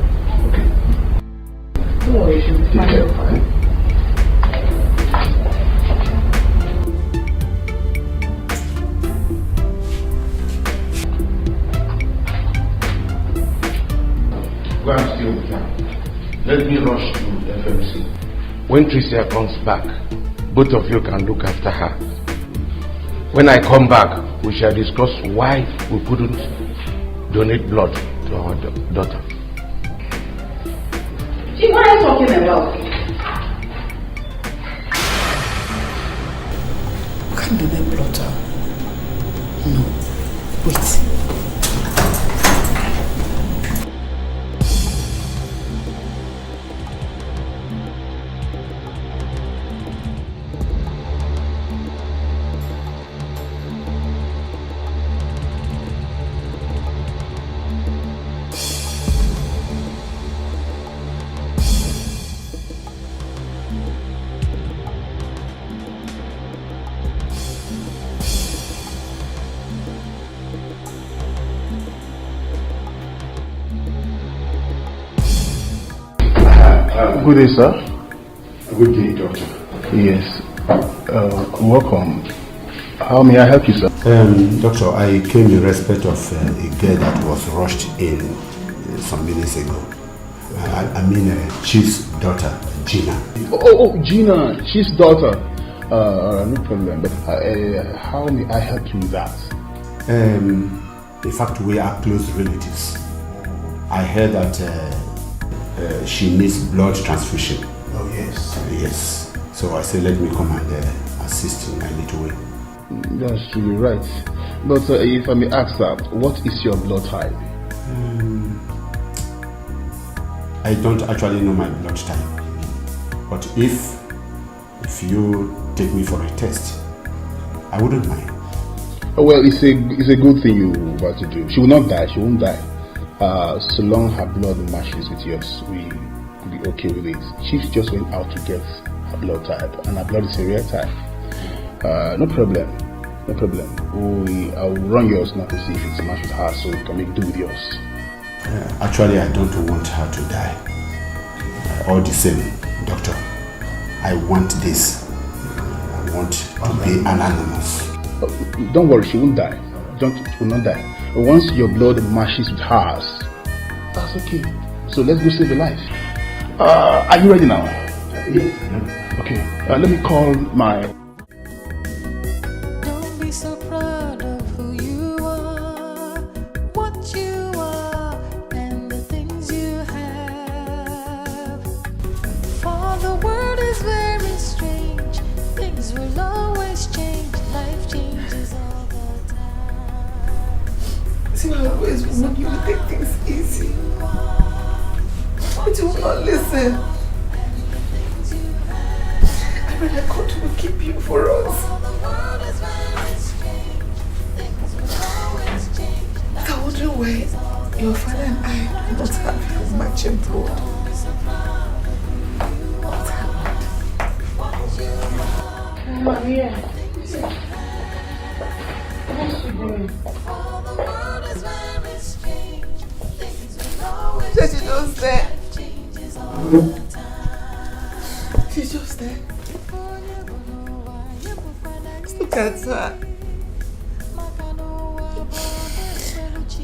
Don't worry, she'll be fine. Go and stay with her. Let me rush to FMC. When Tricia comes back, both of you can look after her. When I come back, we shall discuss why we couldn't donate blood to our daughter. See, what are you talking about? You can't donate blood. No. Wait. Good day, sir. Good day, doctor. Yes. Welcome. How may I help you, sir? Doctor, I came in respect of a girl that was rushed in some minutes ago. I mean, Chief's daughter, Gina. Oh, Gina, Chief's daughter. No problem. But how may I help you with that? In fact, we are close relatives. I heard that she needs blood transfusion. Oh, yes. Yes. So I said, let me come and assist in my little way. That's really right. But if I may ask that, what is your blood type? I don't actually know my blood type. But if you take me for a test, I wouldn't mind. Well, it's a good thing you want to do. She will not die. She won't die. So long her blood matches with yours, we could be okay with it. She just went out to get her blood type, and her blood is a rare type. No problem. I'll run yours now to see if it's matched with her, so we can make do with yours. Actually, I don't want her to die. All the same, doctor, I want this. I want to be anonymous. Don't worry, she won't die. She will not die. Once your blood matches with hers, that's okay. So let's go save a life. Are you ready now? Yeah. Okay. Let me call my... Don't be so proud of who you are, what you are, and the things you have. For the world is very strange. Things will always change. Life changes all the time. See, I always want you to take things easy. But you will not listen. I really got to keep you for us. But I wonder why your father and I do not have your matching blood. What happened? Maria. What's she doing? She's just there. She's just there. Look at her.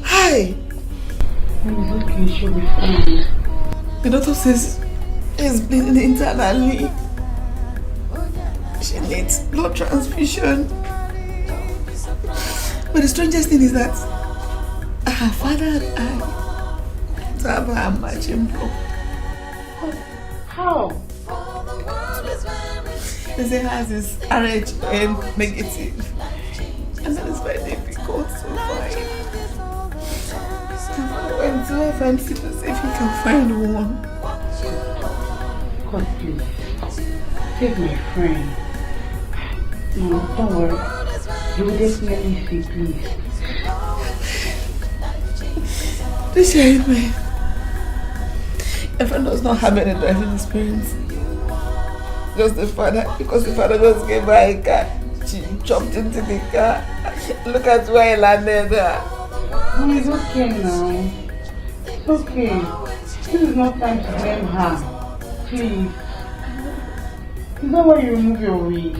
Hi. It's okay, she'll be fine. The doctor says she's bleeding internally. She needs blood transfusion. But the strangest thing is that her father and I to have her matching blood. How? They say hers is RHN negative. And that is very difficult to find. I went to FMC to see if he can find one. God, please. Save my friend. No, don't worry. You will definitely see, please. This year, man. My friend does not have any driving experience. Just the father, because the father just gave her a car. She jumped into the car. Look at where he landed there. Oh, it's okay now. It's okay. This is not time to blame her. Please. Is that why you remove your wig?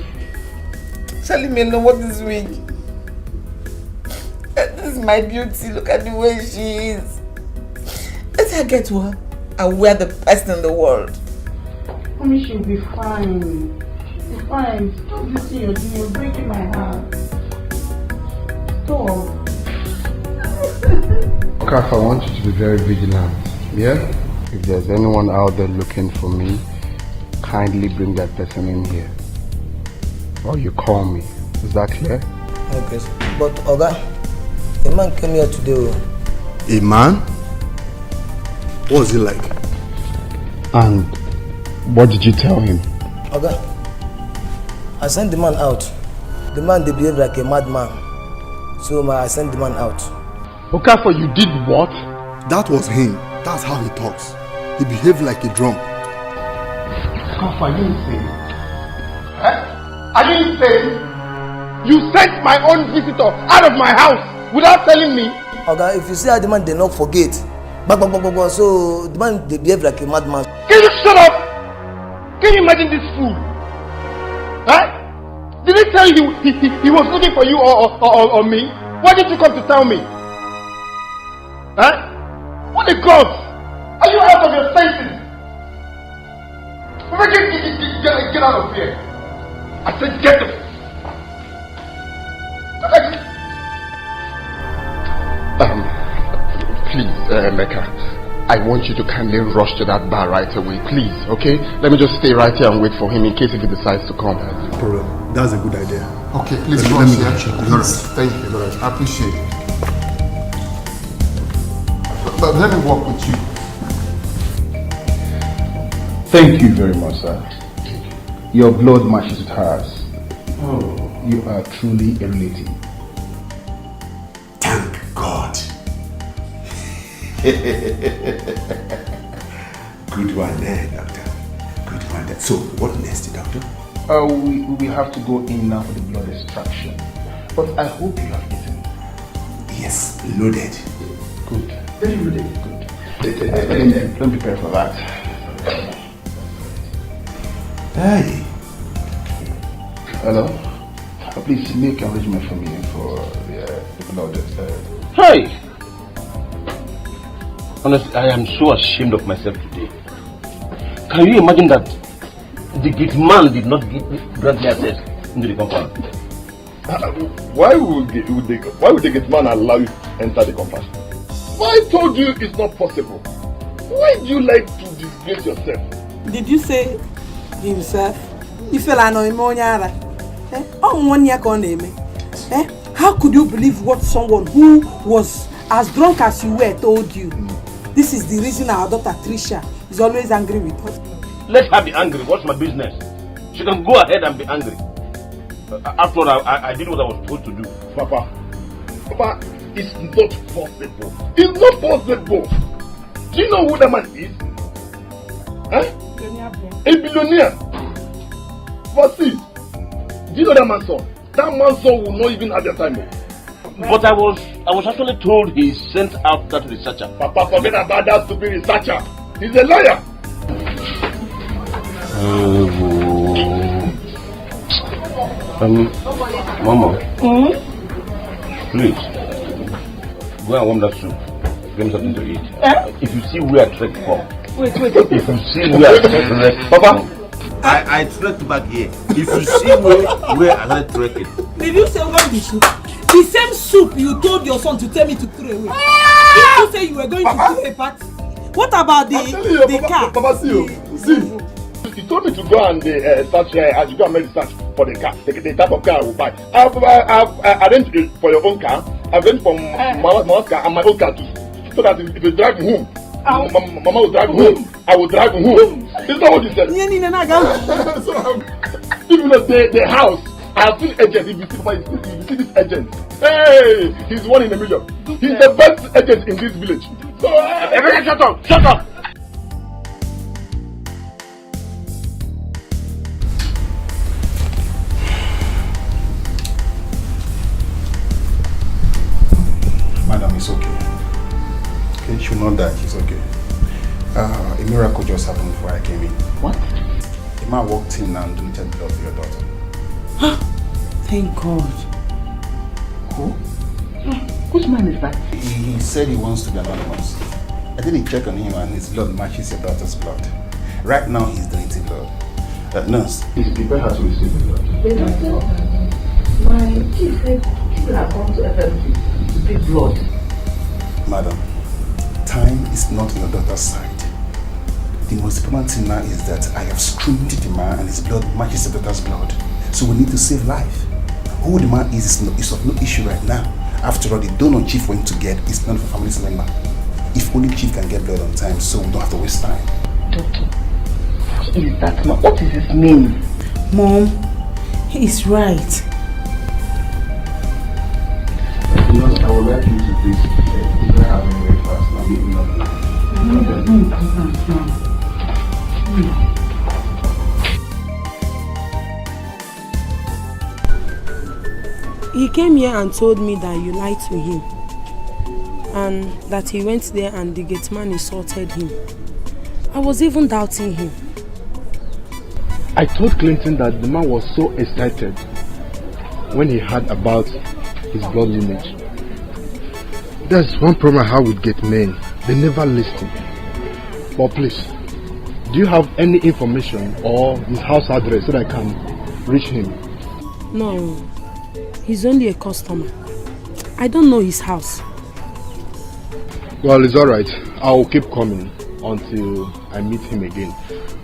Charlie may know what is wig. This is my beauty. Look at the way she is. Let her get to her and wear the best in the world. Mommy, she'll be fine. She'll be fine. Stop this thing you're doing. You're breaking my heart. Stop. Kaf, I want you to be very vigilant. Yeah? If there's anyone out there looking for me, kindly bring that person in here. Or you call me. Is that clear? Okay. But Oga, a man came here today. A man? What was he like? And what did you tell him? Oga, I sent the man out. The man, they behave like a madman. So I sent the man out. Okafor, you did what? That was him. That's how he talks. He behaved like a drunk. Okafor, are you insane? Are you insane? You sent my own visitor out of my house without telling me? Oga, if you see how the man, they not forget. So the man, they behave like a madman. Can you shut up? Can you imagine this fool? Huh? Did he tell you he was looking for you or me? Why didn't you come to tell me? Huh? What the gods? Are you out of your senses? Get out of here. I said get him. Please, Mecca, I want you to kindly rush to that bar right away, please, okay? Let me just stay right here and wait for him in case if he decides to come. No problem. That's a good idea. Okay, please let rush me here. check. Thank you, I appreciate it. But let me walk with you. Thank you very much, sir. Your blood matches with hers. Oh, you are truly a relative. Thank God. Good one there, doctor. Good one there. So, what next, doctor? We have to go in now for the blood extraction. But I hope you have eaten. Yes, loaded. Good. Very loaded. Good. Let me prepare for that. Hey. Hello? Please make arrangement for me for the blood. Hey! Honestly, I am so ashamed of myself today. Can you imagine that the gate man did not grant me access into the compound? Why would the gate man allow you to enter the compound? I told you it's not possible. Why do you like to disgrace yourself? Did you say himself? How could you believe what someone who was as drunk as you were told you? This is the reason our daughter Trisha is always angry with us. Let her be angry. What's my business? She can go ahead and be angry. After all, I did what I was supposed to do. Papa, it's not possible. It's not possible. Do you know who that man is? Huh? A billionaire. But see, do you know that man's son? That man's son will not even have their time. But I was actually told he sent out that researcher. Papa, forget about that stupid researcher. He's a liar. Mama. Please, go and warm that soup. Give me something to eat. If you see where I trek from. Wait. If you see where I trek, Papa. I trekked back here. If you see where I trekking. Did you say one dish? The same soup you told your son to tell me to throw away. Did you say you were going to do a party? What about the car? Papa, see, he told me to go and search, as you go and make the search for the car, the type of car I will buy. I've arranged it for your own car. I've arranged for Mama's car and my own car too. So that if you drive home, Mama will drive home. I will drive home. Is that what you said? So, even the house, I have seen agents. If you see this agent, hey, he's one in a million. He's the best agent in this village. So, everyone, shut up! Shut up! Madam, it's okay. Okay, she will not die. She's okay. A miracle just happened before I came in. What? A man walked in and donated blood to your daughter. Thank God. Who? Which man is that? He said he wants to be anonymous. I did a check on him and his blood matches your daughter's blood. Right now he's donating blood. Nurse, please prepare her to receive the blood. The doctor, my chief said people have come to FMC to take blood. Madam, time is not on your daughter's side. The most important thing now is that I have screened the man and his blood matches the daughter's blood. So we need to save life. Who the man is of no issue right now. After all, the donor chief went to get is not for family's member. If only chief can get blood on time, so we don't have to waste time. Doctor, what is that man? What is his name? Mom, he's right. I would like you to please prepare her very fast. Now meet me up. He came here and told me that you lied to him and that he went there and the gate man insulted him. I was even doubting him. I told Clinton that the man was so excited when he heard about his blood lineage. That's one problem I have with gate men. They never listen. But please, do you have any information or his house address so that I can reach him? No, he's only a customer. I don't know his house. Well, it's alright. I'll keep coming until I meet him again.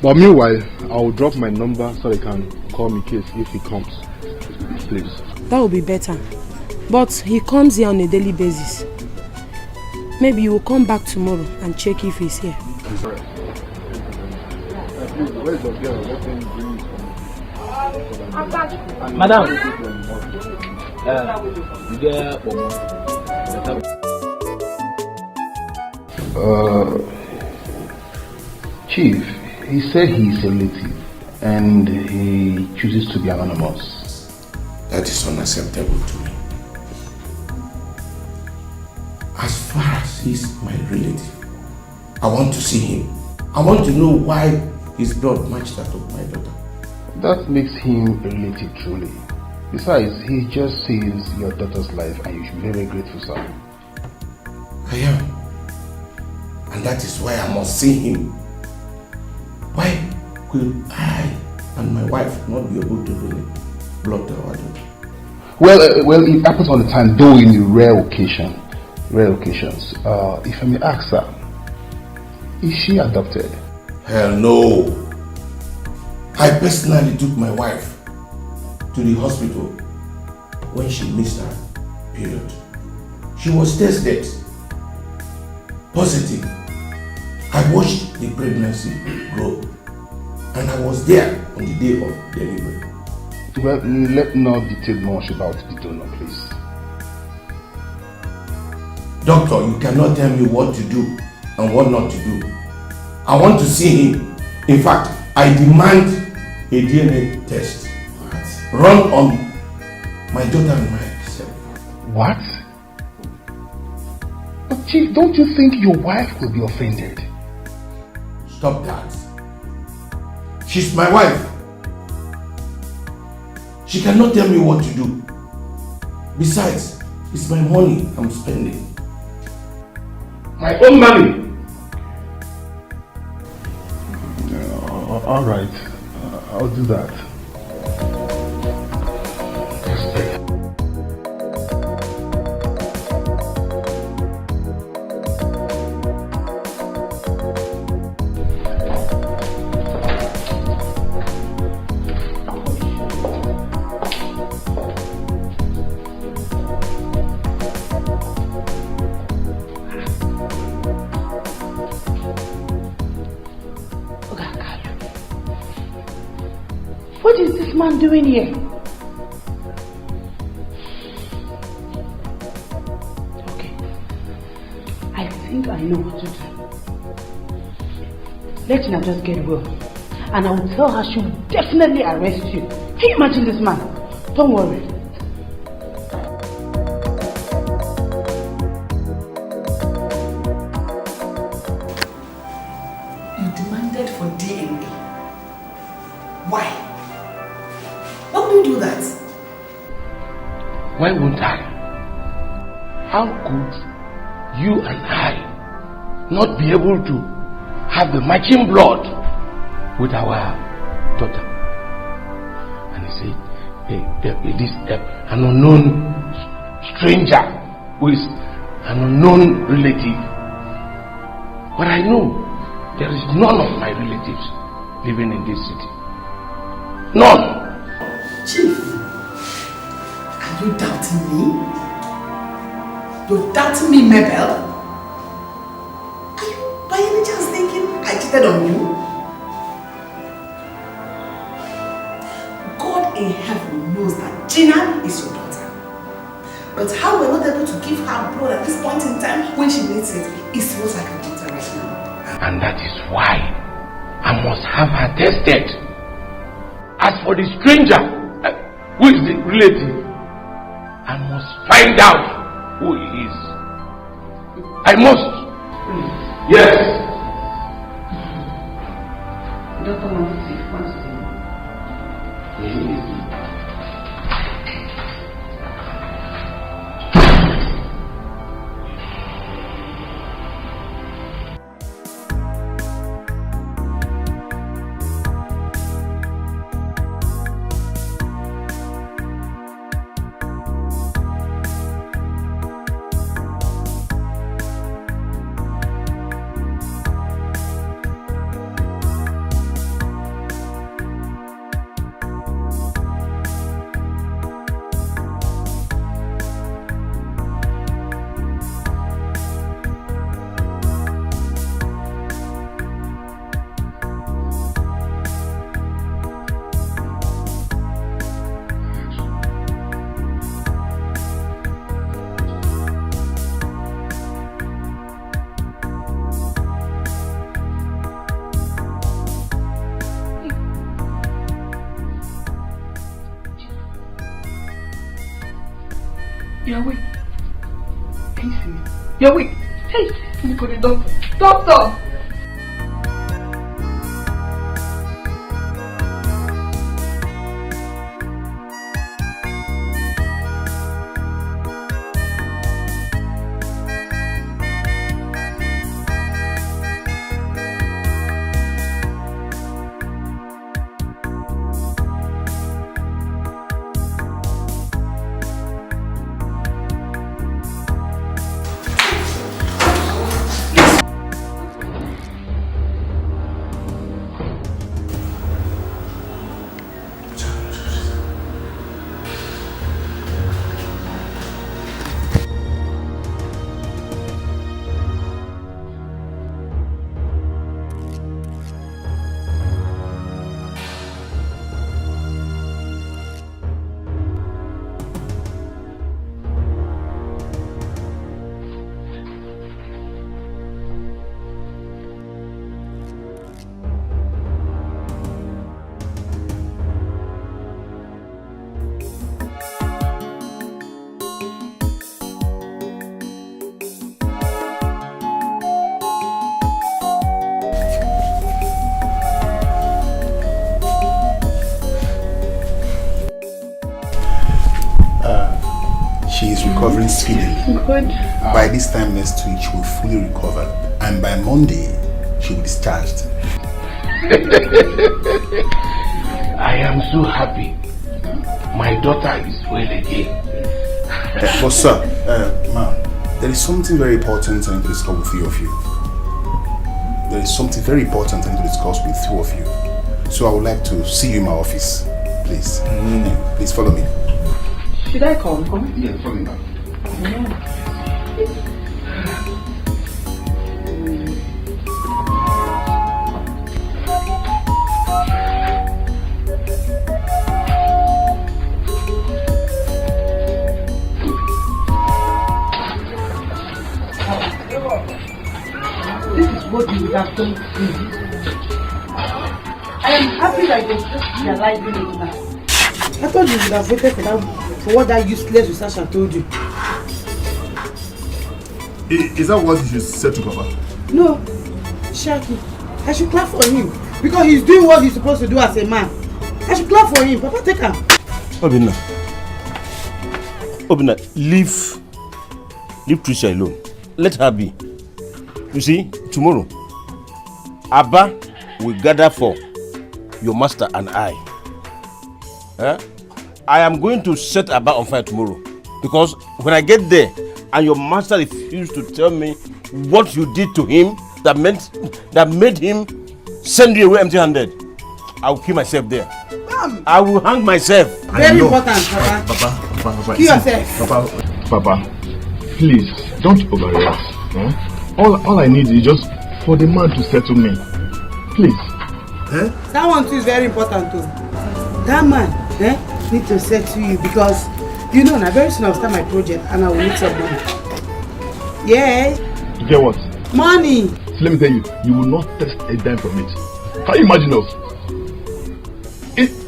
But meanwhile, I'll drop my number so they can call me in case if he comes. Please. That would be better. But he comes here on a daily basis. Maybe you will come back tomorrow and check if he's here. It's alright. Please, where's the girl? Let him bring it. Madam. Chief, he said he is a relative and he chooses to be anonymous. That is unacceptable to me. As far as he's my relative, I want to see him. I want to know why his blood matched that of my daughter. That makes him a relative truly. Besides, he just saves your daughter's life and you should be very grateful, sir. I am. And that is why I must see him. Why will I and my wife not be able to donate blood to our daughter? Well, it happens all the time, though in rare occasions. If I may ask, sir, is she adopted? Hell no. I personally took my wife to the hospital when she missed her period. She was tested positive. I watched the pregnancy grow and I was there on the day of delivery. Well, let's not detail much about the donor, please. Doctor, you cannot tell me what to do and what not to do. I want to see him. In fact, I demand a DNA test run on my daughter and myself. What? But Chief, don't you think your wife will be offended? Stop that. She's my wife. She cannot tell me what to do. Besides, it's my money I'm spending. My own money. All right, I'll do that. What is this man doing here? Okay. I think I know what to do. Let Tina just get well. And I will tell her she will definitely arrest you. Can you imagine this man? Don't worry. You demanded for DNA. Why? Why would you do that? Why won't I? How could you and I not be able to have the matching blood with our daughter? And he said, this an unknown stranger who is an unknown relative. But I know there is none of my relatives living in this city. None. Chief, are you doubting me? You're doubting me, Mabel? Are you by any chance thinking I cheated on you? God in heaven knows that Gina is your daughter. But how we're not able to give her blood at this point in time when she needs it is what I can do right now. And that is why I must have her tested. As for the stranger, who is the relative, I must find out who he is. I must. Yes. Doctor wants to see. You're awake. Can you see me? You're awake. Hey, look at the doctor. Doctor! She is recovering speedily. Good. By this time next week, she will fully recover. And by Monday, she will be discharged. I am so happy. My daughter is well again. But sir, ma'am, there is something very important I need to discuss with three of you. There is something very important I need to discuss with two of you. So I would like to see you in my office. Please. Please follow me. Should I come? Yeah, follow me back. what you would have done to me. I am happy that you're just realizing it now. I thought you would have waited for what that useless researcher told you. Is that what you said to Papa? No, Shaki, I should clap for him because he's doing what he's supposed to do as a man. I should clap for him. Papa, take him. Obinna, leave Tricia alone. Let her be. You see, tomorrow, Abba will gather for your master and I. I am going to set Abba on fire tomorrow because when I get there and your master refused to tell me what you did to him that made him send you away empty-handed, I will kill myself there. I will hang myself. Very important, Papa. Papa. Kill yourself. Papa, please don't overreact. All I need is just for the man to settle me. Please. That one too is very important too. That man need to settle you because you know now very soon I'll start my project and I will need some money. Yeah. To get what? Money. So let me tell you, you will not test a dime from it. Can you imagine us?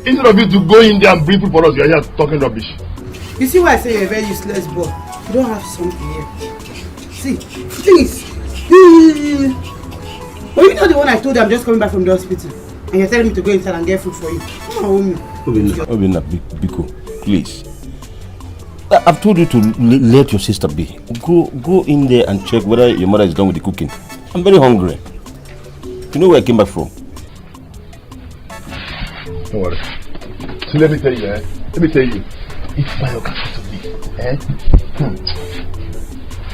Instead of you to go in there and bring food for us, you are here talking rubbish. You see why I say you're a very useless boy? You don't have something here. See, please. But you know the one I told you I'm just coming back from the hospital and you're telling me to go inside and get food for you. Come on, Obinna, Biko, please. I've told you to let your sister be. Go in there and check whether your mother is done with the cooking. I'm very hungry. You know where I came back from? Don't worry. So let me tell you, if my Oga to me,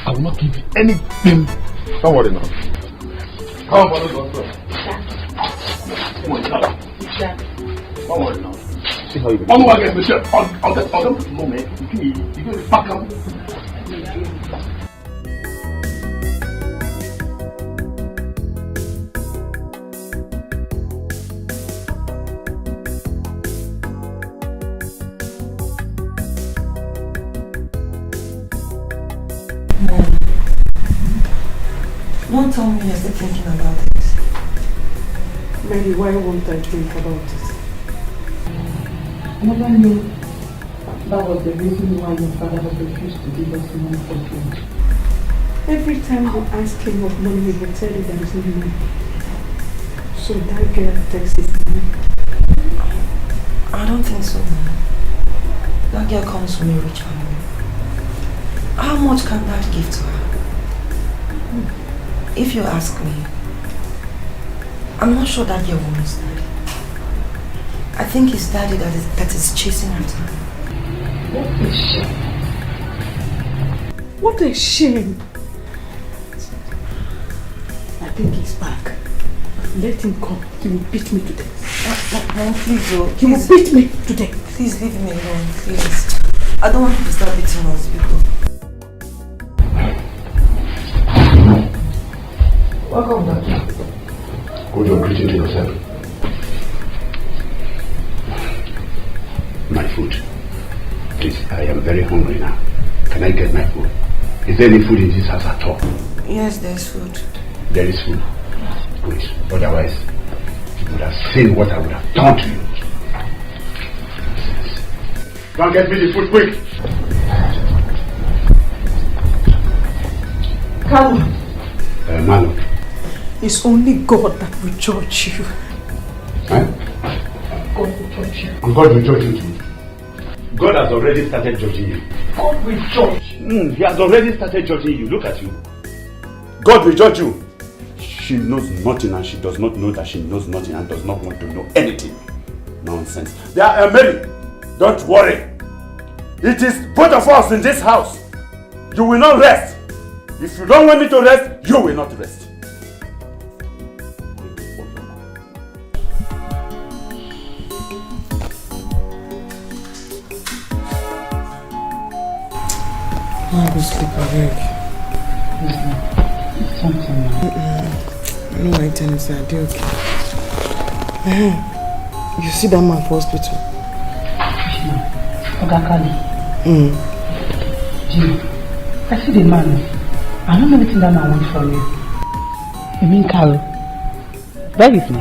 I will not give you anything. Don't worry now. Come on, don't worry now. See how you get. One more again, Michelle. I'll get no man. You can back up. Don't tell me you're still thinking about it. Mary, why won't I think about it? I never knew that was the reason why your father had refused to give us money for food. Every time you ask him of money, he will tell you there is no money. So that girl takes his money. I don't think so, Mom. That girl comes from a rich family. How much can that give to her? If you ask me, I'm not sure that girl wants daddy. I think it's daddy that is chasing after her. What a shame. What a shame. I think he's back. Let him come. He will beat me to death. Mom, please, oh. He will beat me to death. Please leave me alone, please. I don't want you to start beating us, people. Welcome back. Hold your greeting to yourself. My food. Please, I am very hungry now. Can I get my food? Is there any food in this house at all? Yes, there's food. There is food. Good. Otherwise, you would have seen what I would have done to you. Go and get me the food quick. Come on. Manu. It's only God that will judge you. Eh? God will judge you. And God will judge you too. God has already started judging you. God will judge. He has already started judging you. Look at you. God will judge you. She knows nothing and she does not know that she knows nothing and does not want to know anything. Nonsense. Mary, don't worry. It is both of us in this house. You will not rest. If you don't want me to rest, you will not rest. I'll go sleep awake. No, I tell you, sir, do okay. You see that man for hospital? Ogakali. Jim, I see the man. I don't know anything that man wants from you. You mean Carlo? That is me.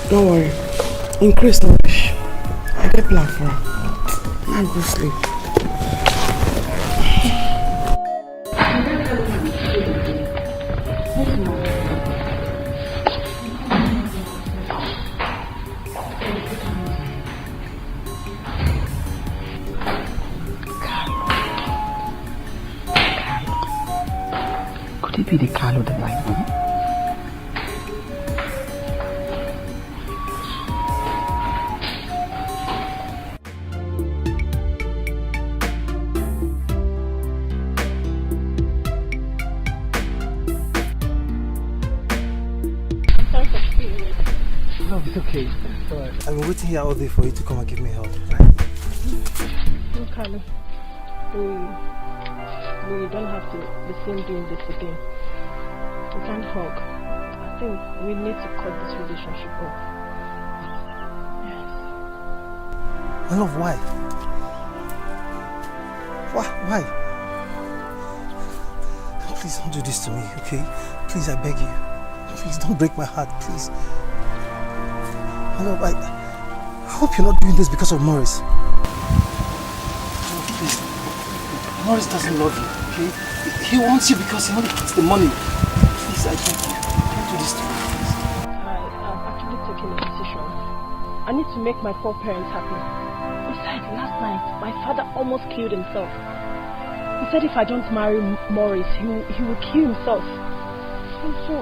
Don't worry. Increase no wish. I get plan for her. Now go sleep. Could it be the Carlo that I know? No, it's okay. I've been waiting here all day for you to come and give me help, right? No, Carlo. We don't have to be seen doing this again. We can't hug. I think we need to cut this relationship off. Yes. My love, why? Why? Please don't do this to me, okay? Please, I beg you. Please don't break my heart, please. My love, I hope you're not doing this because of Morris. Please. Morris doesn't love you, okay? He wants you because he only wants the money. Please, I beg you. Don't do this to me, please. I've actually taken a decision. I need to make my poor parents happy. Besides, last night, my father almost killed himself. He said if I don't marry Morris, he will kill himself. So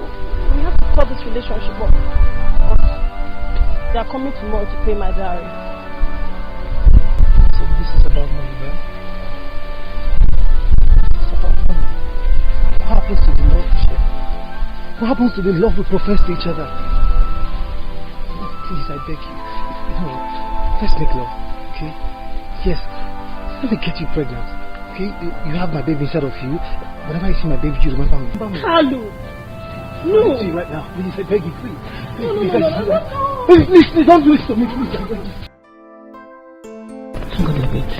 we have to cut this relationship off. They are coming tomorrow to pay my dowry. So this is about money, right? It's about money. What happens to the love we share? What happens to the love we profess to each other? Please, I beg you. No, let's make love, okay? Yes, let me get you pregnant, okay? You have my baby inside of you. Whenever I see my baby, you remember me. Carlo! No! I'll see you right now. Please, I beg you, please. No. Please, don't do this to me, please. I beg you. I'm gonna wait.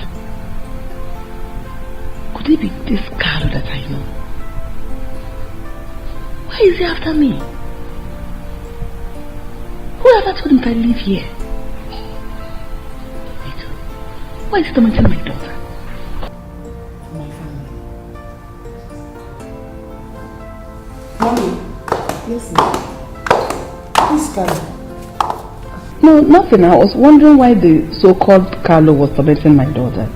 Could it be this Carlo that I know? Why is he after me? Whoever told him to live here? Wait, why is he tormenting my daughter? My family. Mommy, listen. Please, Carlo. No, nothing. I was wondering why the so-called Carlo was tormenting my daughter.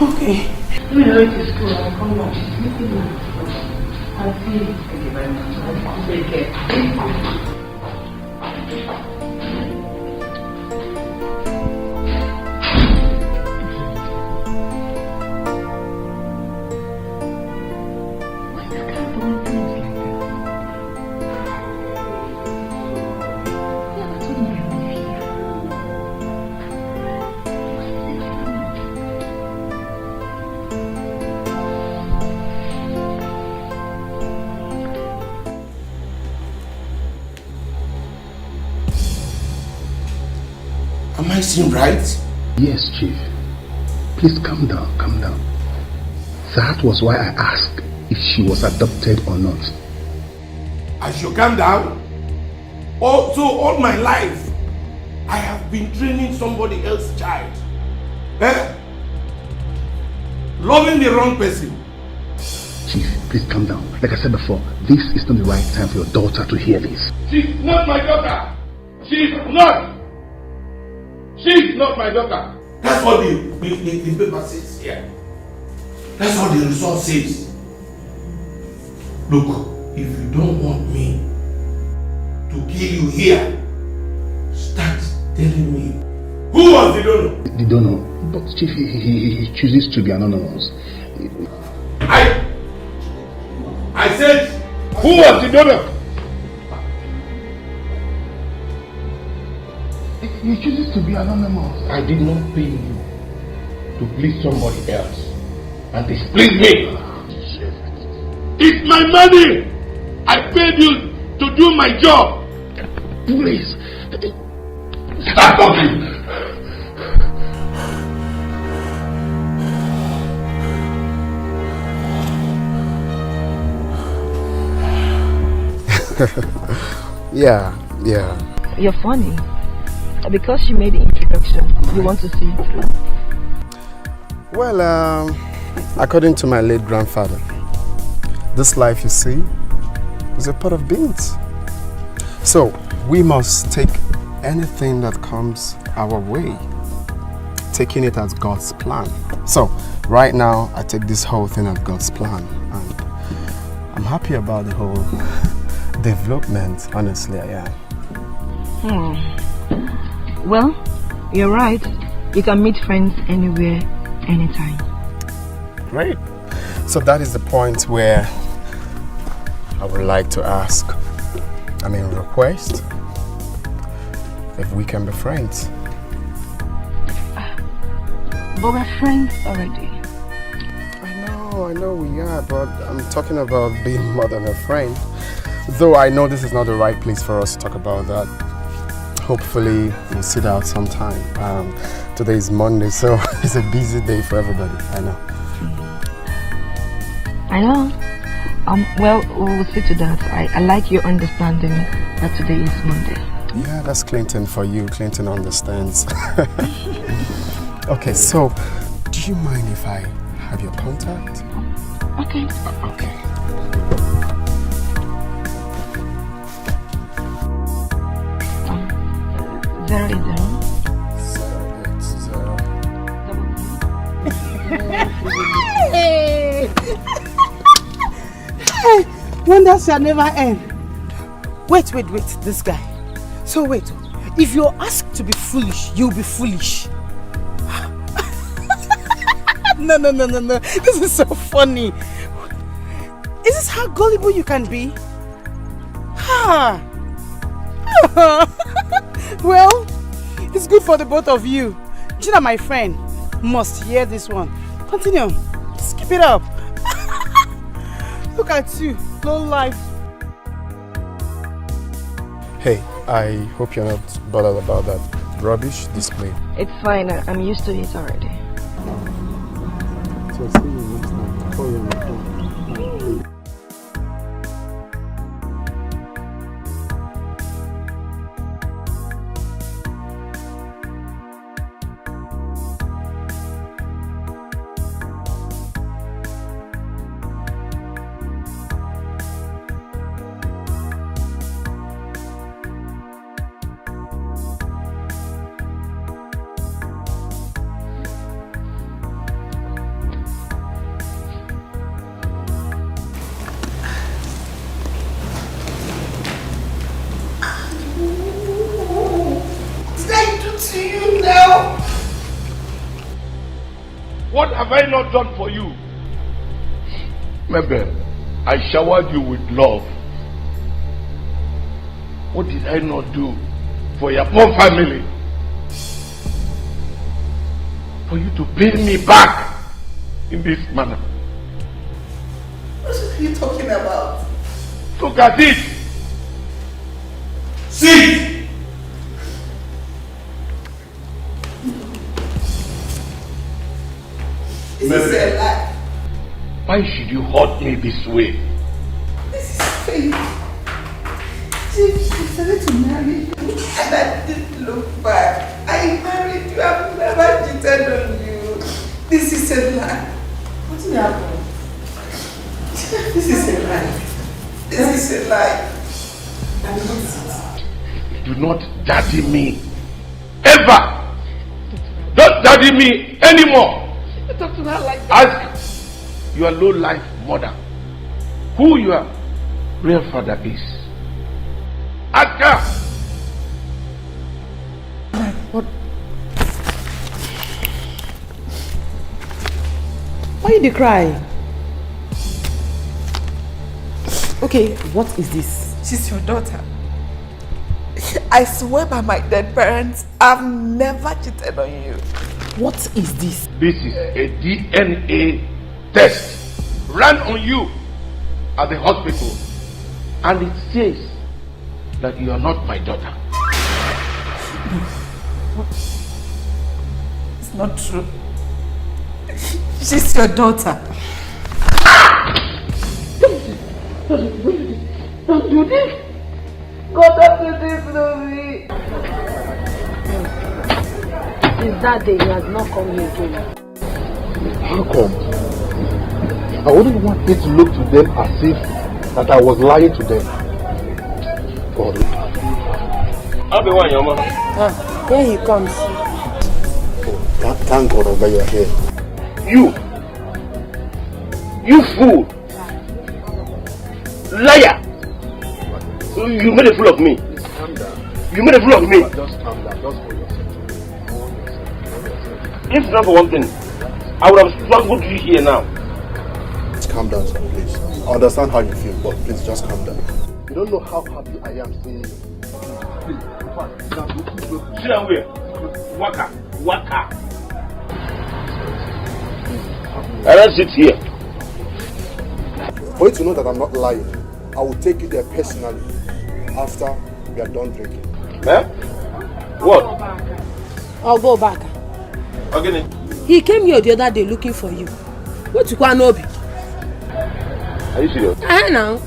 Okay. Let me go to school. I'll come back. I'll see you. Thank you very much. Take care. Am I seeing right? Yes, Chief. Please calm down, calm down. That was why I asked if she was adopted or not. I should calm down? Oh, so all my life, I have been training somebody else's child. Eh? Loving the wrong person. Chief, please calm down. Like I said before, this is not the right time for your daughter to hear this. She's not my daughter. She's not. She's not my daughter. That's what the paper says here. That's what the result says. Look, if you don't want me to kill you here, start telling me who was the donor? The donor? But Chief, he chooses to be anonymous. I said, who was the donor? He chooses to be anonymous. I did not pay you to please somebody else and displease me. It's my money. I paid you to do my job. Please. Stop talking. Yeah. You're funny. Because she made the introduction, you want to see it through. Well, according to my late grandfather, this life you see is a pot of beans. So we must take anything that comes our way, taking it as God's plan. So right now, I take this whole thing as God's plan, and I'm happy about the whole development. Honestly, I am. Well, you're right. You can meet friends anywhere, anytime. Great. So that is the point where I would like to request if we can be friends. But we're friends already. I know we are, but I'm talking about being more than a friend. Though I know this is not the right place for us to talk about that. Hopefully we'll sit out sometime. Today is Monday, so it's a busy day for everybody. I know. Well, we'll see to that. I like your understanding that today is Monday. Yeah, that's Clinton for you. Clinton understands. Okay, so do you mind if I have your contact? Okay. Okay. Hey, wonders shall never end. Wait, this guy. So wait, if you're asked to be foolish, you'll be foolish. No. This is so funny. Is this how gullible you can be? Well, it's good for the both of you. Gina, my friend, must hear this one. Continue. Just keep it up. Look at you, low life. Hey, I hope you're not bothered about that rubbish display. It's fine. I'm used to it already. So see you next time. Call you on the phone. What have I not done for you? Mabel, I showered you with love. What did I not do for your poor family? For you to pay me back in this manner. What are you talking about? Look at it. See. This is a lie. Why should you hurt me this way? This is fake. She decided to marry you and I didn't look back. I married you. I've never cheated on you. This is a lie. What's happening? This is a lie. This is a lie. Do not daddy me. Ever. Don't daddy me anymore. Talk to her like that. Ask your low-life mother who your real father is. Ask her. What? Why did you cry? Okay, what is this? She's your daughter. I swear by my dead parents, I've never cheated on you. What is this? This is a DNA test run on you at the hospital, and it says that you are not my daughter. It's not true. She's your daughter. Don't do this. God have this to me. Since that day, he has not come here again. How come? I wouldn't want it to look to them as if that I was lying to them. God. I'll be one, Yoma. Here he comes. Oh, thank God that you're here. You fool! Liar! You made a fool of me. Calm down. You made a fool of me. Just calm down. Just for yourself. If not for one thing, I would have strangled you here now. Calm down, sir, please. I understand how you feel, but please just calm down. You don't know how happy I am seeing you. Please, sit down here. Waka. I don't sit here. For you to know that I'm not lying, I will take you there personally after we are done drinking. Eh? What? I'll go back. Okay. He came here the other day looking for you. What you want to be? Are you serious? Now.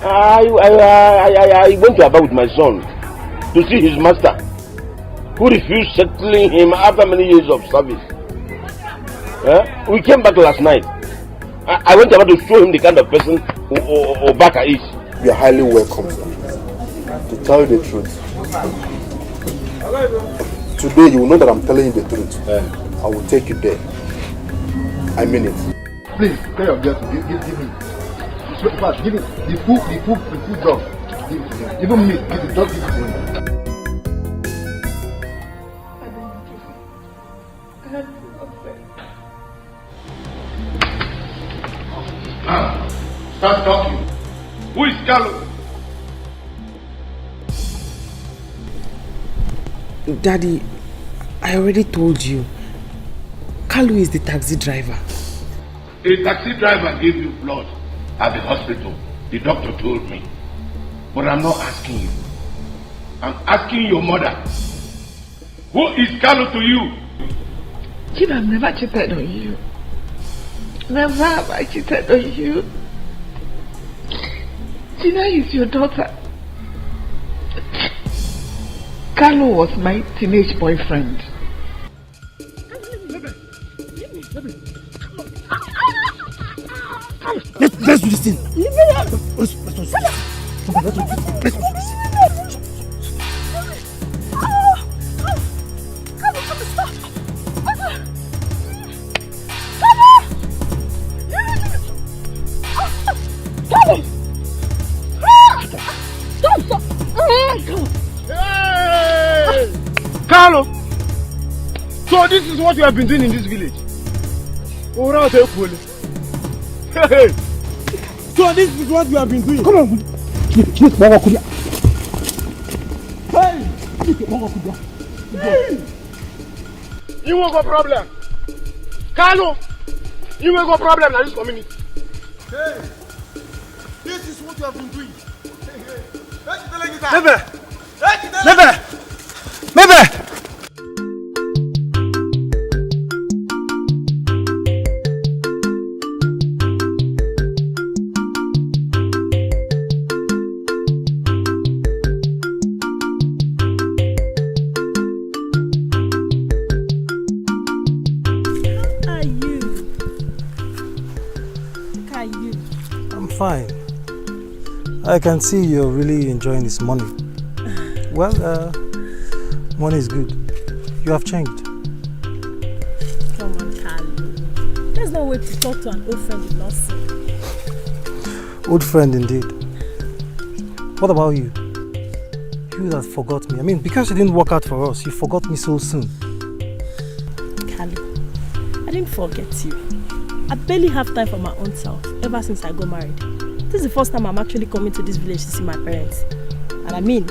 I went to Aba with my son to see his master, who refused settling him after many years of service. We came back last night. I went about to show him the kind of person Obaka is. You are highly welcome, sir. To tell you the truth, today you will know that I'm telling you the truth. I will take you there. I mean it. Please, tell your girl to give me. Give it. The food dog. Give it to him. Even me, give the dog, give it to him. Start talking. Who is Carlo? Daddy, I already told you. Kalu is the taxi driver. A taxi driver gave you blood at the hospital. The doctor told me. But I'm not asking you. I'm asking your mother. Who is Carlo to you? Jim, I've never cheated on you. Never have I cheated on you. Gina is your daughter. Carlo was my teenage boyfriend. Let's do this thing. Let's do this. Carlo! So this is what you have been doing in this village? Hey! So this is what you have been doing? Come on! Hey! You won't go problem. Carlo! You won't go problem in this community. Hey! This is what you have been doing. Never! Fine. I can see you're really enjoying this money. Well, money is good. You have changed. Come on, Carlo. There's no way to talk to an old friend with not seen. Old friend indeed. What about you? You that forgot me. I mean, because you didn't work out for us, you forgot me so soon. Carlo, I didn't forget you. I barely have time for my own self ever since I got married. This is the first time I'm actually coming to this village to see my parents. And I mean,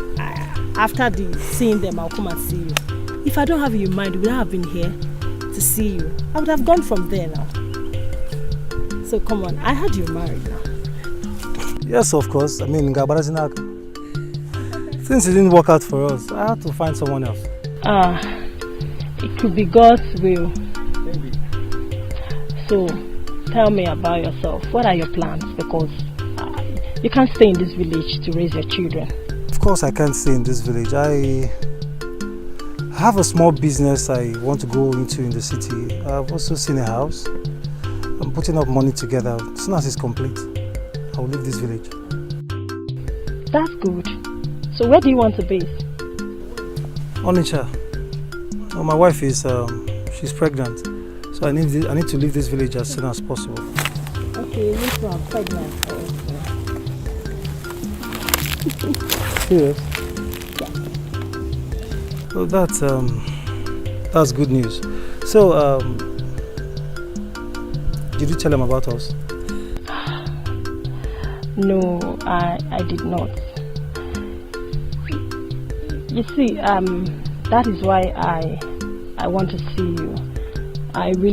after seeing them, I'll come and see you. If I don't have you in mind, would I have been here to see you? I would have gone from there now. So come on, I heard you're married now. Yes, of course. I mean, since it didn't work out for us, I had to find someone else. It could be God's will. So, tell me about yourself. What are your plans? Because You can't stay in this village to raise your children. Of course I can't stay in this village. I have a small business I want to go into in the city. I've also seen a house. I'm putting up money together. As soon as it's complete, I'll leave this village. That's good. So where do you want to base? Onitsha. Well, my wife is she's pregnant, so I need to leave this village as soon as possible. Okay, you too are pregnant. Serious? So that's good news. So did you tell him about us? No, I did not. You see, that is why I want to see you. We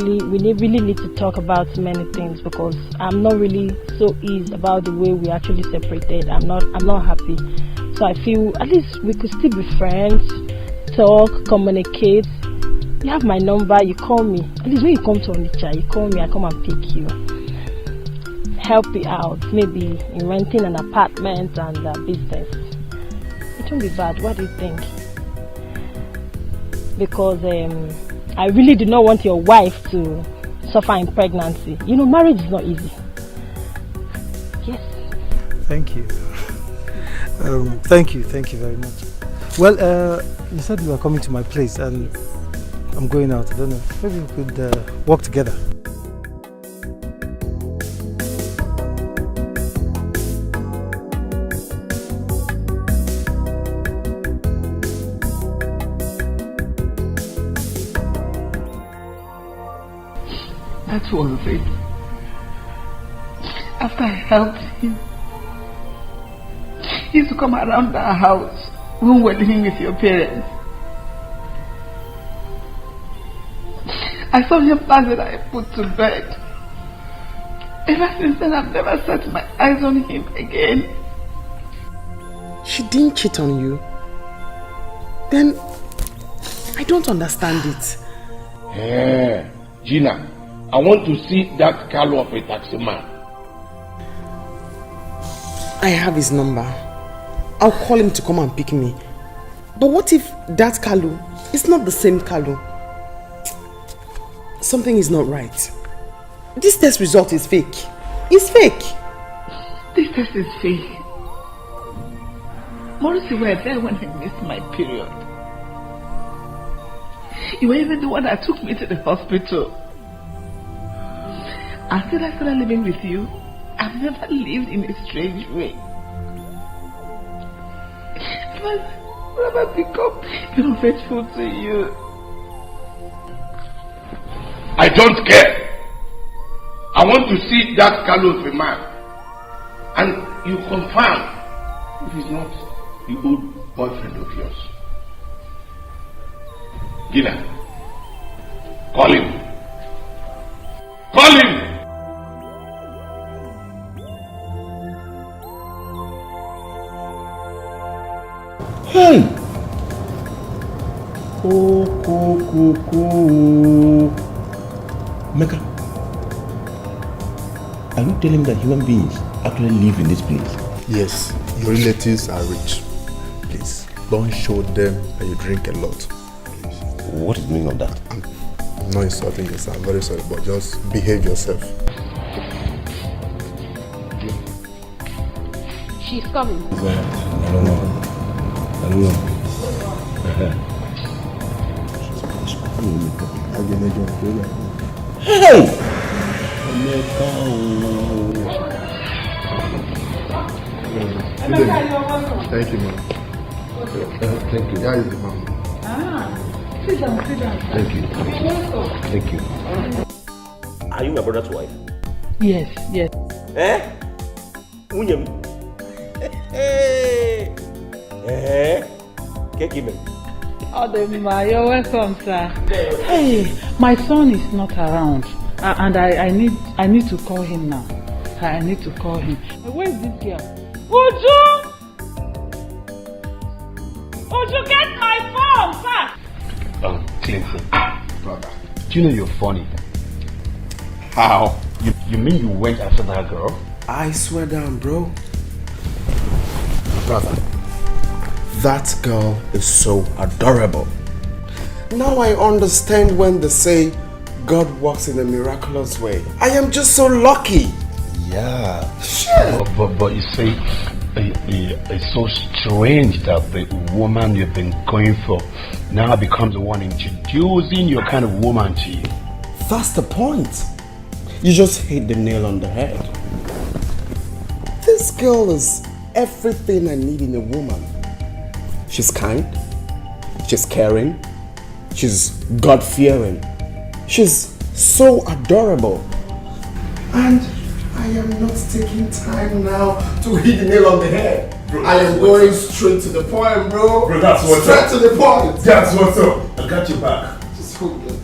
really need to talk about many things because I'm not really so easy about the way we actually separated. I'm not happy. So I feel at least we could still be friends, talk, communicate. You have my number, you call me. At least when you come to Onitsha, you call me, I come and pick you. Help you out, maybe in renting an apartment and business. It won't be bad. What do you think? Because I really do not want your wife to suffer in pregnancy. You know, marriage is not easy. Yes. Thank you. Thank you very much. Well, you said you were coming to my place and I'm going out. I don't know. Maybe we could work together. That was it. After I helped him, he used to come around our house when we were living with your parents. I saw him last night I put to bed. Ever since then, I've never set my eyes on him again. She didn't cheat on you? Then I don't understand it. Yeah, Gina, I want to see that Carlo of a taxi man. I have his number. I'll call him to come and pick me. But what if that Carlo is not the same Carlo? Something is not right. This test result is fake. It's fake. This test is fake. Morris, you were there when I missed my period. You were even the one that took me to the hospital. Until I started living with you, I've never lived in a strange way. I've never become unfaithful to you. I don't care. I want to see that Carlo of a man. And you confirm if he's not the old boyfriend of yours. Gina, call him. Call him! Hey! Mecca, are you telling me that human beings actually live in this place? Yes, your relatives are rich. Please, don't show them that you drink a lot. What is the meaning of that? I'm not insulting you, sir. I'm very sorry, but just behave yourself. She's coming. I don't know. Hey! Thank you, ma'am. Thank you. Yeah, is the ma'am. Sit down. Thank you. Thank you. Are you my brother's wife? Yes. Eh? Unyem? Hey! Kekime. Odema, you're welcome, sir. Hey, my son is not around, and I need to call him now. I need to call him. Where is this girl? Would you get my phone, sir? Clinton, brother, do you know you're funny? How? You mean you went after that girl? I swear down, bro. brother, that girl is so adorable. Now I understand when they say God works in a miraculous way. I am just so lucky. Yeah. Sure. But you see, it's so strange that the woman you've been going for now becomes the one introducing your kind of woman to you. That's the point. You just hit the nail on the head. This girl is everything I need in a woman. She's kind, she's caring, she's God-fearing, she's so adorable. And I am not taking time now to hit the nail on the head. Bro, I am going straight to the point, bro. Bro, that's what's straight up. to the point. That's what's up. I got your back. Just hold it.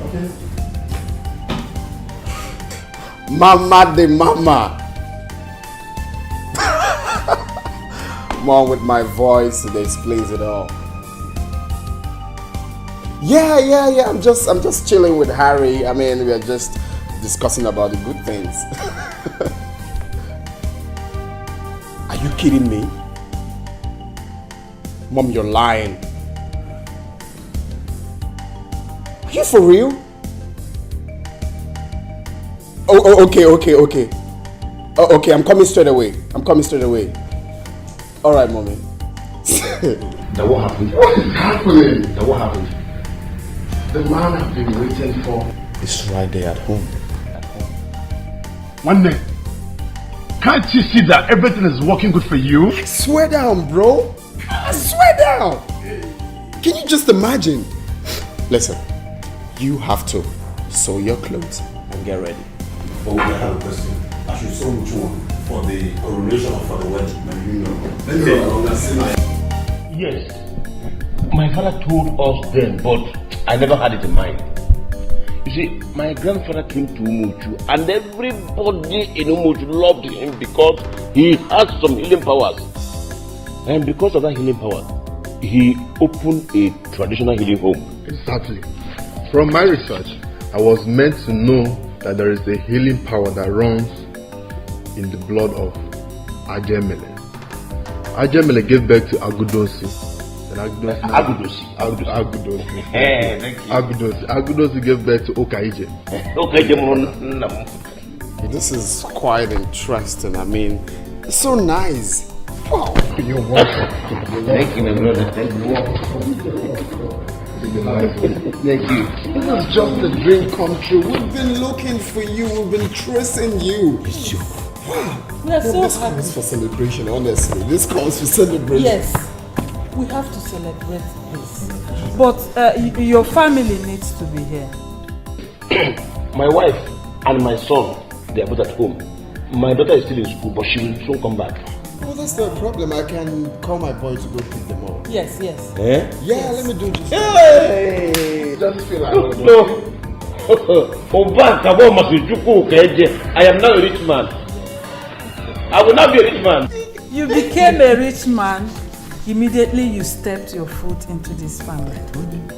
Okay. Mama de mama. Mom with my voice, it explains it all. Yeah. I'm just chilling with Harry. I mean, we are just discussing about the good things. Are you kidding me? Mom, you're lying. Are you for real? Oh, okay. Oh, okay, I'm coming straight away. All right, mommy. Now what happened? What is happening? Now what happened? The man I've been waiting for is right there at home. One day, can't you see that everything is working good for you? Swear down, bro. Swear down. Can you just imagine? Listen, you have to sew your clothes and get ready. But we have a question. I should sew which one? For the coronation or for the wedding? Yes. My father told us then, but I never had it in mind. You see, my grandfather came to Umuchu and everybody in Umuchu loved him because he had some healing powers. And because of that healing power, he opened a traditional healing home. Exactly. From my research, I was meant to know that there is a healing power that runs in the blood of Ajemele. Ajemele gave birth to Agudonsi. Agudonsi gave birth to Okaije. This is quite interesting. I mean, it's so nice. Wow. You're welcome. Thank you, my brother. Thank you. Thank you. This is just a dream come true. We've been looking for you. We've been tracing you. Wow. We are so this happy. calls for celebration, honestly. This calls for celebration. Yes, we have to celebrate this. But your family needs to be here. My wife and my son, they are both at home. My daughter is still in school, but she will soon come back. Oh, that's no problem. I can call my boy to go pick them up. Yes. Eh? Yeah, yes. Let me do this. Hey! Just feel like no. I am now a rich man. I will not be a rich man. You became a rich man. Immediately you stepped your foot into this family.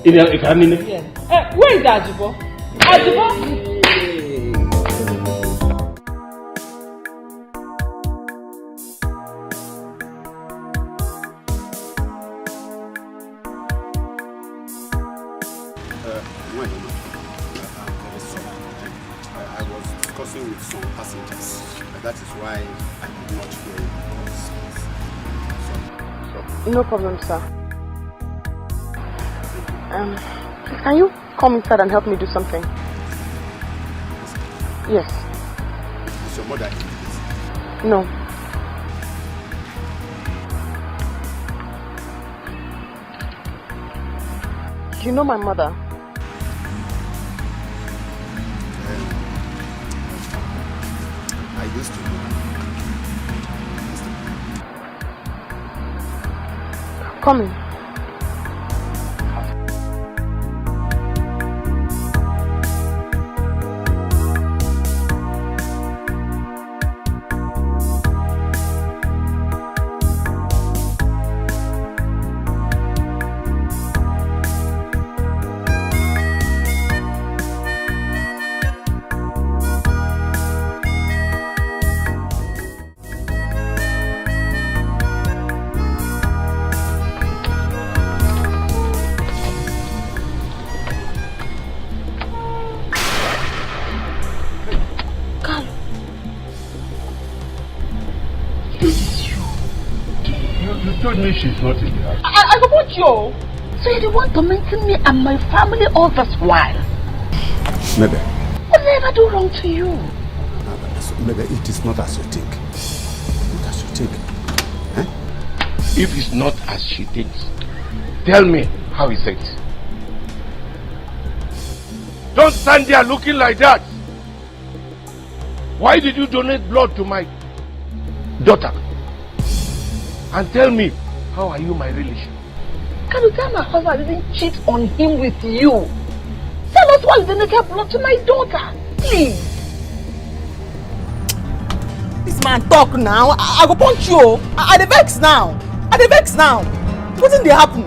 Yeah. Where is Ajibo? Ajibo? I was discussing with some passengers. That is why I could not hear you. No problem, sir. Can you come inside and help me do something? Yes. Is your mother in this? No. You know my mother? I used to know. Come in. told me she's not in the house. I support you. So you want to mention me and my family all this while? Maybe. What did I ever do wrong to you? Maybe it is not as you think. Not as you think. Eh? If it's not as she thinks, tell me how is it? Don't stand there looking like that. Why did you donate blood to my daughter? And tell me, how are you my relation? Can you tell my husband I didn't cheat on him with you? Tell us why you didn't get blood to my daughter, please. This man talk now. I go punch you. I dey vex now. What did they happen?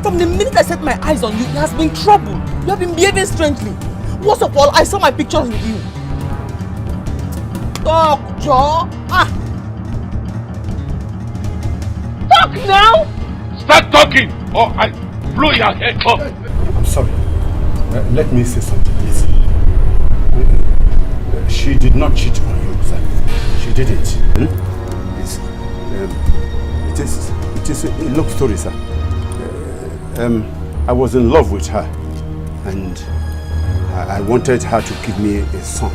From the minute I set my eyes on you, there has been trouble. You have been behaving strangely. Worst of all, I saw my pictures with you. Talk, Joe. Talk now! Start talking or I blow your head off. I'm sorry. Let me say something, please. She did not cheat on you, sir. She didn't. It is a long story, sir. I was in love with her, and I wanted her to give me a son,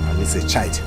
at least a child.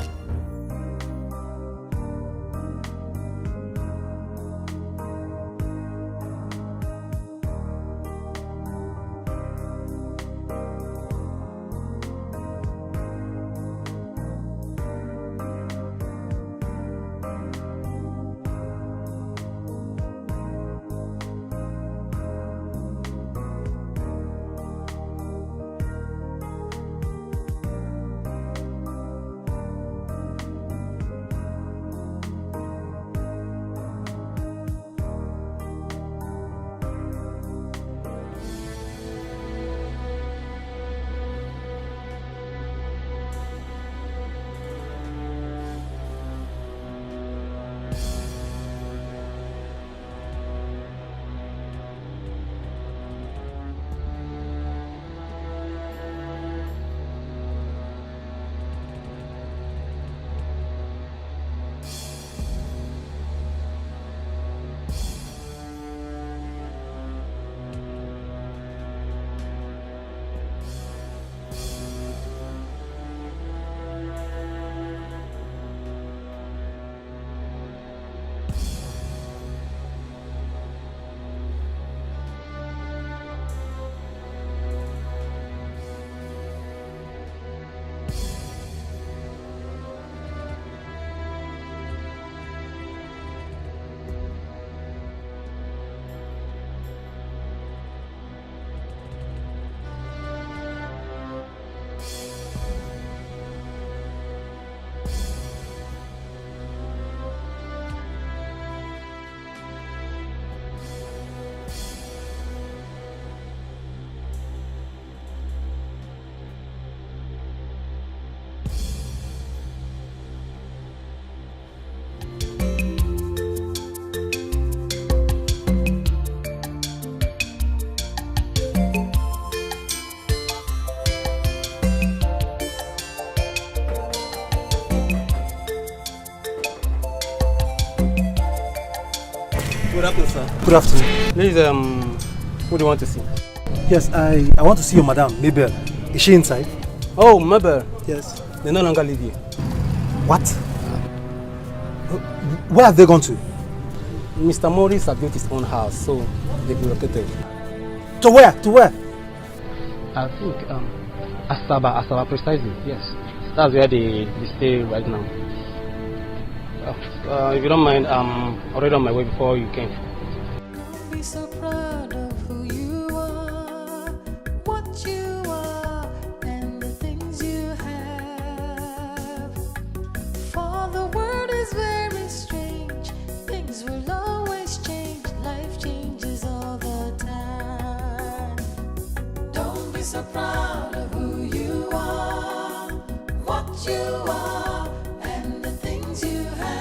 Good afternoon, sir. Good afternoon. Please, who do you want to see? Yes, I want to see your madam, Mabel. Is she inside? Oh, Mabel. Yes. They no longer live here. What? Where have they gone to? Mr. Morris has built his own house, so they've relocated. To where? To where? I think, Asaba precisely, yes. That's where they stay right now. If you don't mind, I'm already on my way before you came. Be so proud of who you are, what you are, and the things you have. For the world is very strange, things will always change, life changes all the time. Don't be so proud of who you are, what you are, and the things you have.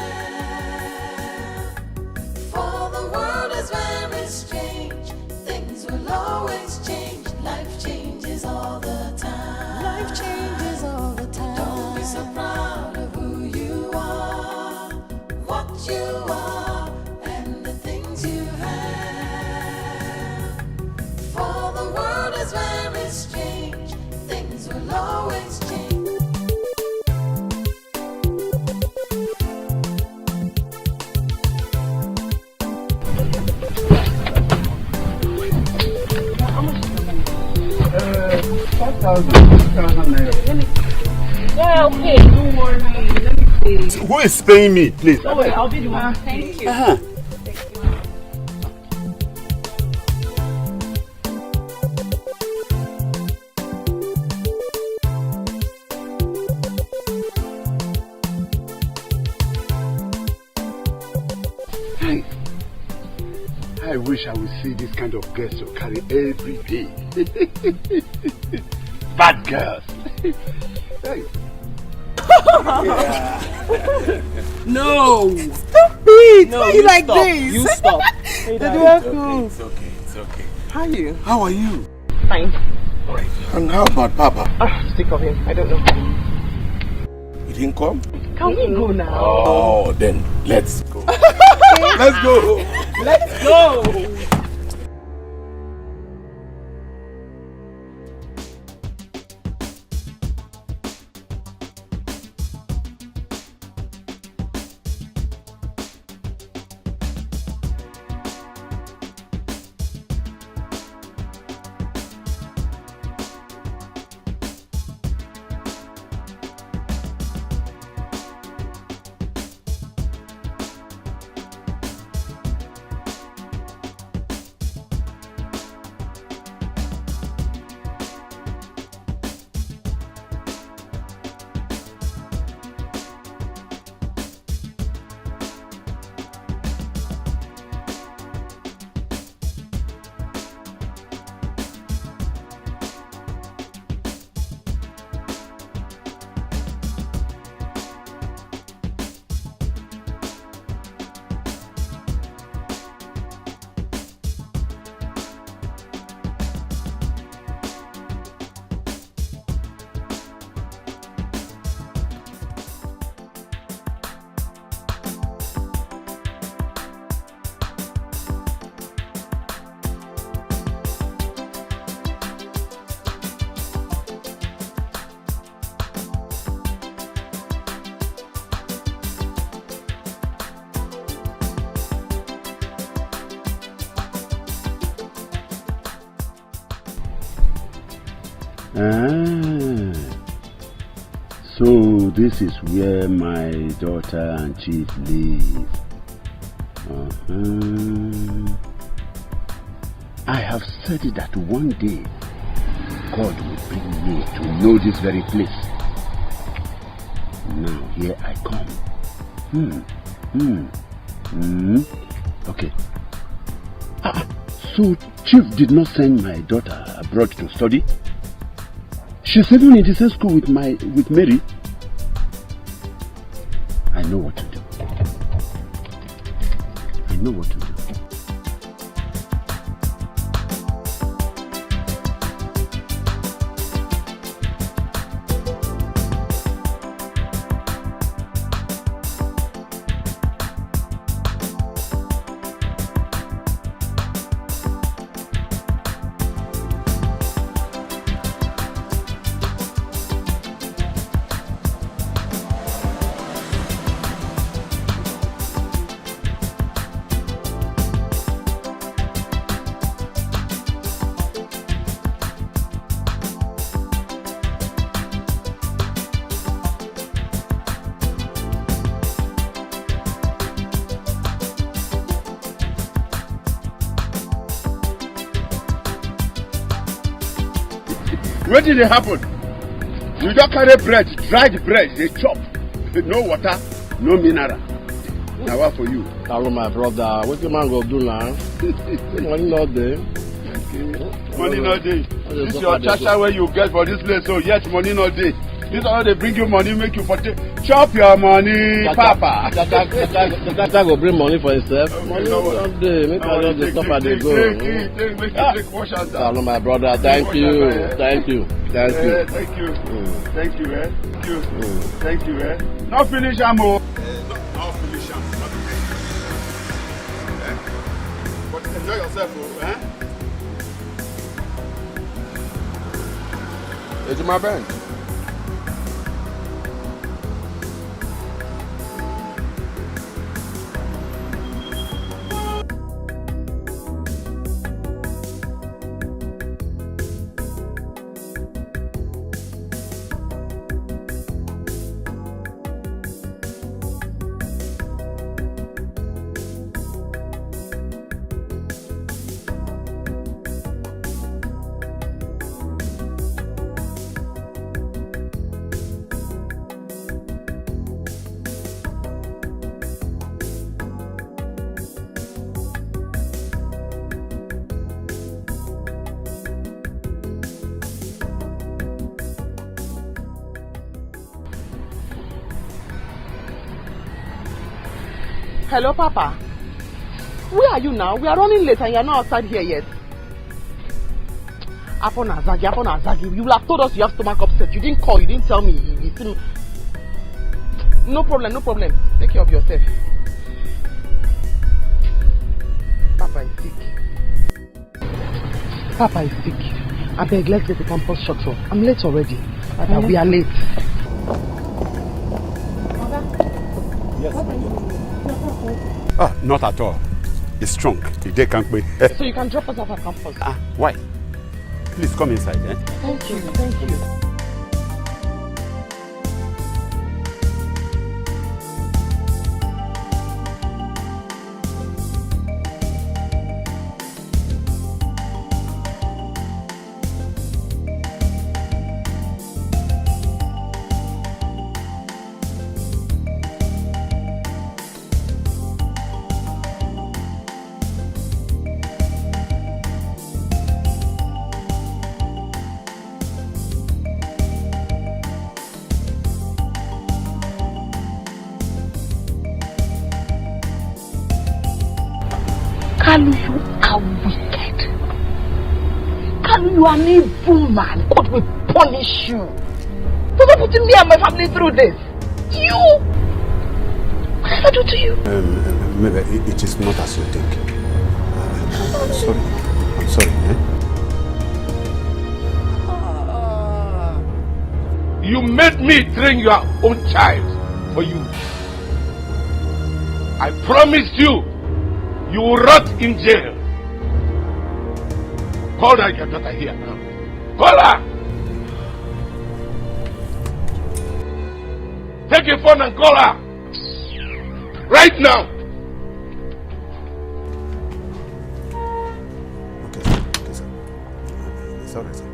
For the world is very strange, things will always change, life changes all the time. Life changes all the time. Don't be so proud of who you are, what you are, and the things Who is paying me, please? Don't worry, I'll be the one. Thank you. I wish I would see this kind of girls you carry every day. Bad girls. Hey. No! Stop it! No, Why you like stop. this? You stop. It's okay. How are you? How are you? Fine. Alright. And how about Papa? Sick of him. I don't know. He didn't come? Can we go now? Oh, then let's go. Let's go. Let's go. So this is where my daughter and chief live. I have said that one day God will bring me to know this very place. Now here I come. Okay. So chief did not send my daughter abroad to study? She's even in the same school with Mary. I know what to do. I know what to do. What did it happen? You just carry bread, dried bread, they chop. No water, no mineral. Now what for you? Hello my brother, what the man go do now? Money not there. Money not there. This is your chacha where you get for this place, so yet money not there. This is how they bring you money, make you chop your money, Papa. Chacha go bring money for himself. Money not there, make I just stop at the go. Make you take wash and Hello my brother, thank you. Thank you. Thank you. Thank you, eh? Thank you, eh? Not finish, Amo. Not finish, Amo. But enjoy yourself, eh? It's my bench. Hello, Papa. Where are you now? We are running late and you are not outside here yet. Upon Azagi. You will have told us you have stomach upset. You didn't call, you didn't tell me. No problem. Take care of yourself. Papa is sick. I beg, let's get the campus shut off. I'm late already. Papa, we are late. Yes. Not at all. It's strong. The day can't wait. So you can drop us off at campus. Why? Please come inside, eh? Thank you. Kalu, you are wicked. Kalu, you are an evil man. God will punish you. For not putting me and my family through this. You! What did I do to you? Maybe it is not as you think. I'm sorry. You made me train your own child for you. I promised you, you will rot in jail. Call that your daughter here now. Call her! Take your phone and call her. Right now. Okay, sir. It's all right, sir.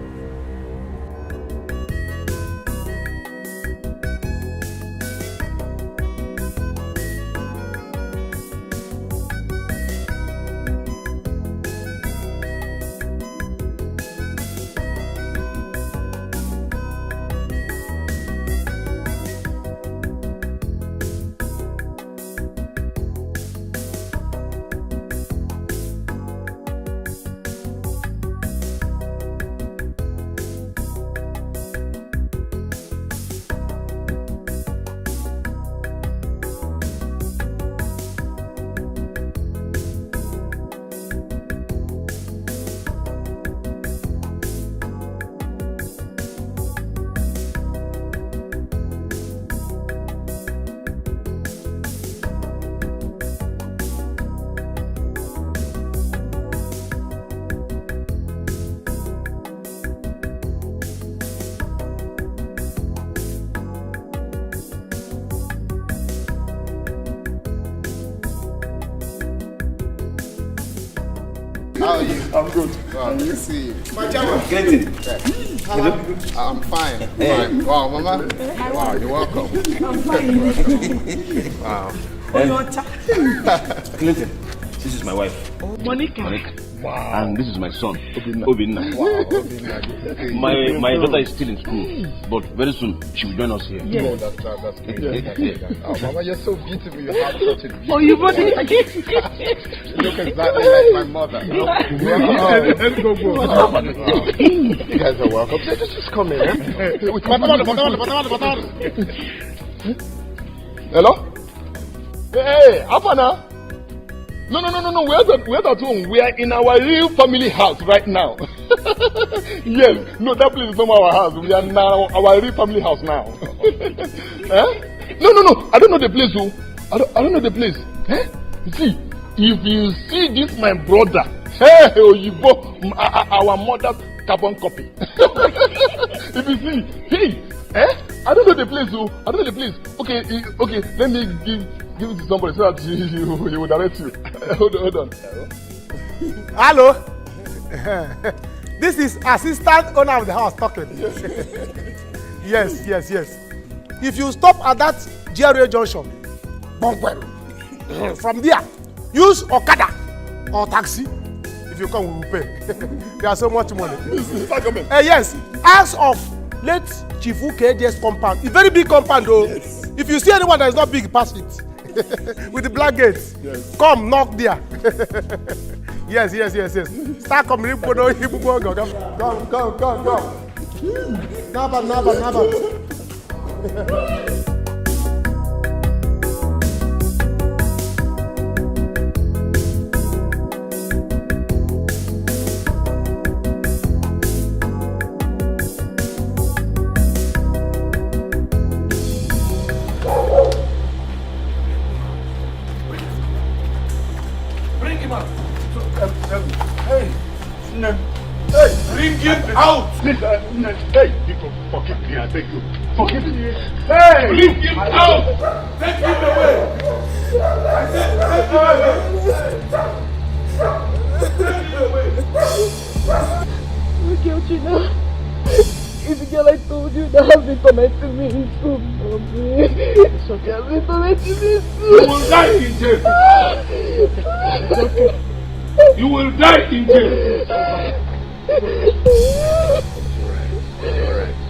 How are you? I'm good. Good to see you. My chairman. Greeting. I'm fine. Hey. Fine. Wow, Mama. Wow, you're welcome. I'm fine. Wow. Clinton, this is my wife. Monica. Wow. And this is my son, Obinna. Wow, Obinna. My daughter is still in school, but very soon she will join us here. Yes. Oh, that's great. Oh, Mama, you're so beautiful. You have such a beautiful You look exactly like my mother. You guys are welcome. Just come in. Hello? Hey, Apana? No. We're at home. We are in our real family house right now. Yes. No, that place is not our house. We are now our real family house now. No. I don't know the place, oh. I don't know the place. See, if you see this, my brother, our mother's carbon copy. If you see, I don't know the place, oh. I don't know the place. Okay, let me give it to somebody so that he will direct you. Hold on. Hello. This is assistant owner of the house talking. Yes. If you stop at that GRA junction, from there, use Okada or taxi. If you come, we will pay. There's so much money. Yes, ask of late Chifu KJ's compound. It's very big compound though. Yes. If you see anyone that is not big, pass it. With the black gates. Yes. Come, knock there. Yes. Start coming. Come. Naba. Bring him out! Hey, you forgive me, I beg you. Forgive me. Hey! Bring him out! Take him away! I said, take him away! Look at you now. It's the girl I told you that has been tormenting me in school. It's okay, has been tormenting me in school. You will die in jail! It's okay. You will die in jail! Alright.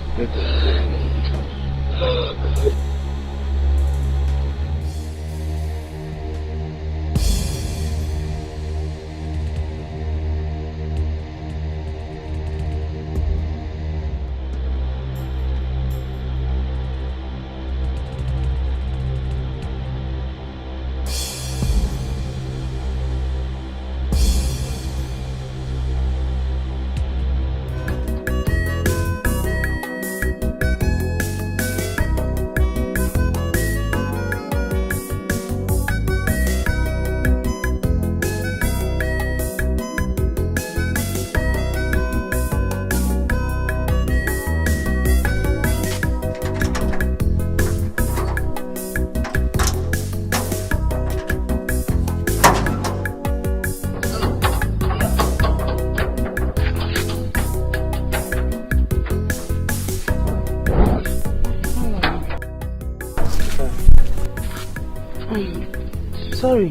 Sorry,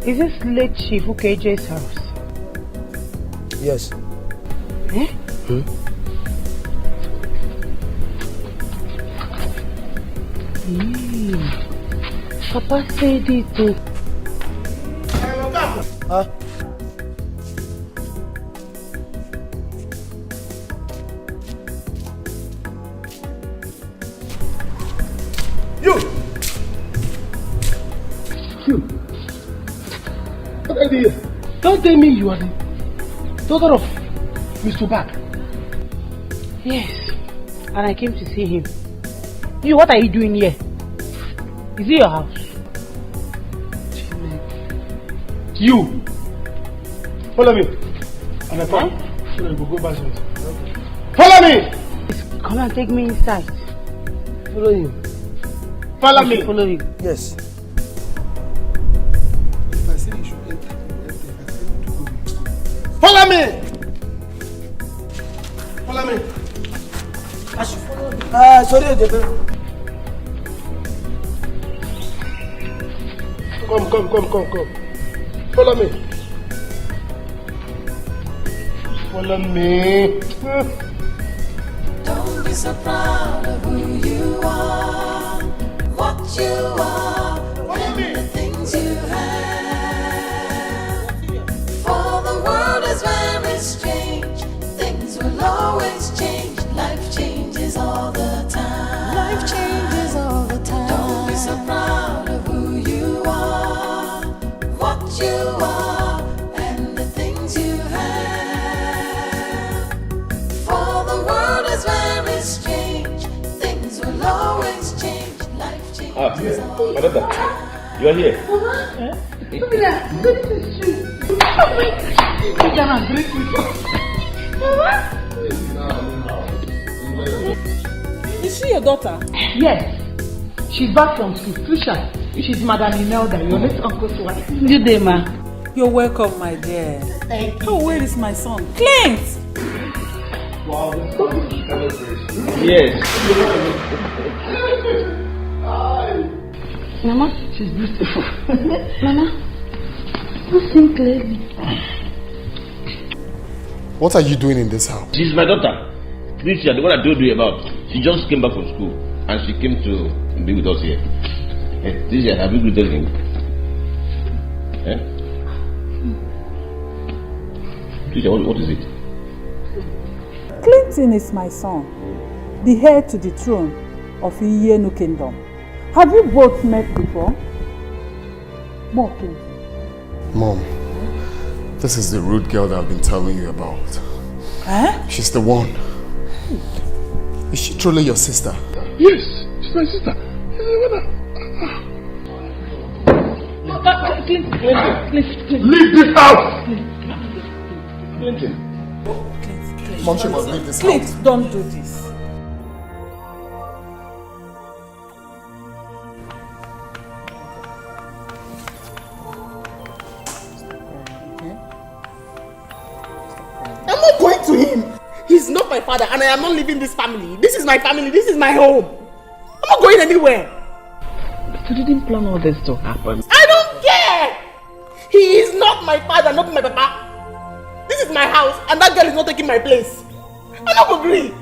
is this late Chief KJ's house? Yes. Eh? Papa said it too. Huh? Don't tell me you are the daughter of Mr. Bag. Yes, and I came to see him. You, what are you doing here? Is it your house? You! Follow me. And I come. So that we go back. Follow me! Come and take me inside. Follow you. Follow me. Follow you. Yes. If I say you should enter, follow me! Follow me! I should follow you. Sorry, Jebe. Come. Follow me. Follow me. Don't be so proud of who you are, what you are, and the things you have. For the world is very strange, things will always change. Life changes all the time. Life changes all the time. Don't be so proud of who you are, what you are, and the things you have. For the world is very strange, things will always change. Life changes all the time. You are here. Is she your daughter? Yes. She's back from school. Trisha, she's Madam Imelda, your late uncle's wife. Good day, ma. You're welcome, my dear. Thank you. Oh, where is my son? Clint! Wow. Yes. Mama, she's beautiful. Mama, not seeing clearly. What are you doing in this house? She's my daughter. Tricia, the one I told you about. She just came back from school and she came to be with us here. Hey, DJ, have you greeted him? Eh? DJ, what is it? Clinton is my son, the heir to the throne of Iyenu Kingdom. Have you both met before? More Clinton. Mom, this is the rude girl that I've been telling you about. Eh? She's the one. Is she truly your sister? Yes, she's my sister. Clinton. Leave this house! Clinton. Mom, she must leave this house. Please, don't do this. I'm not going to him. He's not my father and I am not leaving this family. This is my family. This is my home. I'm not going anywhere. But you didn't plan all this to happen. I don't care. He is not my father, not my papa. This is my house and that girl is not taking my place. I'm not agree.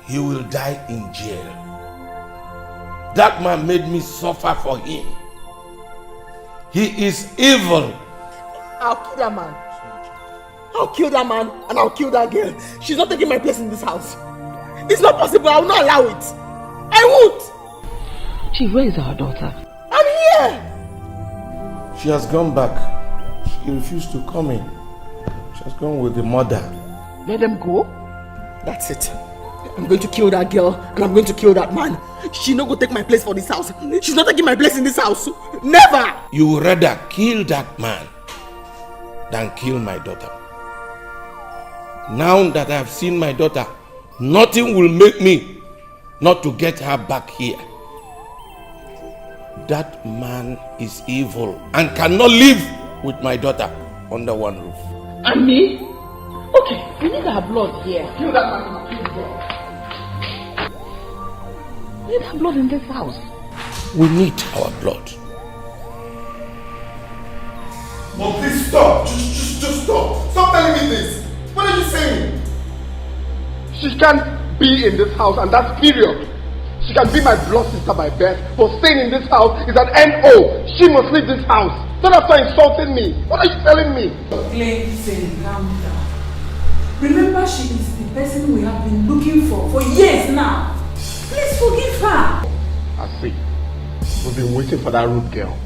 He will die in jail. That man made me suffer for him. He is evil. I'll kill that man. I'll kill that man and I'll kill that girl. She's not taking my place in this house. It's not possible. I will not allow it. I won't. Gee, where is our daughter? I'm here. She has gone back. She refused to come in. She has gone with the mother. Let them go? That's it. I'm going to kill that girl and I'm going to kill that man. She's not going to take my place for this house. She's not taking my place in this house. Never! You would rather kill that man than kill my daughter. Now that I have seen my daughter, nothing will make me not to get her back here. That man is evil and cannot live with my daughter under one roof. And me? Okay, we need our blood here. Kill that man. We need our blood in this house. We need our blood. Mom, please stop. Just stop. Stop telling me this. What are you saying? She can't be in this house, and that's period. She can be my blood sister by birth, but staying in this house is an NO. She must leave this house. Not after insulting me. What are you telling me? Clinton, calm down. Remember, she is the person we have been looking for years now. Please forgive her. I see. We've been waiting for that rude girl.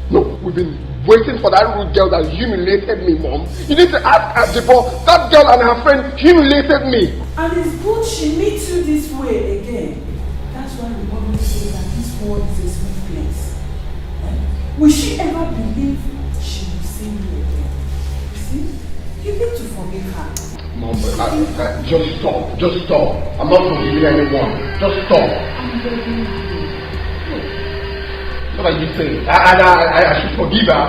No, we've been waiting for that rude girl that humiliated me, Mom. You need to ask Ajibo. That girl and her friend humiliated me. And it's good she meets you this way again. That's why we always say that this world is a sweet place. Will she ever believe she will see you again? You see? You need to forgive her. Mom, just stop. Just stop. I'm not forgiving anyone. Just stop. I'm begging you. What are you saying? I should forgive her.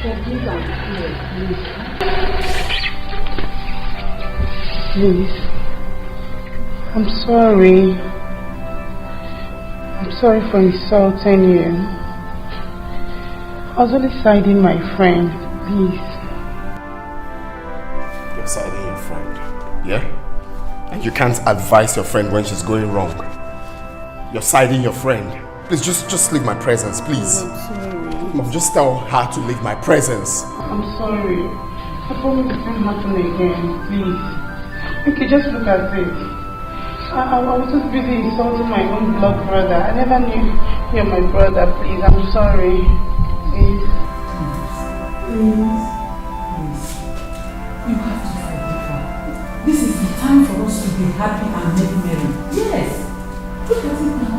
Forgive her. Please. I'm sorry. I'm sorry for insulting you. I was only siding my friend. Please. You're siding your friend, yeah? And you can't advise your friend when she's going wrong. You're siding your friend. Please, just leave my presence, please. I'm sorry. Mom, just tell her to leave my presence. I'm sorry. I promise it won't happen again. Please. Okay, just look at it. I was just busy insulting my own blood brother. I never knew you're my brother. Please, I'm sorry. Please. Please. You have to forgive her. This is the time for us to be happy and make merry. Yes. Look at it now.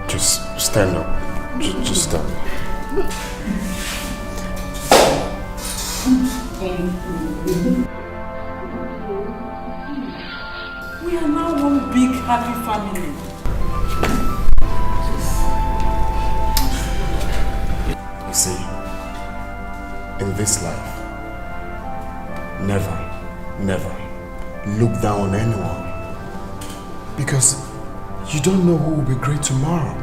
Just stand up. Just stand up. We are now one big happy family. You see, in this life, never look down on anyone. Because you don't know who will be great tomorrow.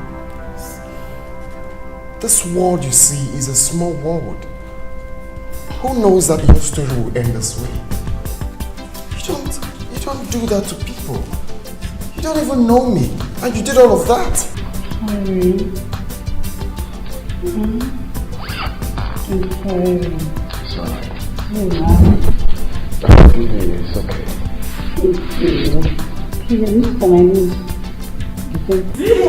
This world you see is a small world. Who knows that your story will end this way? You don't do that to people. You don't even know me, and you did all of that. Sorry. It's alright. It's okay.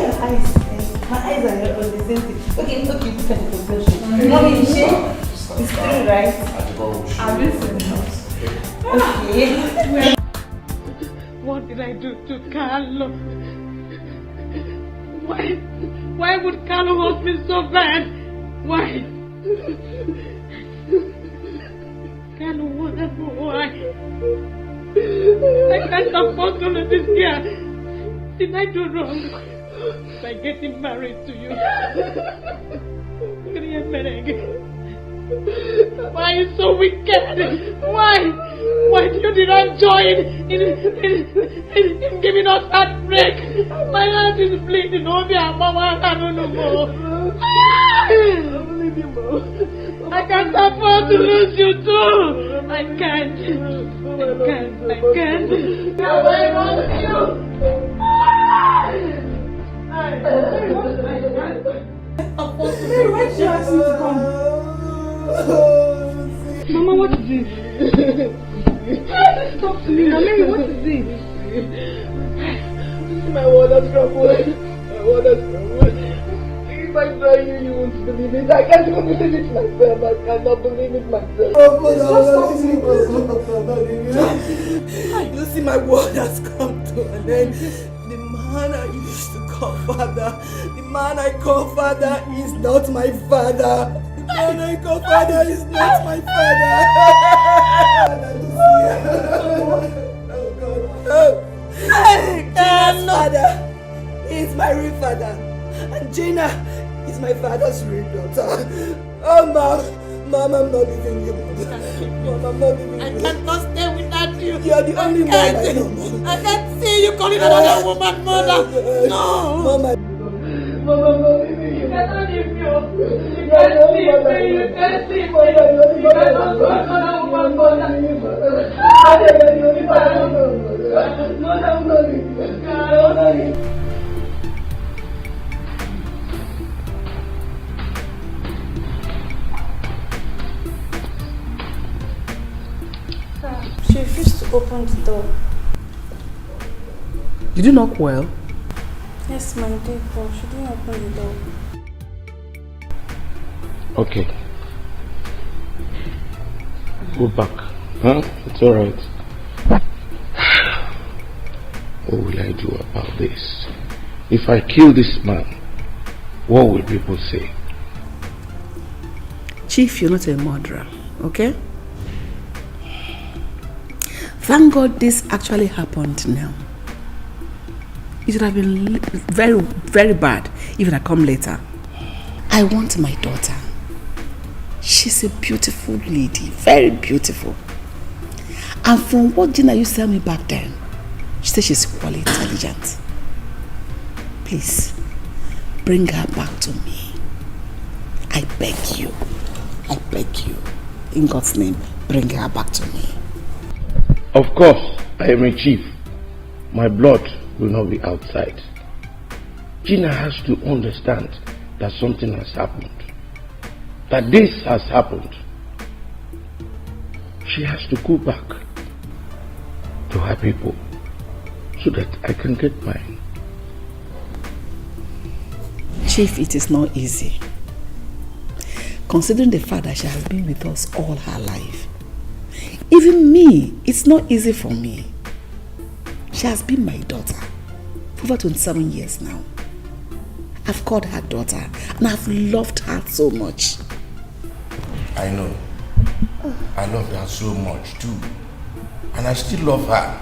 My eyes are on the same thing. Okay, look at the confession. Mommy, is she? It's true, right? I've been in the house. Okay. What did I do to Carlo? Why would Carlo hurt me so bad? Why? Carlo, why? I can't afford to let this girl. Did I do wrong by getting married to you? Why are you so wicked? Why did you not join in giving us that break? My heart is bleeding. I don't know. I can't afford to lose you too. I can't. I want you. Why did you ask me to come? Mama, what is this? Talk to me, Mama, what is this? My word has crumbled. If I tell you, you won't believe it. I can't even believe it myself. I cannot believe it myself. You see, my word has come to an end. The man I used to call father, the man I call father is not my father. The man I call father is not my father. Gina's father is my real father, and Gina is my father's real daughter. Oh, Mom, I'm not leaving you, Mom, I'm not leaving you. I cannot stay without you. You're the only mom I know, Mom. I can't see you calling another woman mother. No. Mom, I'm not leaving you. You cannot leave me. You can't leave me. You can't leave me. You cannot go another woman mother. I'm not leaving you. She refused to open the door. Did you knock well? Yes, my dear, but she didn't open the door. Okay. Go back. Huh? It's alright. What will I do about this? If I kill this man, what will people say? Chief, you're not a murderer, okay? Thank God this actually happened now. It would have been very, very bad if it had come later. I want my daughter. She's a beautiful lady, very beautiful. And from what Gina used to tell me back then, she said she's equally intelligent. Please, bring her back to me. I beg you. I beg you. In God's name, bring her back to me. Of course, I am a chief. My blood will not be outside. Gina has to understand that something has happened. That this has happened. She has to go back to her people so that I can get mine. Chief, it is not easy. Considering the fact that she has been with us all her life. Even me, it's not easy for me. She has been my daughter for over 27 years now. I've called her daughter and I've loved her so much. I know. I love her so much too. And I still love her.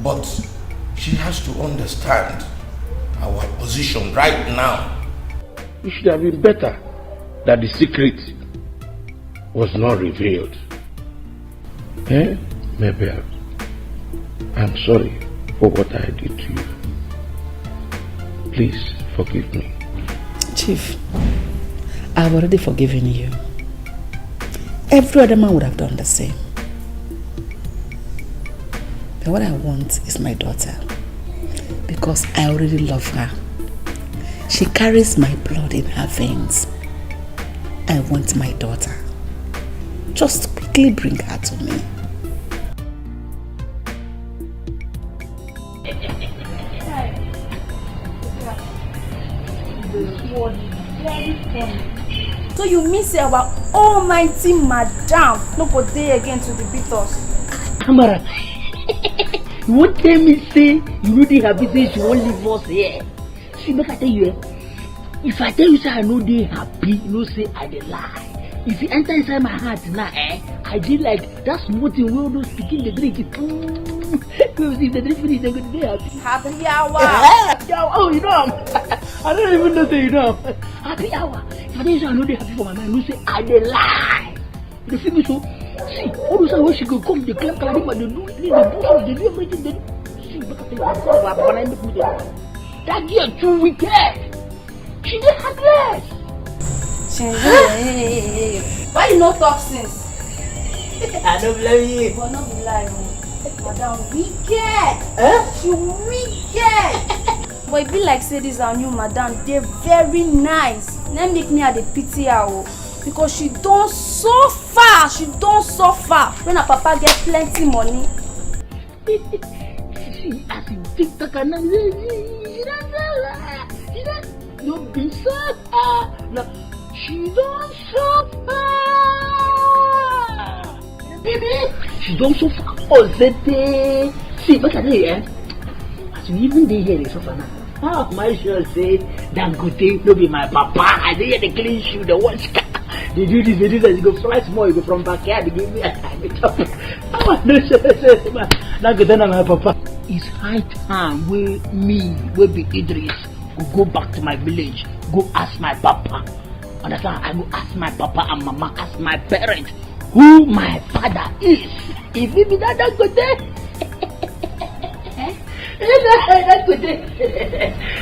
But she has to understand our position right now. It should have been better that the secret was not revealed. Maybe I'm sorry for what I did to you. Please forgive me. Chief, I've already forgiven you. Every other man would have done the same. But what I want is my daughter. Because I already love her. She carries my blood in her veins. I want my daughter. Just quickly bring her to me. So you mean say our almighty madam no go dey again to beat us? Amara, you won't tell me say you really happy say she won't leave us here. See, make I tell you, if I tell you say I know they happy, you know say I dey lie. If you enter inside my heart now, I feel like that's what you will do speaking the drink. Because if the drink finish, they're going to be happy. Happy hour. Happy hour. Oh, you know, I don't even know say you know. Happy hour. If I tell you say I know they happy for my man, you say I dey lie. You feel me so? See, all those are where she go come, they clap, they do everything, they do. See, look at you, that girl too wicked. She dey heartless. Why you no talk since? I don't blame you. But not be lie, madam wicked. She wicked. But it be like say this our new madam, they're very nice. Then make me at the pity her. Because she don't suffer. She don't suffer. When her papa get plenty money. See, as in TikTok and don't be suffer. No, she don't suffer. Baby, she don't suffer. Oh, see, look at it, as you even dey here, they suffer now. How am I sure say Dangote no be my papa? I dey hear the clean shoe, the watch. They do this, you go fly small, you go from backyard, they give me a top. How am I sure say Dangote na my papa? It's high time where me, where be Idris, go back to my village, go ask my papa. Understand? I go ask my papa and mama, ask my parents who my father is. If he be that Dangote, that's good.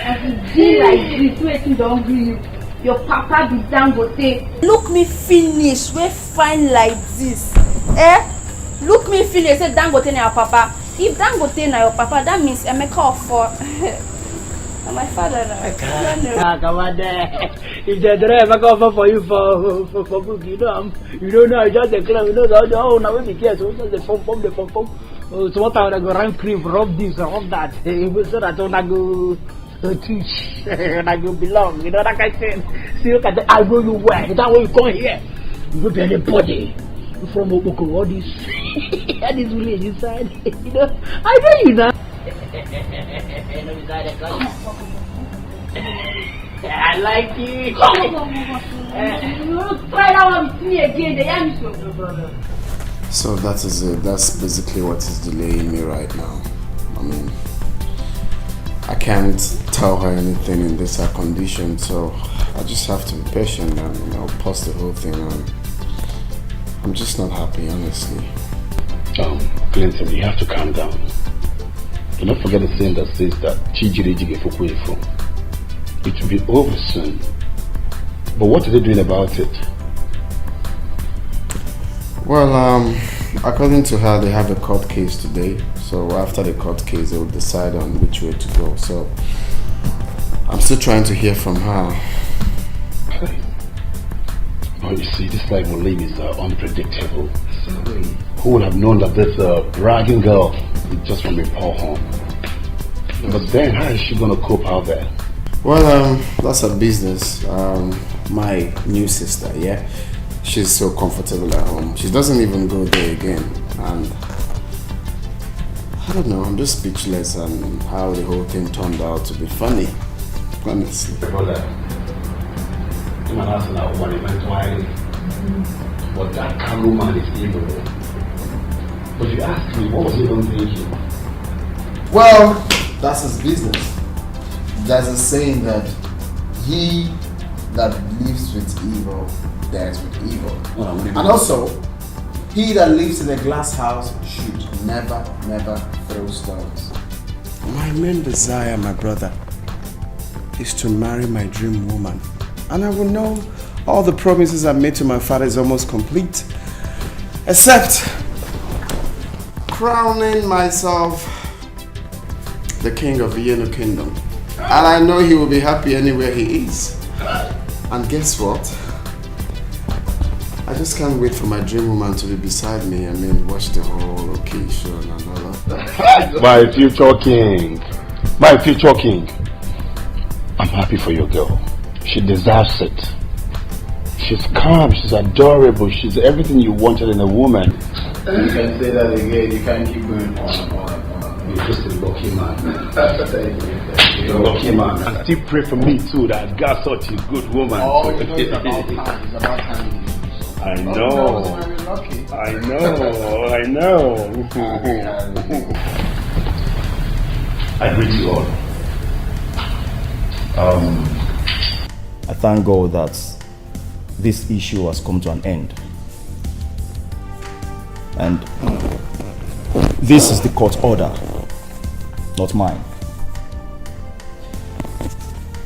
As you be like this, waiting don't agree you. Your papa be Dangote. Look me finish, we fine like this. Look me finish, say Dangote na your papa. If Dangote na your papa, that means Emeka for my father. Come on there. If the driver come for you for book, you don't know, just the club, you know, oh, now we be careful, so the phone. So what I go run cream, rub this, rub that, so that I don't go teach, and I go belong, you know, like I said. See, look at the, I know you well, that way you come here, you go to anybody. From Oboko, all this, and this village inside, you know, I know you now. I like you. Try that one with me again. The brother. So that is it. That's basically what is delaying me right now. I mean, I can't tell her anything in this her condition, so I just have to be patient and, you know, pause the whole thing. And I'm just not happy, honestly. Clinton, you have to calm down. Do not forget the saying that says that it will be over soon. But what are they doing about it? Well, according to her, they have a court case today. So after the court case, they will decide on which way to go. So I'm still trying to hear from her. Oh, you see, this life we live is unpredictable. Who would have known that this bragging girl is just from a poor home? But then, how is she going to cope out there? Well, that's her business. My new sister, yeah, she's so comfortable at home. She doesn't even go there again. And I don't know, I'm just speechless on how the whole thing turned out to be funny, honestly. But that Kano man is evil. But you asked me, what was he even thinking? Well, that's his business. There's a saying that he that lives with evil dies with evil. And also, he that lives in a glass house should never throw stones. My main desire, my brother, is to marry my dream woman. And I will know All the promises I made to my father is almost complete. Except crowning myself the king of the Yellow Kingdom. And I know he will be happy anywhere he is. And guess what? I just can't wait for my dream woman to be beside me. I mean, watch the whole occasion and all of that. My future king. My future king. I'm happy for your girl. She deserves it. She's calm, she's adorable, she's everything you wanted in a woman. You can say that again, you can't keep going on. You're just a lucky man. You're a lucky man. And still pray for me too, that God such a good woman. Oh, you know it's about time. It's about time. I know. I know. I greet you all. I thank God that this issue has come to an end. And this is the court order, not mine.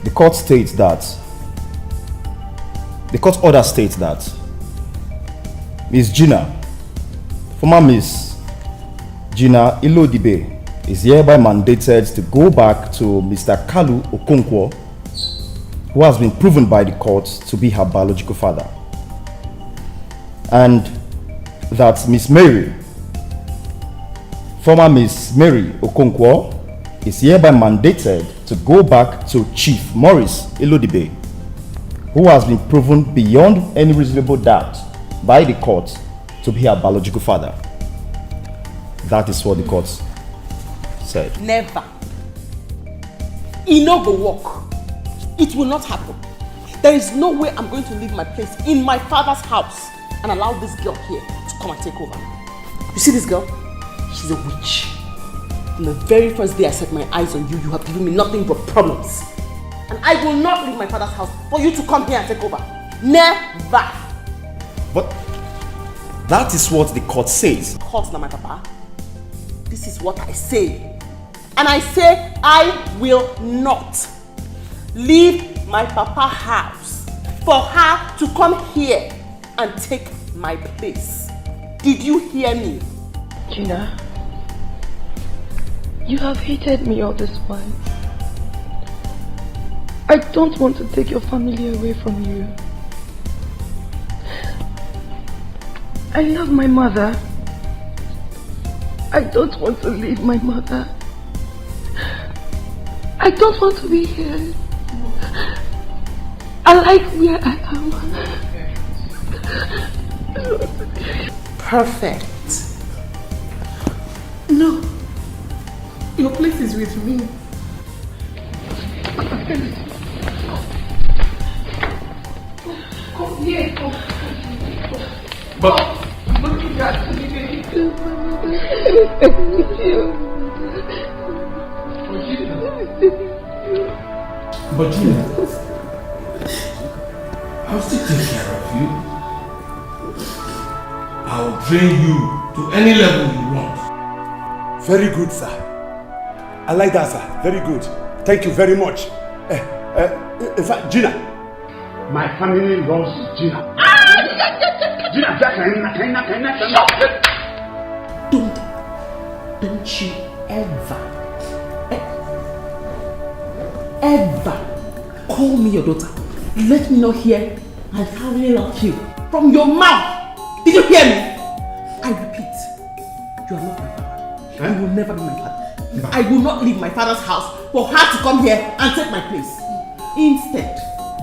The court order states that Miss Gina, former Miss Gina Ilodibe, is hereby mandated to go back to Mr. Kalu Okonkwo, who has been proven by the court to be her biological father. And that Miss Mary, former Miss Mary Okonkwo, is hereby mandated to go back to Chief Maurice Ilodibe, who has been proven beyond any reasonable doubt by the court to be her biological father. That is what the court said. Never. It no go work. It will not happen. There is no way I'm going to leave my place in my father's house and allow this girl here to come and take over. You see this girl? She's a witch. From the very first day I set my eyes on you, you have given me nothing but problems. And I will not leave my father's house for you to come here and take over. Never. But that is what the court says. Court, na my papa. This is what I say. And I say I will not leave my papa's house for her to come here and take my place. Did you hear me? Gina, you have hated me all this while. I don't want to take your family away from you. I love my mother. I don't want to leave my mother. I don't want to be here. I like where I am. Perfect. No. Your place is with me. Come here. But Gina, I'll still take care of you. I'll train you to any level you want. Very good, sir. I like that, sir. Very good. Thank you very much. In fact, Gina. my family loves Gina. Gina, Don't you ever call me your daughter. Let me not hear I carry off you from your mouth. Did you hear me? I repeat, you are not my father. You will never be my father. I will not leave my father's house for her to come here and take my place. Instead,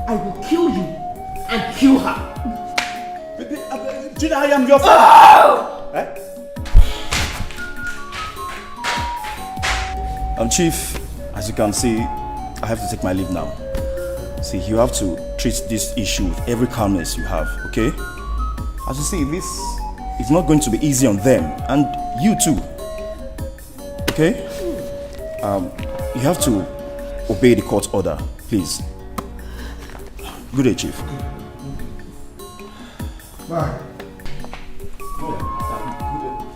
I will kill you and kill her. Gina, I am your father. Chief, as you can see, I have to take my leave now. See, you have to treat this issue with every calmness you have, okay? As you see, this is not going to be easy on them, and you too, okay? You have to obey the court order, please. Good day, Chief. Bye.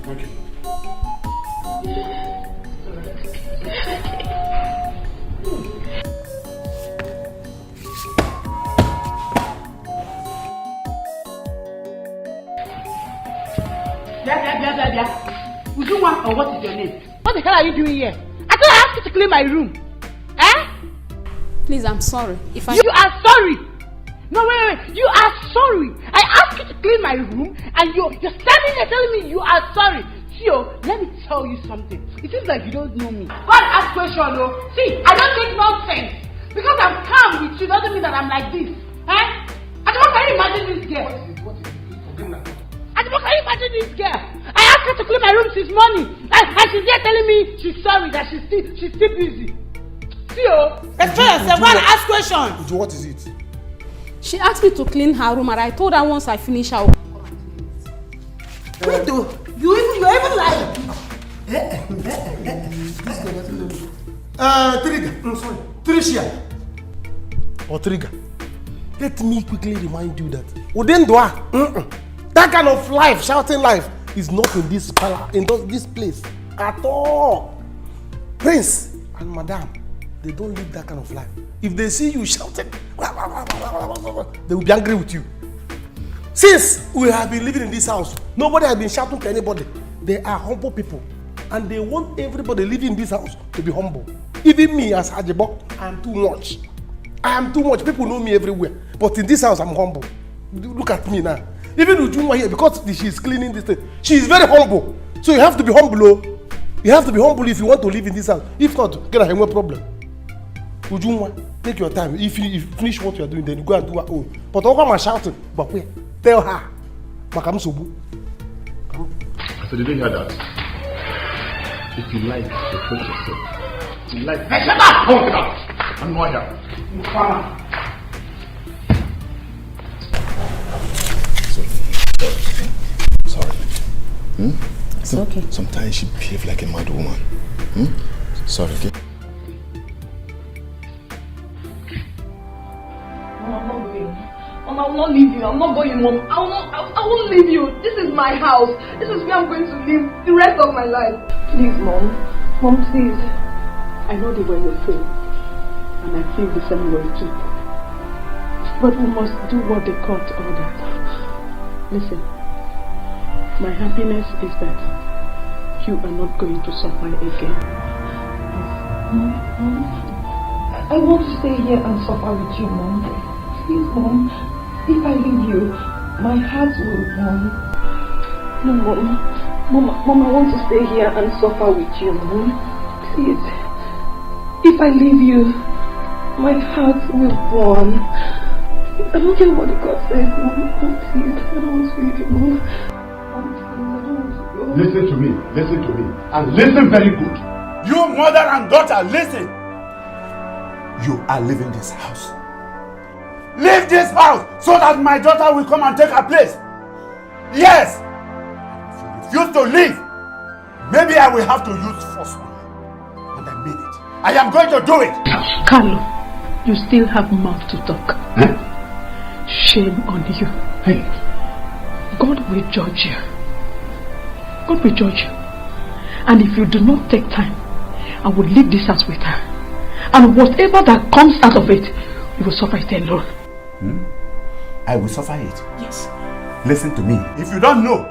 Thank you. Ujuma, or what is your name? What the hell are you doing here? I thought I asked you to clean my room. Eh? Please, I'm sorry. If I... You are sorry! No, wait. You are sorry. I asked you to clean my room and you're standing there telling me you are sorry. Theo, let me tell you something. It seems like you don't know me. God ask question, though. See, I don't take nonsense. Because I'm calm with you doesn't mean that I'm like this. Eh? And what can you imagine this girl? And what can you imagine this girl? I asked her to clean my room since morning. And she's there telling me she's sorry, that she's still busy. Theo. Explain yourself. Go and ask questions. What is it? She asked me to clean her room and I told her once I finish her work. Wait, you're even lying. Trigger. Sorry. Tricia. Or Trigger. Let me quickly remind you that Udendwa, that kind of life, shouting life, is not in this palace, in this place at all. Prince and Madame, they don't live that kind of life. If they see you shouting, they will be angry with you. Since we have been living in this house, nobody has been shouting to anybody. They are humble people, and they want everybody living in this house to be humble. Even me as Ajebo, I am too much. I am too much. People know me everywhere, but in this house, I'm humble. Look at me now. Even Ujuma here, because she is cleaning this thing, she is very humble. So you have to be humble. Oh. You have to be humble if you want to live in this house. If not, get a problem. Ujuma, take your time. If you finish what you are doing, then you go and do your own. But don't come and shouting. But wait, tell her. Makam Sobu. So did you hear that? If you like, reproach yourself. If you like... Hey, shut up! I want it out. I'm not here. Sorry. It's okay. Sometimes she behaves like a mad woman. Sorry, okay? I'm not going. Mom, I will not leave you. I'm not going, Mom. I won't leave you. This is my house. This is where I'm going to live the rest of my life. Please, Mom. Mom, please. I know the way you feel. And I feel the same way too. But we must do what the court ordered. Listen. My happiness is that you are not going to suffer again. Mom, I want to stay here and suffer with you, Mom. Please, Mom. If I leave you, my heart will burn. No, Mom, I want to stay here and suffer with you, Mom. Please. If I leave you, my heart will burn. I don't care what the God says, Mom. Please, I don't want to leave you, Mom. Listen to me, and listen very good. You mother and daughter, listen. You are leaving this house. Leave this house so that my daughter will come and take her place. Yes. If you refuse to leave, maybe I will have to use force on you. And I mean it. I am going to do it. Carlo, you still have mouth to talk. Huh? Shame on you. Hey. God will judge you. God will judge you. And if you do not take time, I will leave this house with her. And whatever that comes out of it, you will suffer it alone. I will suffer it. Yes. Listen to me. If you don't know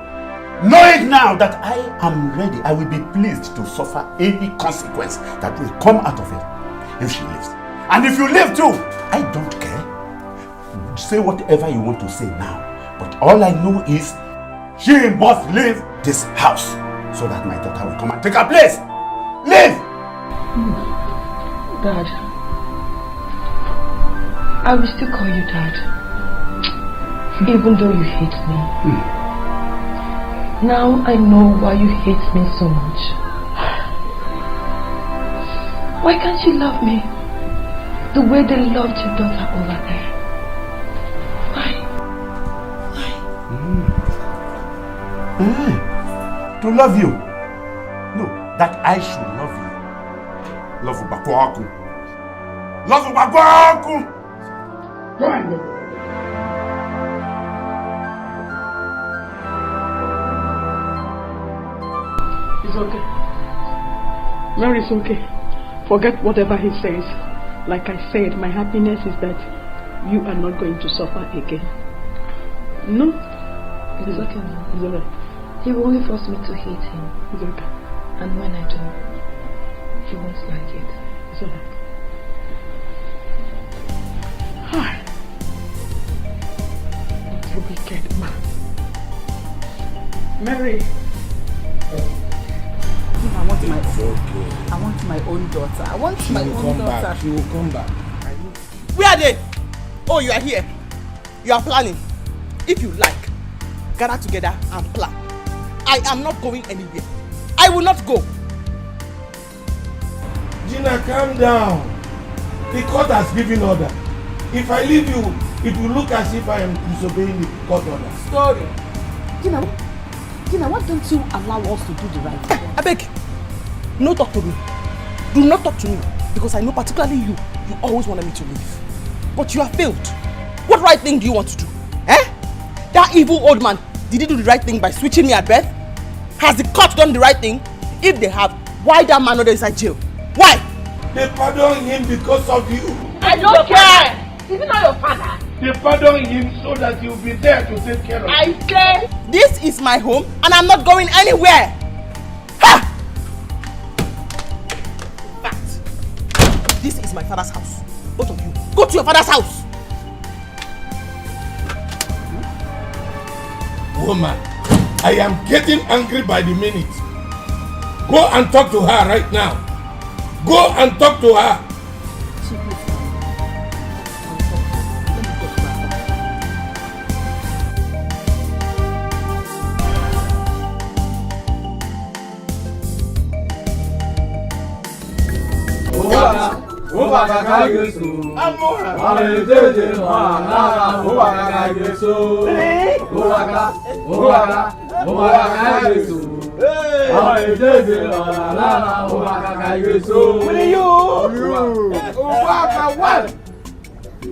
it now that I am ready. I will be pleased to suffer any consequence that will come out of it if she leaves. And if you leave too, I don't care. Say whatever you want to say now. But all I know is she must leave this house so that my daughter will come and take her place. Leave! Dad, I will still call you Dad, even though you hate me. Now I know why you hate me so much. Why can't you love me the way they loved your daughter over there? To love you? No, that I should love you. Love Ubakwaku. Love Ubakwaku! Go and go. It's okay. Mary, it's okay. Forget whatever he says. Like I said, my happiness is that you are not going to suffer again. No? It's okay now. It's alright. He will only force me to hate him. And when I do, he won't like it. It's alright. You wicked man. Mary. I want my own daughter. I want my own daughter. She will come back. Where are they? Oh, you are here. You are planning. If you like, gather together and plan. I am not going anywhere. I will not go. Gina, calm down. The court has given order. If I leave you, it will look as if I am disobeying the court order. Story. Gina, why don't you allow us to do the right thing? I beg. No talk to me. Do not talk to me. Because I know particularly you always wanted me to leave. But you have failed. What right thing do you want to do? Eh? That evil old man, did he do the right thing by switching me at birth? Has the court done the right thing? If they have, why that man not inside jail? Why? They pardon him because of you. I don't care. Is it not your father? They pardon him so that he will be there to take care of you. I say. This is my home and I'm not going anywhere. Ha! In fact, this is my father's house. Both of you, go to your father's house. Woman, I am getting angry by the minute. Go and talk to her right now. Go and talk to her.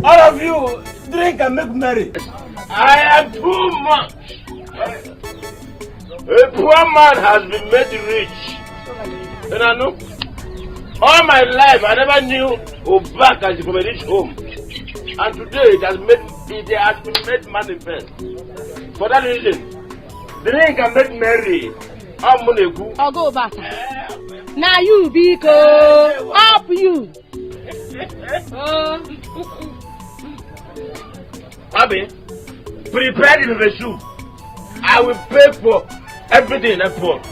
All of you, drink and make merry. I am too much. A poor man has been made rich. And I know, all my life I never knew Obaka is from a rich home. And today it has been made manifest. For that reason, drink and make merry. I'll go back. Now you big up you. Abi, prepare the shoe. I will pay for everything in that pot.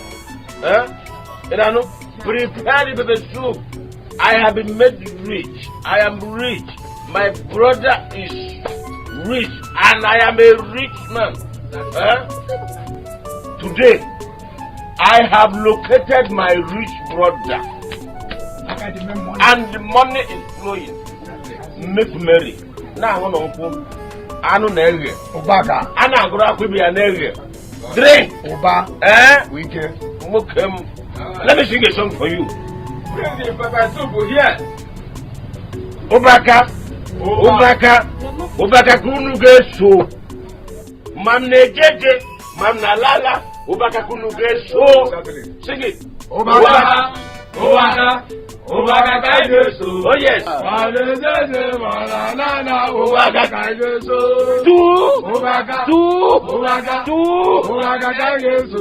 And I know, prepare the shoe. I have been made rich. I am rich. My brother is rich, and I am a rich man. Today, I have located my rich brother, and the money is flowing. Make merry. Now I want to anu nege. Obaka. Ana agora kwibi ya nege. Drink. Oba. Wike. Mokem. Let me sing a song for you. Bring the pepper soup here. Obaka. Obaka. Obaka kunu geso. Mamne jeje. Mamna lala. Obaka kunu geso. Sing it. Obaka. Obaka. Obaka kaigeso. Oh yes. Obaka kaigeso. Tu. Obaka. Tu. Obaka. Tu. Obaka kaigeso.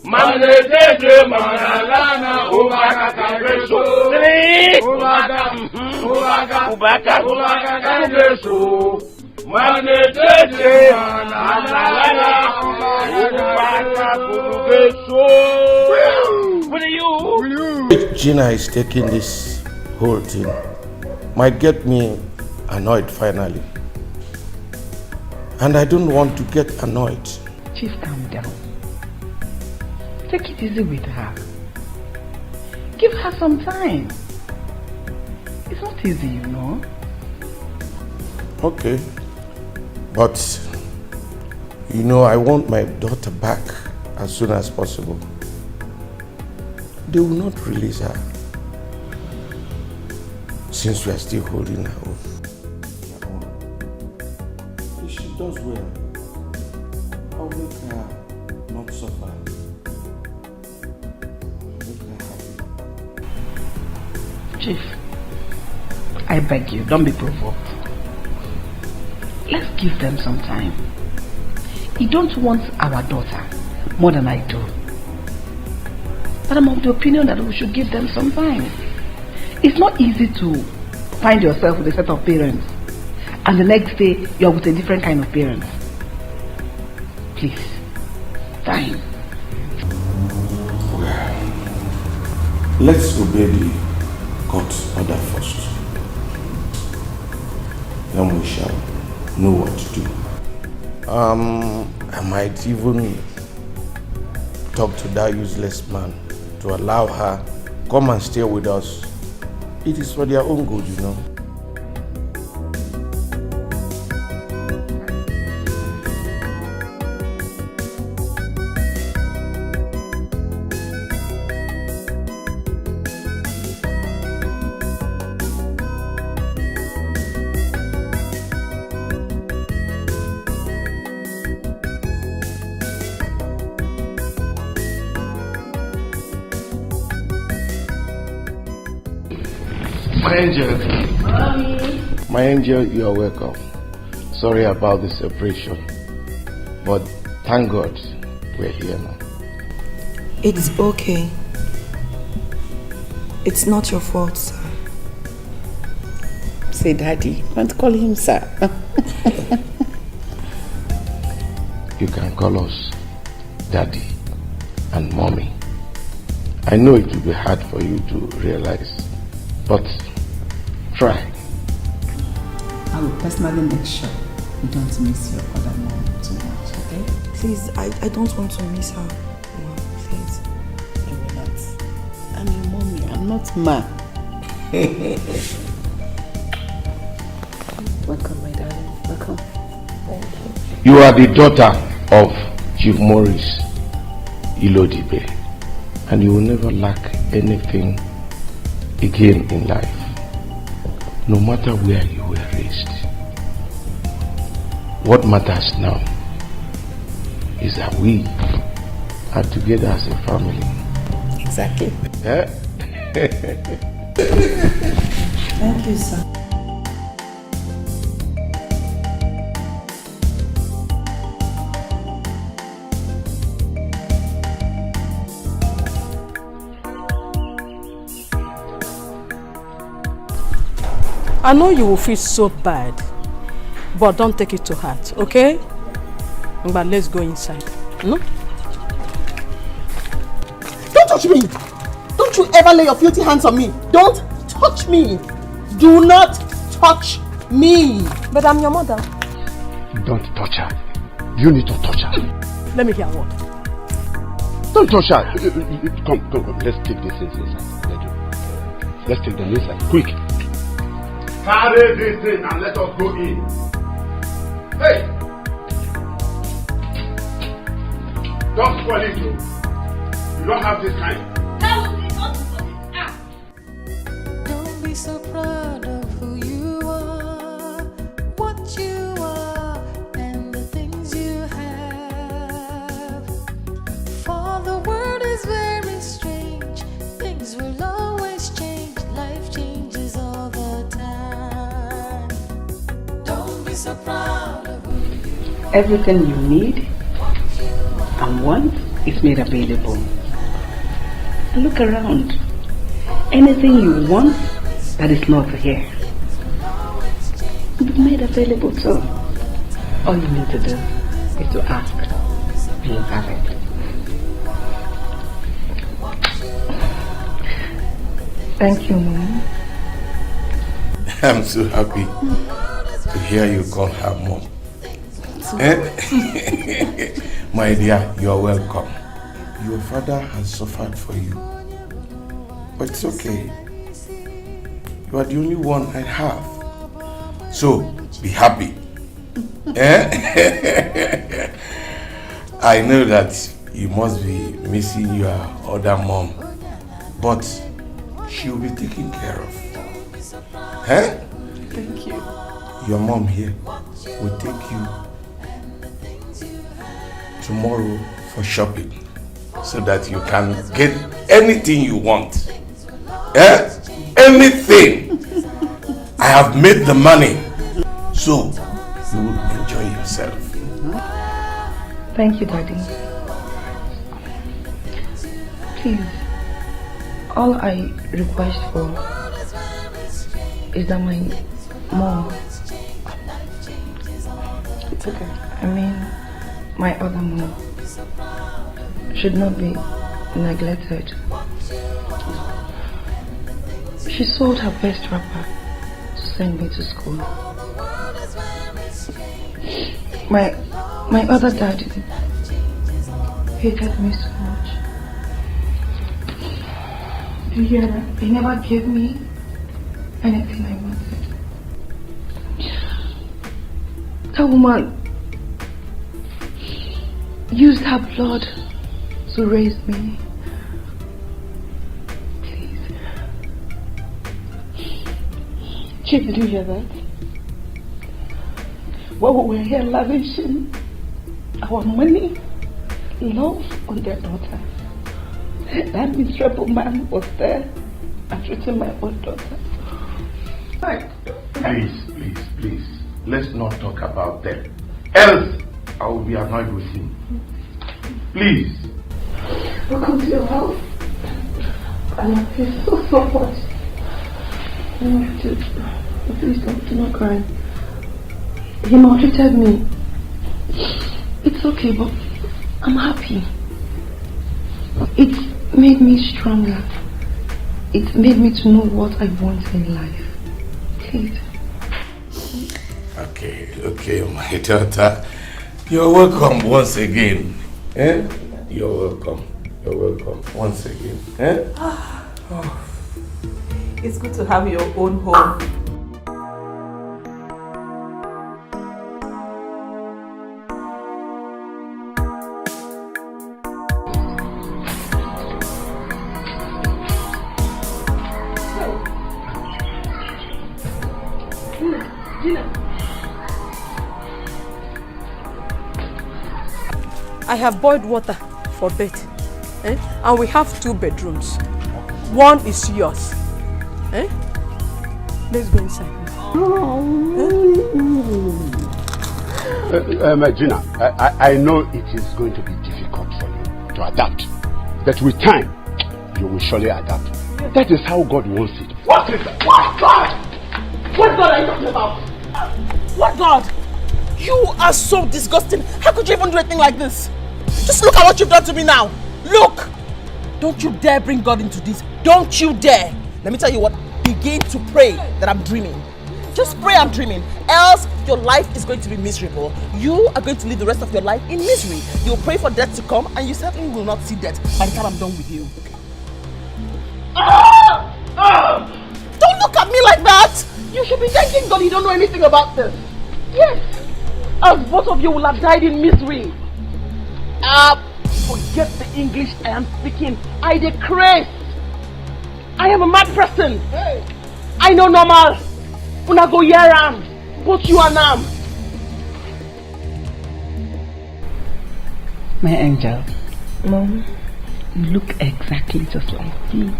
Manejeje manalana. Obaka kaigeso. Three. Obaka. Obaka. Obaka. Obaka kaigeso. Manejeje manalana. Obaka kaigeso. Will you? Gina is taking this whole thing might get me annoyed finally. And I don't want to get annoyed. Chief, calm down. Take it easy with her. Give her some time. It's not easy, you know. Okay. But, you know, I want my daughter back as soon as possible. They will not release her since we are still holding her own. If she does well, I'll make her not suffer. I'll make her happy. Chief, I beg you, don't be provoked. Let's give them some time. You don't want our daughter more than I do. But I'm of the opinion that we should give them some time. It's not easy to find yourself with a set of parents and the next day you're with a different kind of parents. Please, time. Let's obey the court order first. Then we shall know what to do. I might even talk to that useless man to allow her come and stay with us. It is for their own good, you know. My angel. Mommy. My angel, you are welcome. Sorry about the separation, but thank God we're here now. It's okay. It's not your fault, sir. Say daddy, don't call him sir. You can call us daddy and mommy. I know it will be hard for you to realize, but try. I will personally make sure you don't miss your other mom too much, okay? Please, I don't want to miss her. Mom, please. I will not. I'm your mommy, I'm not ma. Welcome, my darling. Welcome. Thank you. You are the daughter of Chief Maurice Ilodibe, and you will never lack anything again in life, no matter where you were raised. What matters now is that we are together as a family. Exactly. Thank you, sir. I know you will feel so bad, but don't take it to heart, okay? But let's go inside. No? Don't touch me! Don't you ever lay your filthy hands on me! Don't touch me! Do not touch me! But I'm your mother. Don't touch her. You need to touch her. Let me hear what. Don't touch her. Come. Let's take this inside. Let's take them inside. Quick. Carry this thing and let us go in. Hey! Don't spoil it, you. You don't have this kind. Don't be so proud of who you are, what you are, and the things you have. For the world is very strange. Things will always change. Life changes all the time. Don't be so proud of who you are. Everything you need and want is made available. Look around. Anything you want that is not here will be made available too. All you need to do is to ask and you have it. Thank you, Mom. I'm so happy to hear you call her mom. My dear, you are welcome. Your father has suffered for you, but it's okay. You are the only one I have. So, be happy. I know that you must be missing your other mom, but she will be taken care of. Thank you. Your mom here will take you tomorrow for shopping so that you can get anything you want. Anything. I have made the money, so you will enjoy yourself. Thank you, Daddy. Please, all I request for is that my mom, It's okay. I mean my other mom, should not be neglected. She sold her best wrapper to send me to school. My other dad hated me so much. Do you hear that? He never gave me anything I wanted. That woman used her blood to raise me. Please. Chief, did you hear that? While we were here lavishing our money, love on their daughter, that miserable man was there and treating my own daughter. Please, let's not talk about them. Else, I will be annoyed with him. Please. Welcome to your house. I love you so much. I want you to, please do not cry. He maltreated me. It's okay, but I'm happy. It's made me stronger. It's made me to know what I want in life. Please. Okay, my daughter. You're welcome once again. Eh? You're welcome once again. Eh? Oh. It's good to have your own home. I have boiled water for bed, and we have 2 bedrooms. One is yours. Let's go inside. Gina, I know it is going to be difficult for you to adapt, but with time, you will surely adapt. That is how God wants it. What is that? What God? What God are you talking about? What God? You are so disgusting. How could you even do anything like this? Just look at what you've done to me now. Look! Don't you dare bring God into this. Don't you dare. Let me tell you what. Begin to pray that I'm dreaming. Just pray I'm dreaming. Else your life is going to be miserable. You are going to live the rest of your life in misery. You'll pray for death to come and you certainly will not see death by the time I'm done with you. Don't look at me like that! You should be thanking God you don't know anything about this. Yes. As both of you will have died in misery. Forget the English I am speaking. I decree. I am a mad person. Hey. I know normal. Una go yeram. Both you and Nam. My angel. Mom, you look exactly just like me.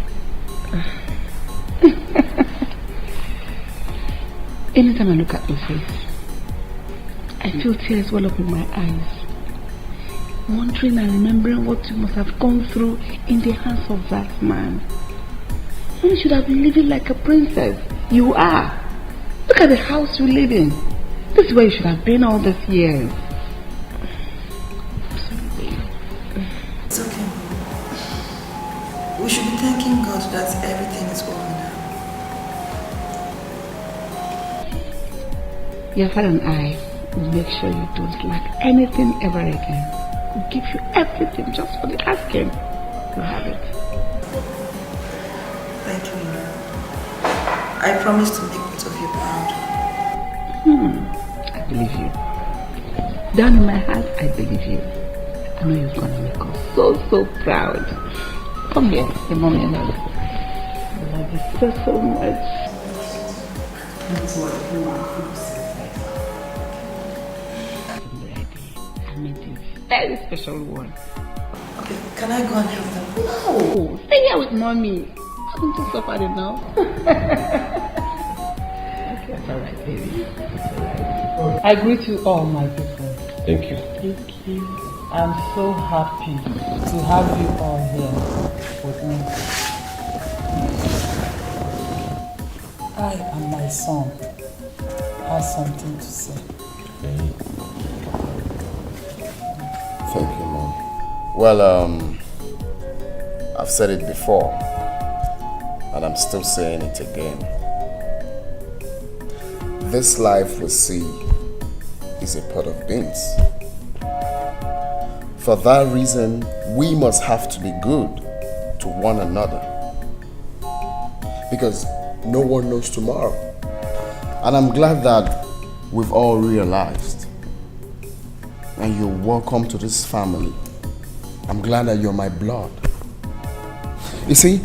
Anytime I look at your face, I feel tears well up in my eyes. Wondering and remembering what you must have gone through in the hands of that man. You should have been living like a princess. You are. Look at the house you live in. This is where you should have been all these years. It's okay. We should be thanking God that everything is over now. Your father and I will make sure you don't lack anything ever again. We'll give you everything just for the asking. You have it. Thank you, Mama. I promise to make both of you proud. I believe you. Down in my heart, I believe you. I know you're going to make us so proud. Come here, your mommy and I love you so much. That's what you want. I made you a very special one. Okay, can I go and help them? No, stay here with mommy. Haven't you suffered enough? Okay, that's alright, baby. That's alright. I greet you all, my people. Thank you. Thank you. I'm so happy to have you all here with me. I and my son have something to say. Thank you, Mom. Well, I've said it before, and I'm still saying it again. This life we see is a pot of beans. For that reason, we must have to be good to one another. Because no one knows tomorrow. And I'm glad that we've all realized. And you're welcome to this family. I'm glad that you're my blood. You see,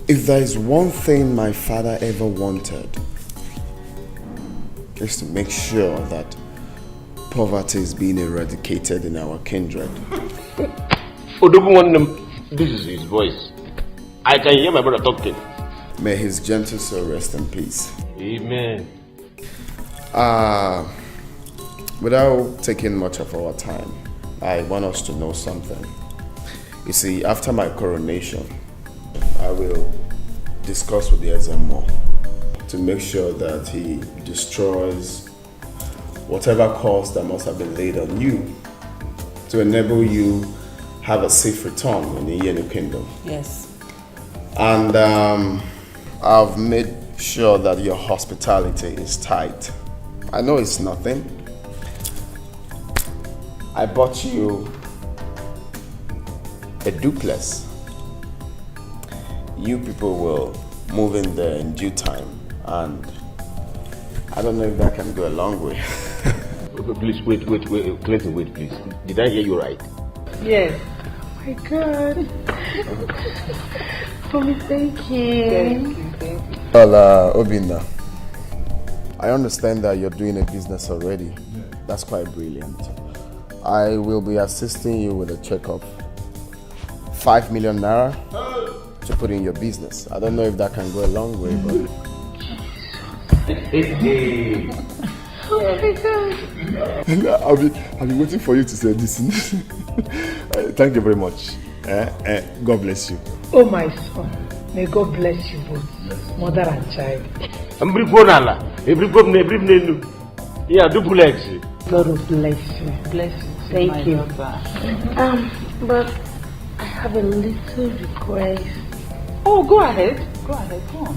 if there is one thing my father ever wanted, is to make sure that poverty is being eradicated in our kindred. This is his voice. I can hear my brother talking. May his gentle soul rest in peace. Amen. Without taking much of our time, I want us to know something. You see, after my coronation, I will discuss with the SMO to make sure that he destroys whatever cost that must have been laid on you to enable you have a safe return in the Yenu Kingdom. Yes. And I've made sure that your hospitality is tight. I know it's nothing. I bought you a duplex. You people will move in there in due time, and I don't know if that can go a long way. Please, wait, Clinton, wait, please. Did I hear you right? Yes. Oh my God. Mommy, thank you. Thank you. Well, Obinna, I understand that you're doing a business already. Yeah. That's quite brilliant. I will be assisting you with a check of 5 million naira to put in your business. I don't know if that can go a long way, but... Oh my God. I'll be waiting for you to say this. Thank you very much. God bless you. Oh my son, may God bless you both, mother and child. Yeah, duplex. God will bless you. Bless you. Thank you. But I have a little request. Oh, go ahead. Go ahead. Go on.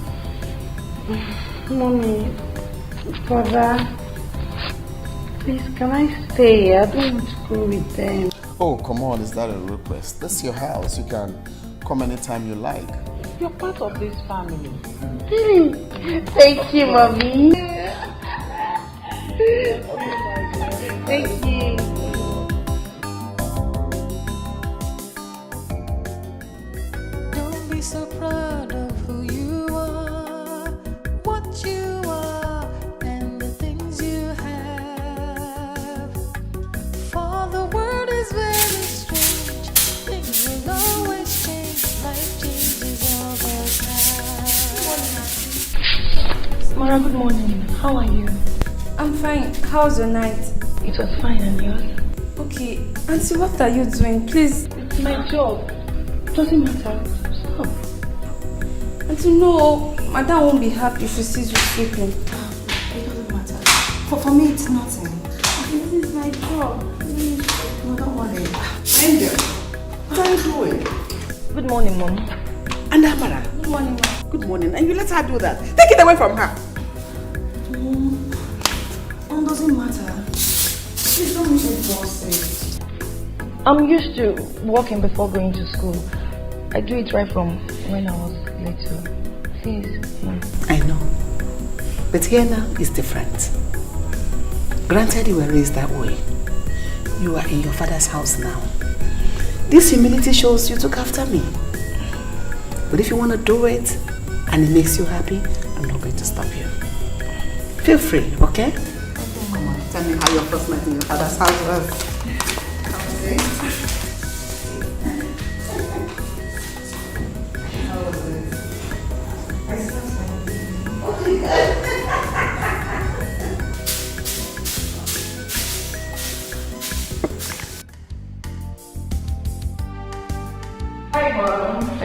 Mommy, Father, please, can I stay? I don't want to go with them. Oh, come on, is that a request? This is your house. You can come anytime you like. You're part of this family. Thank you, Mommy. Thank you. Don't be so proud of who you are, what you are, and the things you have. For the world is very strange, things will always change, life changes all the time. Mara, good morning. How are you? I'm fine. How's your night? It was fine, and yours? Okay. Auntie, what are you doing? Please. It's my job. Doesn't matter. Stop. Auntie, no. Madam won't be happy if she sees you sleeping. It doesn't matter. For me, it's nothing. This is my job. No, don't worry. Angel, what are you doing? Good morning, Mom. And Amara. Good morning, Mom. Good morning. And you let her do that. Take it away from her. It doesn't matter. Please don't make it bossy. I'm used to walking before going to school. I do it right from when I was little. Please, Mom. I know. But here now is different. Granted you were raised that way. You are in your father's house now. This humility shows you took after me. But if you want to do it and it makes you happy, I'm not going to stop you. Feel free, okay? Come on, tell me how your first night in your father's house was.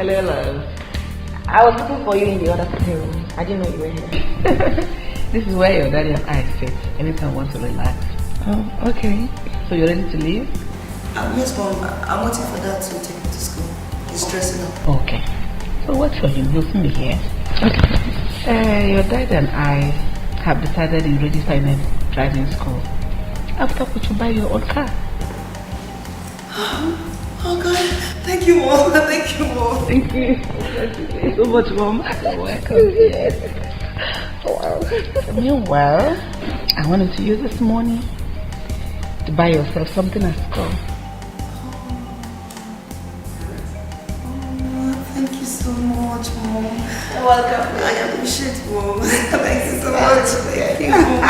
Hello, love. I was looking for you in the other room. I didn't know you were here. This is where your daddy and I sit anytime I want to relax. Oh, okay. So you're ready to leave? Yes, Mom. I'm waiting for Dad to take me to school. He's dressing up. Okay. So what's for him? He'll soon be here. Okay. Your dad and I have decided in registering a driving school. After we should buy your own car. Oh God, thank you, Mom. Thank you, Mom. Thank you. Thank you so much, Mom. You're welcome. Yes. Wow. Meanwhile, I wanted to use this money to buy yourself something at school. Thank you so much, Mom. You're welcome. I appreciate it, Mom. Thank you so much. Thank you, Mom. I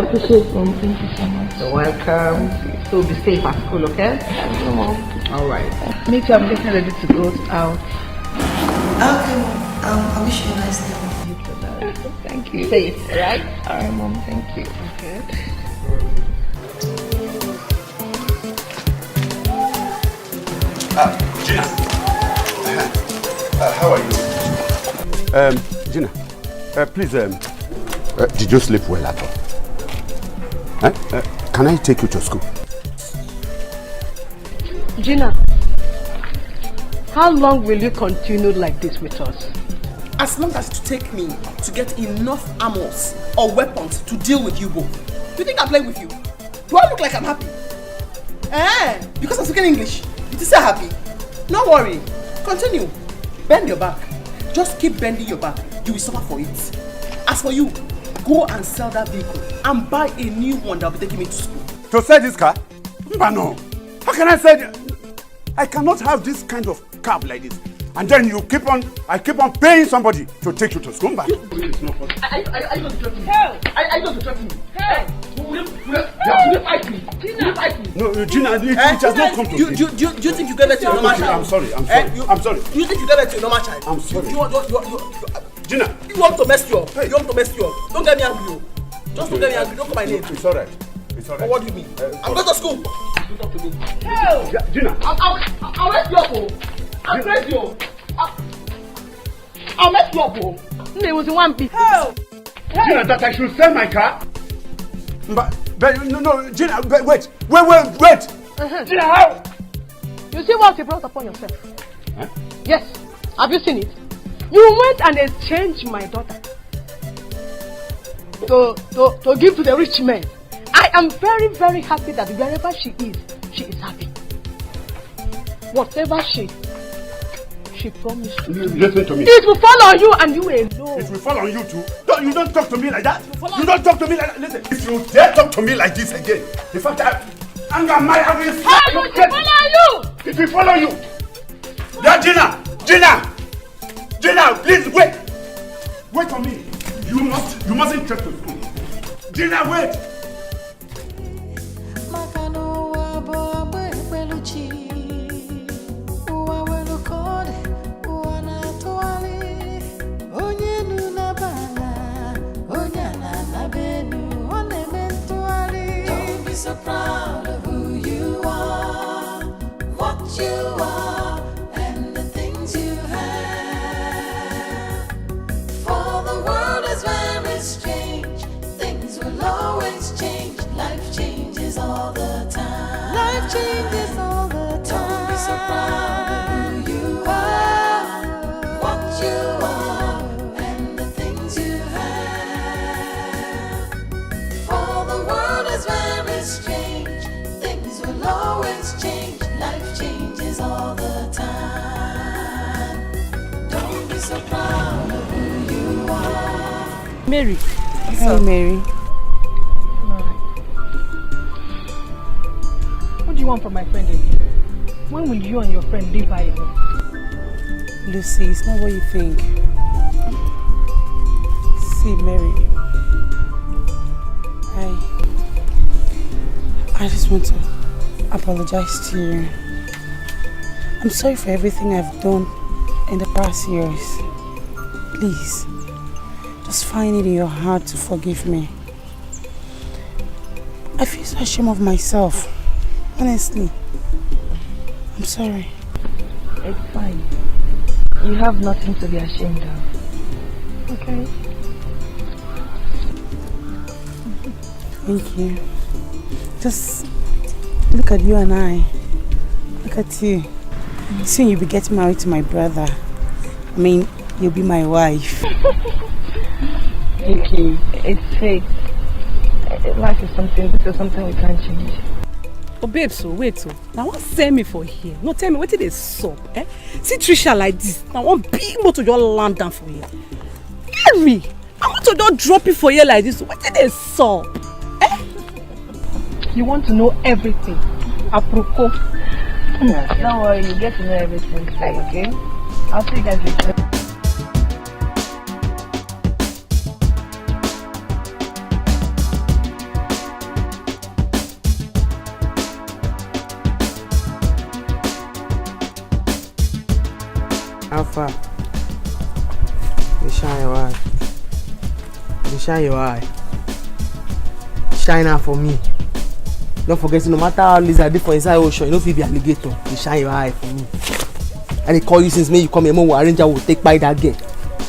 appreciate it, Mom. Thank you so much. You're welcome. So be safe at school, okay? Thank you, Mom. Alright. Me too, I'm getting ready to go out. Okay, Mom. I wish you a nice day. Thank you. Safe, right? Alright, Mom. Thank you. Okay. Gina. How are you? Gina, please, did you sleep well at all? Can I take you to school? Gina, how long will you continue like this with us? As long as it take me to get enough armors or weapons to deal with you both. Do you think I'm playing with you? Do I look like I'm happy? Because I'm speaking English. You say happy? No worry. Continue. Bend your back. Just keep bending your back. You will suffer for it. As for you, go and sell that vehicle and buy a new one that will be taking me to school. To sell this car? But no. How can I sell it? I cannot have this kind of cab like this. And then I keep on paying somebody to take you to school. But it's not possible. Are you going to threaten me? Hell! Are you going to threaten me? Hell! Will you fight me? Will you fight me? No, Gina, it has not come to this. Do you think you gave it to your normal child? I'm sorry. I'm sorry. Do you think you gave it to your normal child? I'm sorry. Gina! You want to mess you up. You want to mess you up. Don't get me angry. Just don't get me angry. Don't call my name. It's alright. It's alright. What do you mean? I'm going to school. You talk to me. Hell! Gina! I'll mess you up. I'll mess you up. I'll mess you up. There was one bit. Hell! Gina, that I should sell my car? But no, Gina, wait. Gina, how? You see what you brought upon yourself? Huh? Yes. Have you seen it? You went and exchanged my daughter to give to the rich man. I am very, very happy that wherever she is happy. Whatever she promised to do. Listen to me. It will fall on you and you alone. It will fall on you too. You don't talk to me like that. You don't talk to me like that. Listen, if you dare talk to me like this again, in fact, I will slap you. It will fall on you. It will fall on you. Yeah, Gina, please wait. Wait for me. You mustn't trek to school. Gina, wait. So proud of who you are, what you are, and the things you have. For the world is very strange, things will always change. Life changes all the time. Life changes all the time. Don't be so proud of who you are, what you are, and the things you have. For the world is very strange, things will always change. Life changes all the time. Don't be so proud of who you are. Mary. Hey, Mary. What do you want from my friend again? When will you and your friend leave her alone? Lucy, it's not what you think. See, Mary, I just want to apologize to you. I'm sorry for everything I've done in the past years. Please, just find it in your heart to forgive me. I feel so ashamed of myself. Honestly. I'm sorry. It's fine. You have nothing to be ashamed of. Okay? Thank you. Just look at you and I. Look at you. Soon you'll be getting married to my brother. I mean, you'll be my wife. Thank you. It's fate. Life is something, this is something we can't change. Oh babe, so wait, so now what send me for here? No, tell me what did they sup? Eh? See Trisha like this. Now one big motor just land down for here. Harry, I want to just drop it for you like this. What did they sup? Eh? You want to know everything. Apropos. Don't worry, you get to know everything today, okay? I'll see you guys later. Alpha, you shine your eye. You shine your eye. Shine out for me. Don't forget, no matter how lizard dey for inside ocean, you no fit be alligator. You shine your eye for me. And they call you since you come here, more arranger will take by that girl.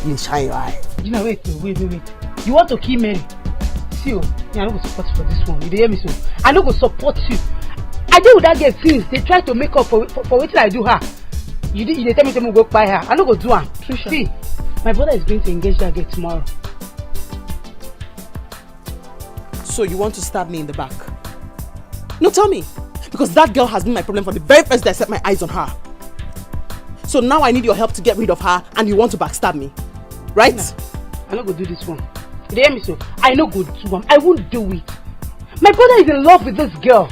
You shine your eye. You know, wait. You want to kill Mary? See you. I no go support you for this one. You dey hear me so? I no go support you. I deal with that girl since they try to make up for wetin I do her. You dey tell me to go buy her. I no go do am. See, my brother is going to engage that girl tomorrow. So you want to stab me in the back? No, tell me. Because that girl has been my problem from the very first day I set my eyes on her. So now I need your help to get rid of her and you want to backstab me. Right? Nah, I no go do this one. You hear me so? I no go do am. I won't do it. My brother is in love with this girl.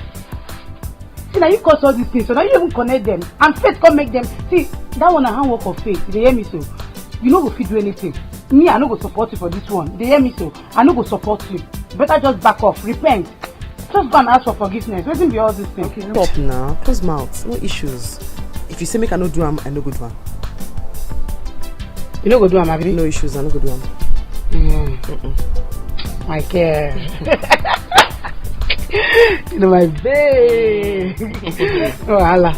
See, now you cause all these things, so now you even connect them. And faith can make them. See, that one a handwork of faith. You hear me so? You no go fit do anything. Me, I no go support you for this one. You hear me so? I no go support you. Better just back off. Repent. Just go and ask for forgiveness. Waiting be all these things. Okay, stop now. Close mouth. No issues. If you say make I no do am, I no go do am. You no go do am, Abi? No issues, I no go do am. My care. You know my babe. Oh, Allah.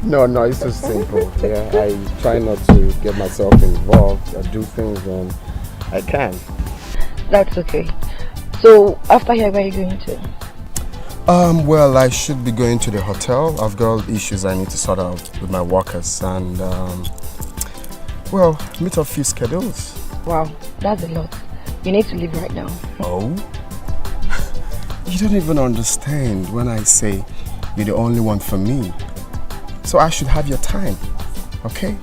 No, it's so simple. Yeah, I try not to get myself involved. I do things when I can. That's okay. So, after here, where are you going to? Well, I should be going to the hotel. I've got issues I need to sort out with my workers and, well, meet a few schedules. Wow, that's a lot. You need to leave right now. Oh? You don't even understand when I say you're the only one for me. So I should have your time, okay?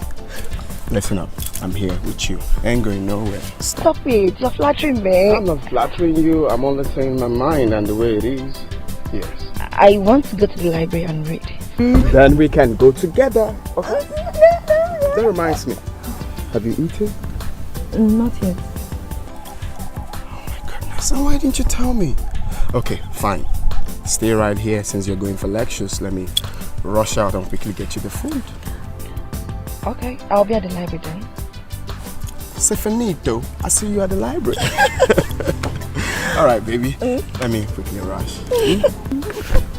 Listen up, I'm here with you. I ain't going nowhere. Stop it, you're flattering me. I'm not flattering you, I'm only saying my mind and the way it is. Yes. I want to go to the library and read. Then we can go together, okay? That reminds me, have you eaten? Not yet. Oh my goodness, so why didn't you tell me? Okay, fine. Stay right here since you're going for lectures. Let me rush out and quickly get you the food. Okay, I'll be at the library then. Stefanito, I see you at the library. Alright, baby. Let me quickly rush.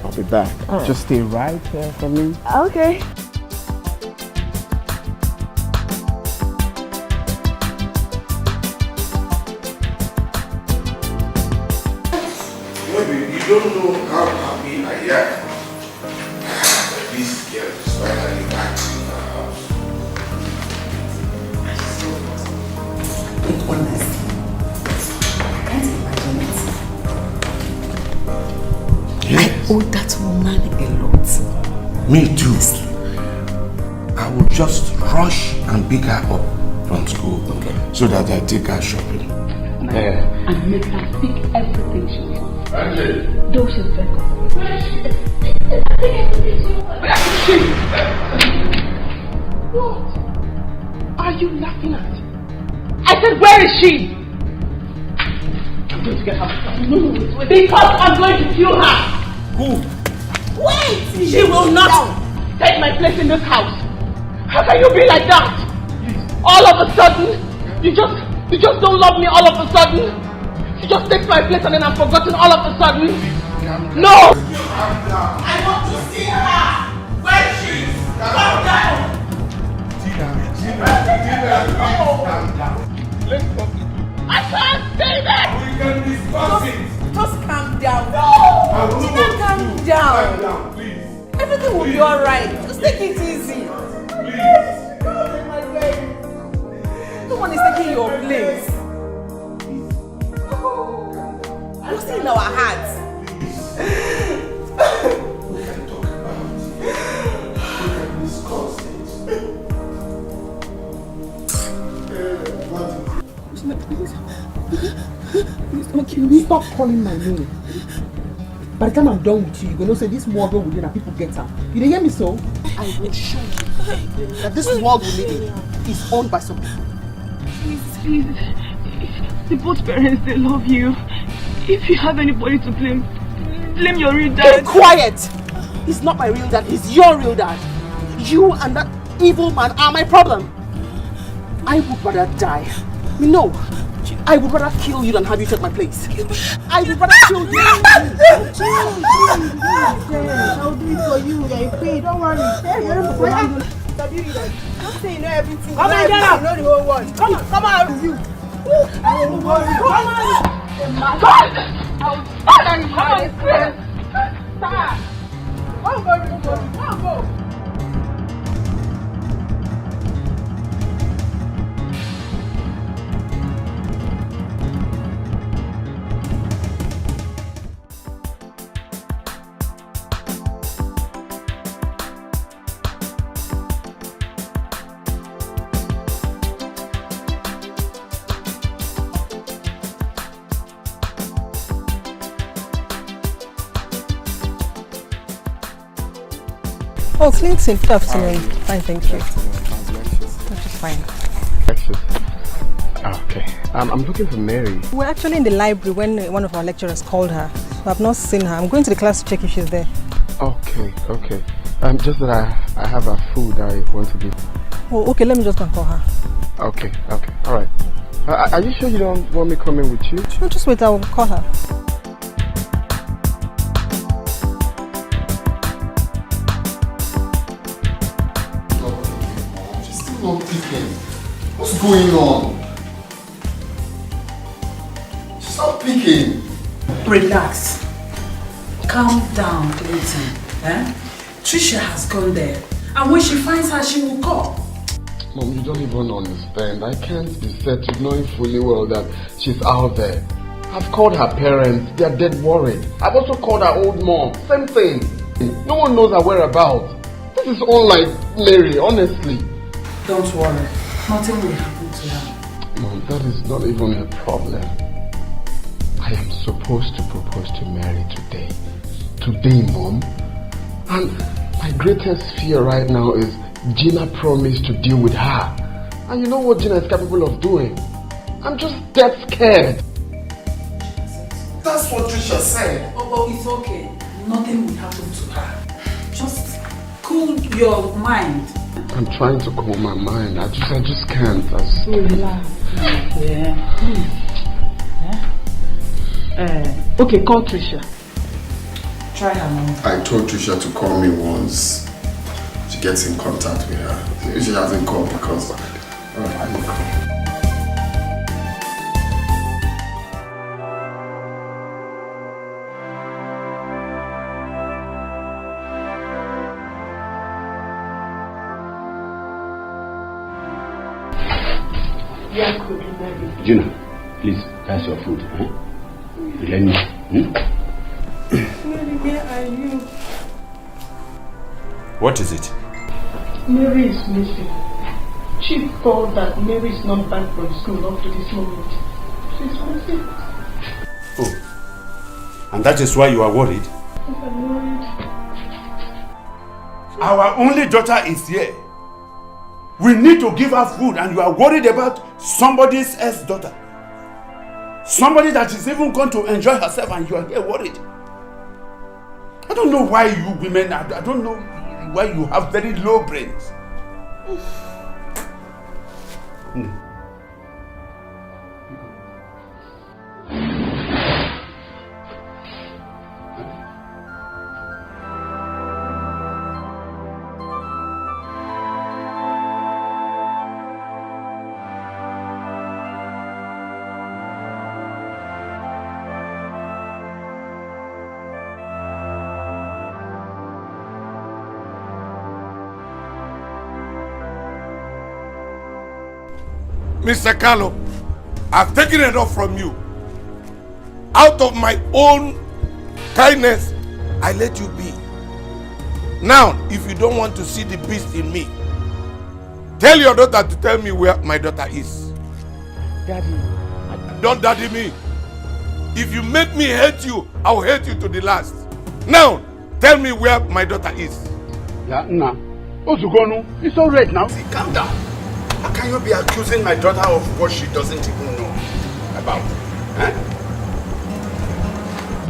I'll be back. Just stay right here for me. Okay. Maybe you don't know how happy I am that this girl is finally back in the house. Honestly, I can't imagine it. Yes. I owe that woman a lot. Me too. I will just rush and pick her up from school so that I take her shopping. And make her speak everything she wants. Though she's very What are you laughing at? I said, where is she? I'm going to get her. No, because I'm going to kill her. Who? Wait! She will not take my place in this house. How can you be like that? All of a sudden, you just don't love me all of a sudden. You just take my place and then I'm forgotten all of a sudden. No! I want to see her! Where is she? Calm down! Calm down. Let's talk it. I can't say that! We can discuss it. Just calm down. I will Gina, not calm do. down. Calm down, please. Everything will be alright. Just take it easy. Please. No one is taking your place. You're still in our hearts. We can talk about it. We can discuss it. Please don't kill me. Stop calling my name. By the time I'm done with you, you're going to say this world where we live and people get out. You didn't hear me so? I will show you that this world we live in is owned by some people. Please. The both parents, they love you. If you have anybody to blame your real dad. Keep quiet! He's not my real dad, he's your real dad. You and that evil man are my problem. I would rather die. No, I would rather kill you than have you take my place. I would rather kill you. I'll do it for you. You're in pain. Don't worry. Just say you know everything. Come on, get up. You know the whole world. Come on. You. Don't worry. Come on. God! I'll stand you. Come on. Go. Oh, Clinton, good afternoon. Fine, thank you. That is fine. Okay. I'm looking for Mary. We're actually in the library when one of our lecturers called her. So I've not seen her. I'm going to the class to check if she's there. Okay. Just that I have her food I want to give. Oh, okay, let me just go and call her. Okay. Alright. Are you sure you don't want me coming with you? No, just wait, I will call her. Not picking. What's going on? She's not picking. Relax. Calm down, Clinton. Trisha has gone there. And when she finds her, she will call. Mom, you don't even understand. I can't be settled knowing fully well that she's out there. I've called her parents. They are dead worried. I've also called her old mom. Same thing. No one knows her whereabouts. This is unlike Mary, honestly. Don't worry. Nothing will happen to her. Mom, that is not even a problem. I am supposed to propose to Mary today. Today, Mom. And my greatest fear right now is Gina promised to deal with her. And you know what Gina is capable of doing. I'm just dead scared. That's what Trisha said. Oh, it's okay. Nothing will happen to her. Just cool your mind. I'm trying to calm my mind. I just can't. Relax. Yeah. Okay, call Trisha. Try her now. I told Trisha to call me once she gets in contact with her. Maybe she hasn't called because... Alright, I will call. Gina, please, that's your food. Let me. Mary, where are you? What is it? Mary is missing. Chief called that Mary is not back from school up to this moment. She's missing. Oh, and that is why you are worried? I'm worried. Our only daughter is here. We need to give her food and you are worried about somebody's ex-daughter. Somebody that is even going to enjoy herself and you are here worried. I don't know why you women, I don't know why you have very low brains. Mr. Carlo, I've taken enough from you. Out of my own kindness, I let you be. Now, if you don't want to see the beast in me, tell your daughter to tell me where my daughter is. Daddy. Don't daddy me. If you make me hate you, I'll hate you to the last. Now, tell me where my daughter is. Yeah, nah. Ozugonu, it's all right now. See, calm down. How can you be accusing my daughter of what she doesn't even know about? Eh?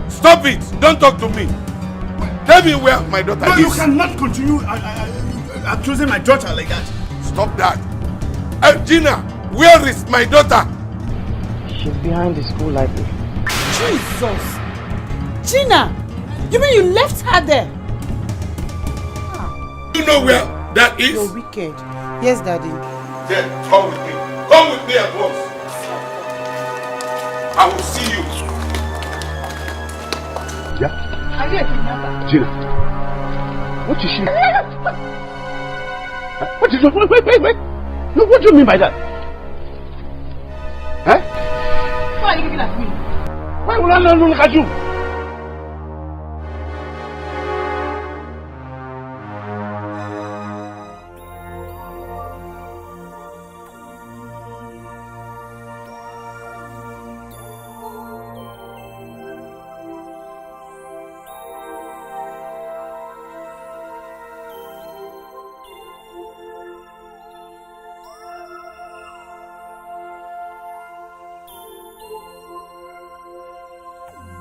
Stop it! Don't talk to me. Tell me where my daughter is. No, you cannot continue accusing my daughter like that. Stop that. Gina, where is my daughter? She's behind the school library. Jesus! Gina! You mean you left her there? You know where that is? You're wicked. Yes, Daddy. Then come with me. Come with me at once. I will see you. Yeah? Gina. What is she? What is wait. No, what do you mean by that? Huh? Why are you looking at me? Why would I not look at you?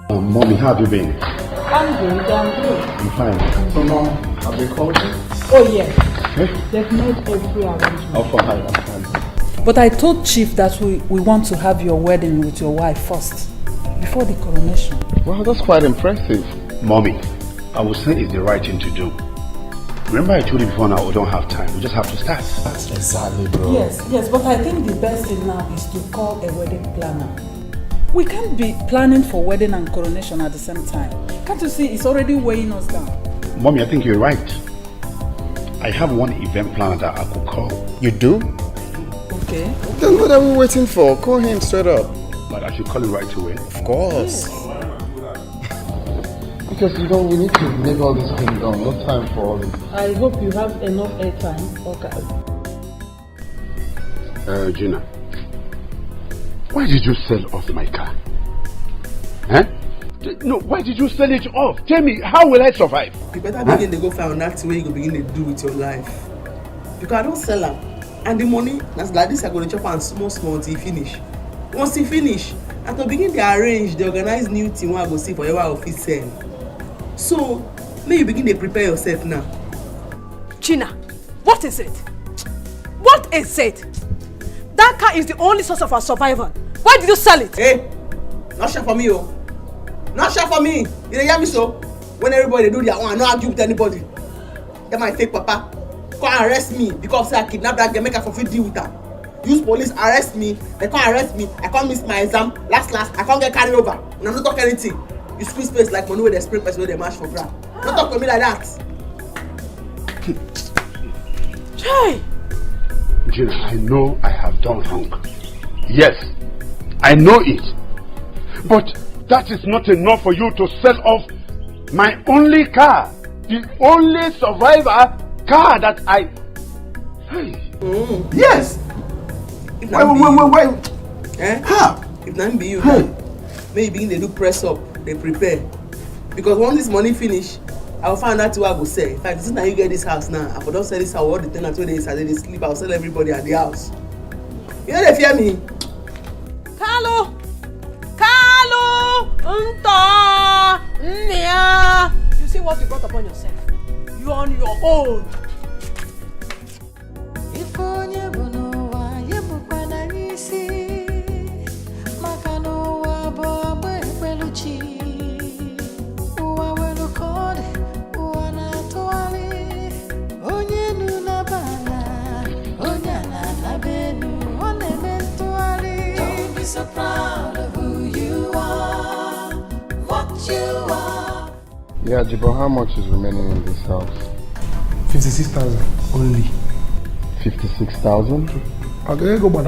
Mommy, how have you been? I'm good. I'm fine. So, Mom, have they called you? Oh, yes. They've made every arrangement. Oh, for her, that's fine. But I told Chief that we want to have your wedding with your wife first, before the coronation. Well, that's quite impressive. Mommy, I would say it's the right thing to do. Remember I told you before now we don't have time. We just have to start. That's exactly, bro. Yes, but I think the best thing now is to call a wedding planner. We can't be planning for wedding and coronation at the same time. Can't you see it's already weighing us down? Mommy, I think you're right. I have one event planner that I could call. You do? Okay. Then what are we waiting for? Call him straight up. But I should call him right away. Of course. Yes. Because we need to make all this thing done. No time for all this. I hope you have enough airtime. Okay. Gina. Why did you sell off my car? Huh? No, why did you sell it off? Tell me, how will I survive? You better begin to go find that way you go begin to do with your life. Because I don't sell them. And the money, that's like this, I go to chop and small until you finish. Once you finish, I to begin to arrange, they organize new thing where I go see for your office sell. So, may you begin to prepare yourself now. Gina, what is it? What is it? That car is the only source of our survival. Why did you sell it? Hey, not share for me, oh. Not share for me. You hear me so? When everybody do their own, I don't argue with anybody. They might take papa. Come arrest me because I kidnapped that girl, make her for free deal with her. Use police, arrest me. They can't arrest me. I can't miss my exam. Last, I can't get carried over. And I'm not talking anything. You squeeze space like money with the spray person where they mash for grab. Don't talk to me like that. Hey! Gina, I know I have done wrong. Yes, I know it. But that is not enough for you to sell off my only car. The only survivor car that I... Hey. Yes! If Wait. Eh? How? If not be you, maybe they do press up, they prepare. Because once this money finish, I will find out what I will say. In fact, this is now you get this house now. I will don't sell this house, all the tenants when they sleep, I will sell everybody at the house. You know they fear me. Carlo! You see what you brought upon yourself? You're on your own. So proud of who you are, what you are. Yeah, Jibo, how much is remaining in this house? 56,000 only. 56,000? Okay, go back.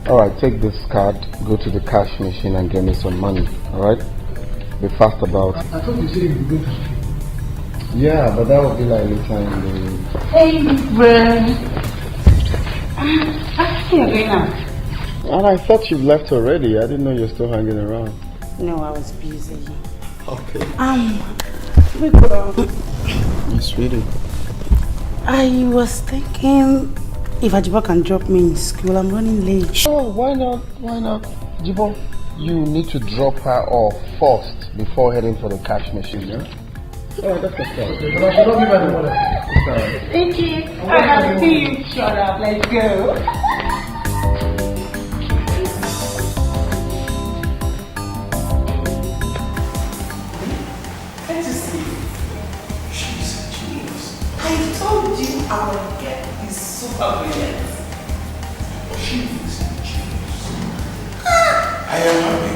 Alright, take this card, go to the cash machine and get me some money. Alright? Be fast about it. I thought you said you were going to sleep. Yeah, but that would be like later in the... Hey, bro. I see you again now. And I thought you left already. I didn't know you're still hanging around. No, I was busy. Okay. We go. You sweetie. I was thinking if Ajibo can drop me in school. I'm running late. Sure, why not? Why not? Jibo, you need to drop her off first before heading for the cash machine, yeah? Alright, that's okay. Okay, but I should not give her the money. Thank you. I have to see you. Shut up. Let's go. Can't you see? She's a genius. I told you I would get this super brilliant. She is a genius. I am happy.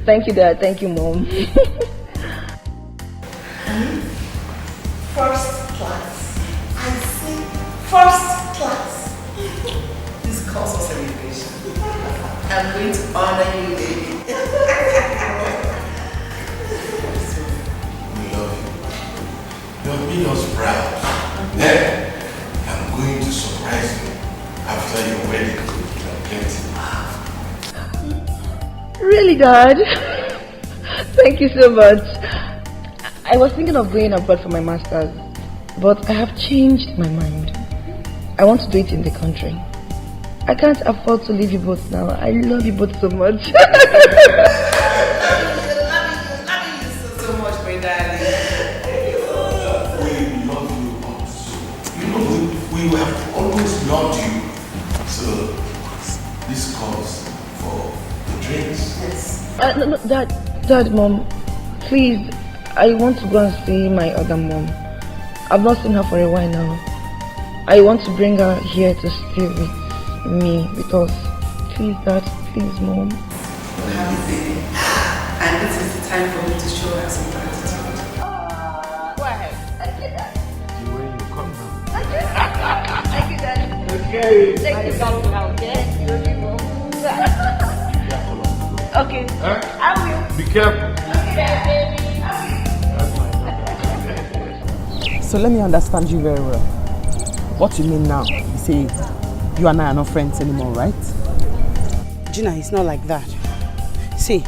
Thank you, Dad. Thank you, Mom. First class. I say first class. This calls for celebration. I'm going to honor you, baby. We love you. You have made us proud. Then, I'm going to surprise you after your wedding. Really, Dad? Thank you so much. I was thinking of going abroad for my master's, but I have changed my mind. I want to do it in the country. I can't afford to leave you both now. I love you both so much. I love you so much, my darling. We love you also. You know, we have always loved you. So, this calls for the drinks. Yes. No, Dad, Mom, please, I want to go and see my other mom. I've not seen her for a while now. I want to bring her here to stay with me because, please, Dad, please, Mom. We'll have it, baby. And this is the time for me to show her some gratitude. Go ahead. The way you come now. Thank you, Dad. Okay. Thank you, Dad. Okay. Huh? I will. Be careful. Okay, baby. So let me understand you very well. What you mean now? You say you and I are not friends anymore, right? Gina, it's not like that. See,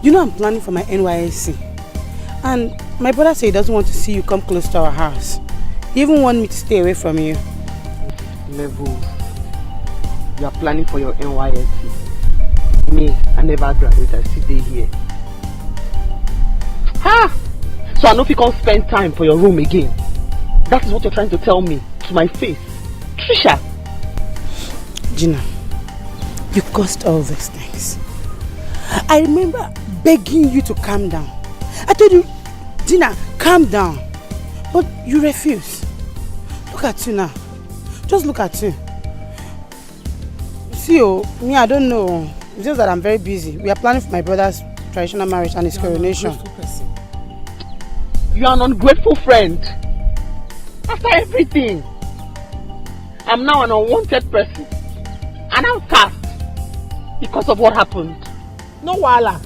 you know I'm planning for my NYSC. And my brother said he doesn't want to see you come close to our house. He even wants me to stay away from you. Level. You are planning for your NYSC. Me, I never graduate, I still stay here. Ha! So I know if you can't spend time for your room again. That is what you're trying to tell me to my face. Trisha! Gina, you caused all these things. I remember begging you to calm down. I told you, Gina, calm down. But you refuse. Look at you now. Just look at you. See, me, I don't know. It's just that I'm very busy. We are planning for my brother's traditional marriage and his coronation. You are an ungrateful friend. After everything, I'm now an unwanted person. An outcast. Because of what happened. No wala.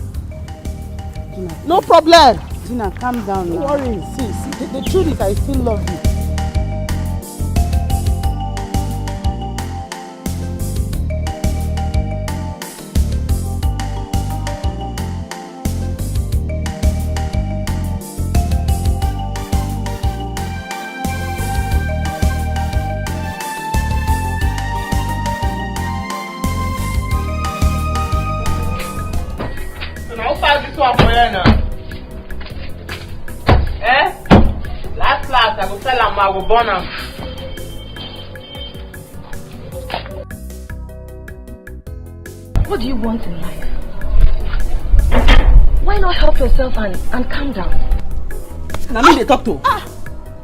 Gina, no problem. Gina, calm down now. Don't worry. See, the truth is I still love you. Last, I will tell him I will burn him. What do you want in life? Why not help yourself and calm down? Now me they talk to.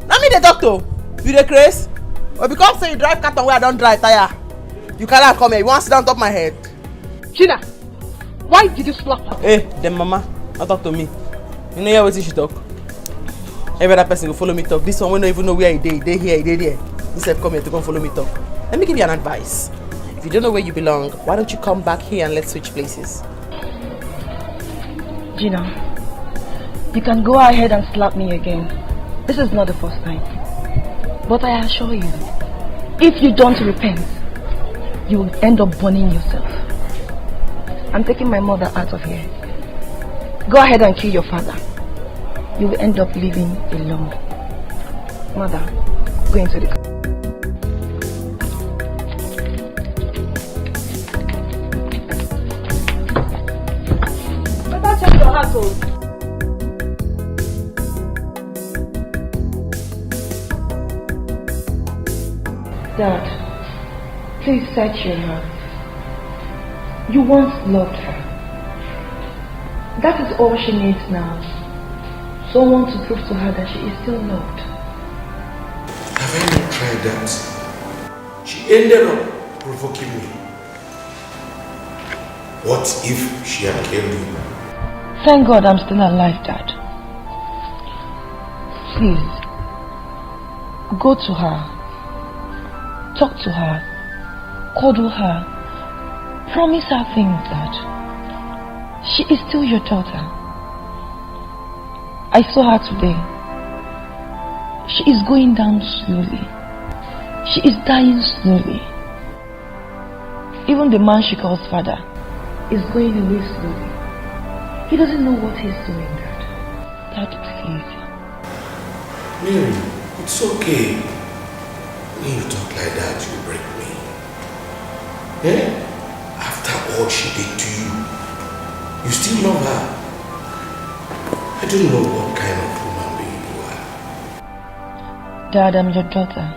Now me they talk to. You the craze? Or because say you drive car where I don't drive tire. You cannot come here. You want to sit down on top of my head. Gina, why did you slap her? Hey, them mama, don't talk to me. You know what she talk? Every other person will follow me talk. This one we don't even know where he dey here, he dey there. He said come here to come follow me talk. Let me give you an advice. If you don't know where you belong, why don't you come back here and let's switch places? Gina, you can go ahead and slap me again. This is not the first time. But I assure you, if you don't repent, you will end up burning yourself. I'm taking my mother out of here. Go ahead and kill your father. You will end up living alone. Mother, go into the car. Better check your heart, oh. Dad, please search your heart. You once loved her. That is all she needs now. Someone to prove to her that she is still loved. Have I not tried that? She ended up provoking me. What if she had killed you? Thank God I'm still alive, Dad. Please, go to her. Talk to her. Cuddle her. Promise her things, Dad. She is still your daughter. I saw her today. She is going down slowly. She is dying slowly. Even the man she calls father is going away slowly. He doesn't know what he's doing, Dad. Dad, please. Mary, it's okay. When you talk like that, you break me. Eh? After all she did to you, you still love her. I don't know what kind of woman being you are. Dad, I'm your daughter.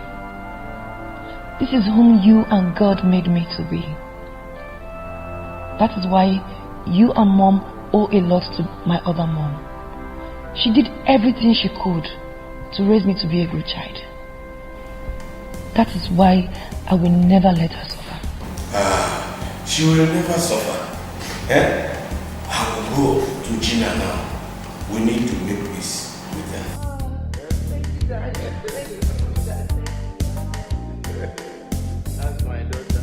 This is whom you and God made me to be. That is why you and Mom owe a lot to my other mom. She did everything she could to raise me to be a good child. That is why I will never let her suffer. She will never suffer. Eh? I will go to Gina now. We need to make peace with her. That's my daughter.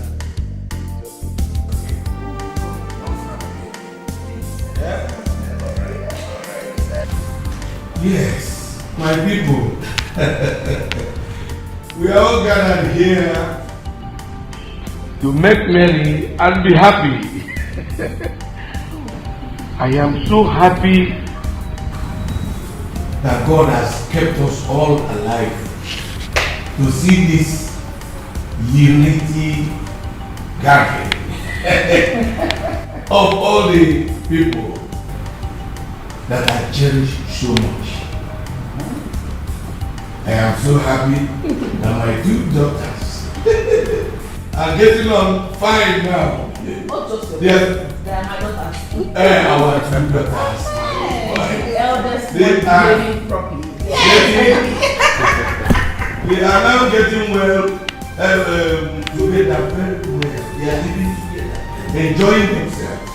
Yes, my people. We are all gathered here to make merry and be happy. I am so happy that God has kept us all alive to see this unity gathering of all the people that I cherish so much. I am so happy that my two daughters are getting on fine now. Not just your Yes. They are my daughters. Our two daughters. The eldest They one are behaving properly. They are now getting well together very well. They are living together, enjoying themselves.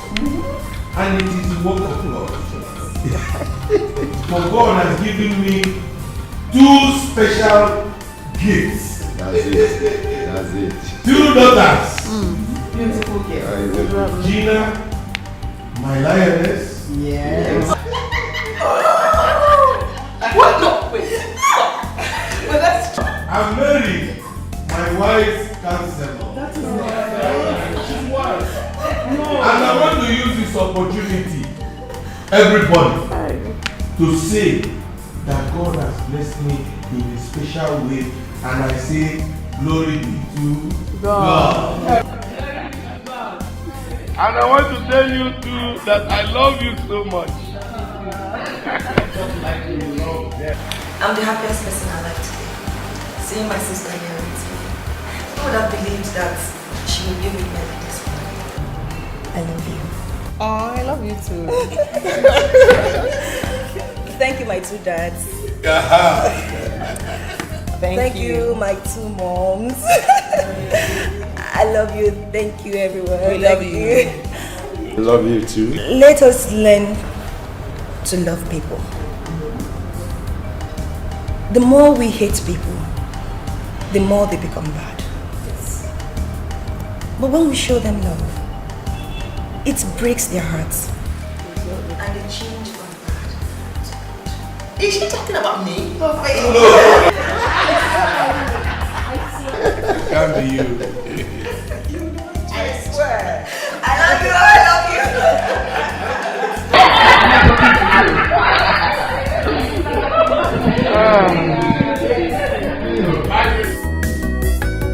And it is the work of God. For God has given me two special gifts. That's it. That's it. Two daughters. Beautiful girl. Gina, my lioness. Yes. What? No, wait. Stop. But that's. I'm married. My wife's counselor. That is She's wise. And I want to use this opportunity, everybody, to say that God has blessed me in a special way, and I say glory be to God. And I want to tell you too that I love you so much. I'm the happiest person alive today. Seeing my sister here with me. Who would have believed that she would be with me like this? I love you. Oh, I love you too. Thank you, my two dads. Thank you, my two moms. I love you. Thank you, everyone. We love you. I love you too. Let us learn to love people. The more we hate people, the more they become bad. But when we show them love, it breaks their hearts. And they change from bad to good. Is she talking about me? No. Can't be you. I swear. I love you.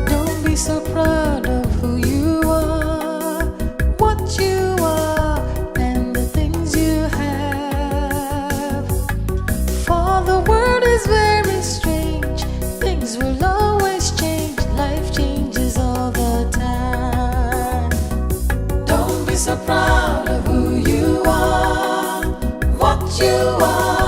Don't be so proud of who you are, what you are, and the things you have. For the world is very strange, things will always change, life changes all the time. Don't be so proud of who you are, what you are.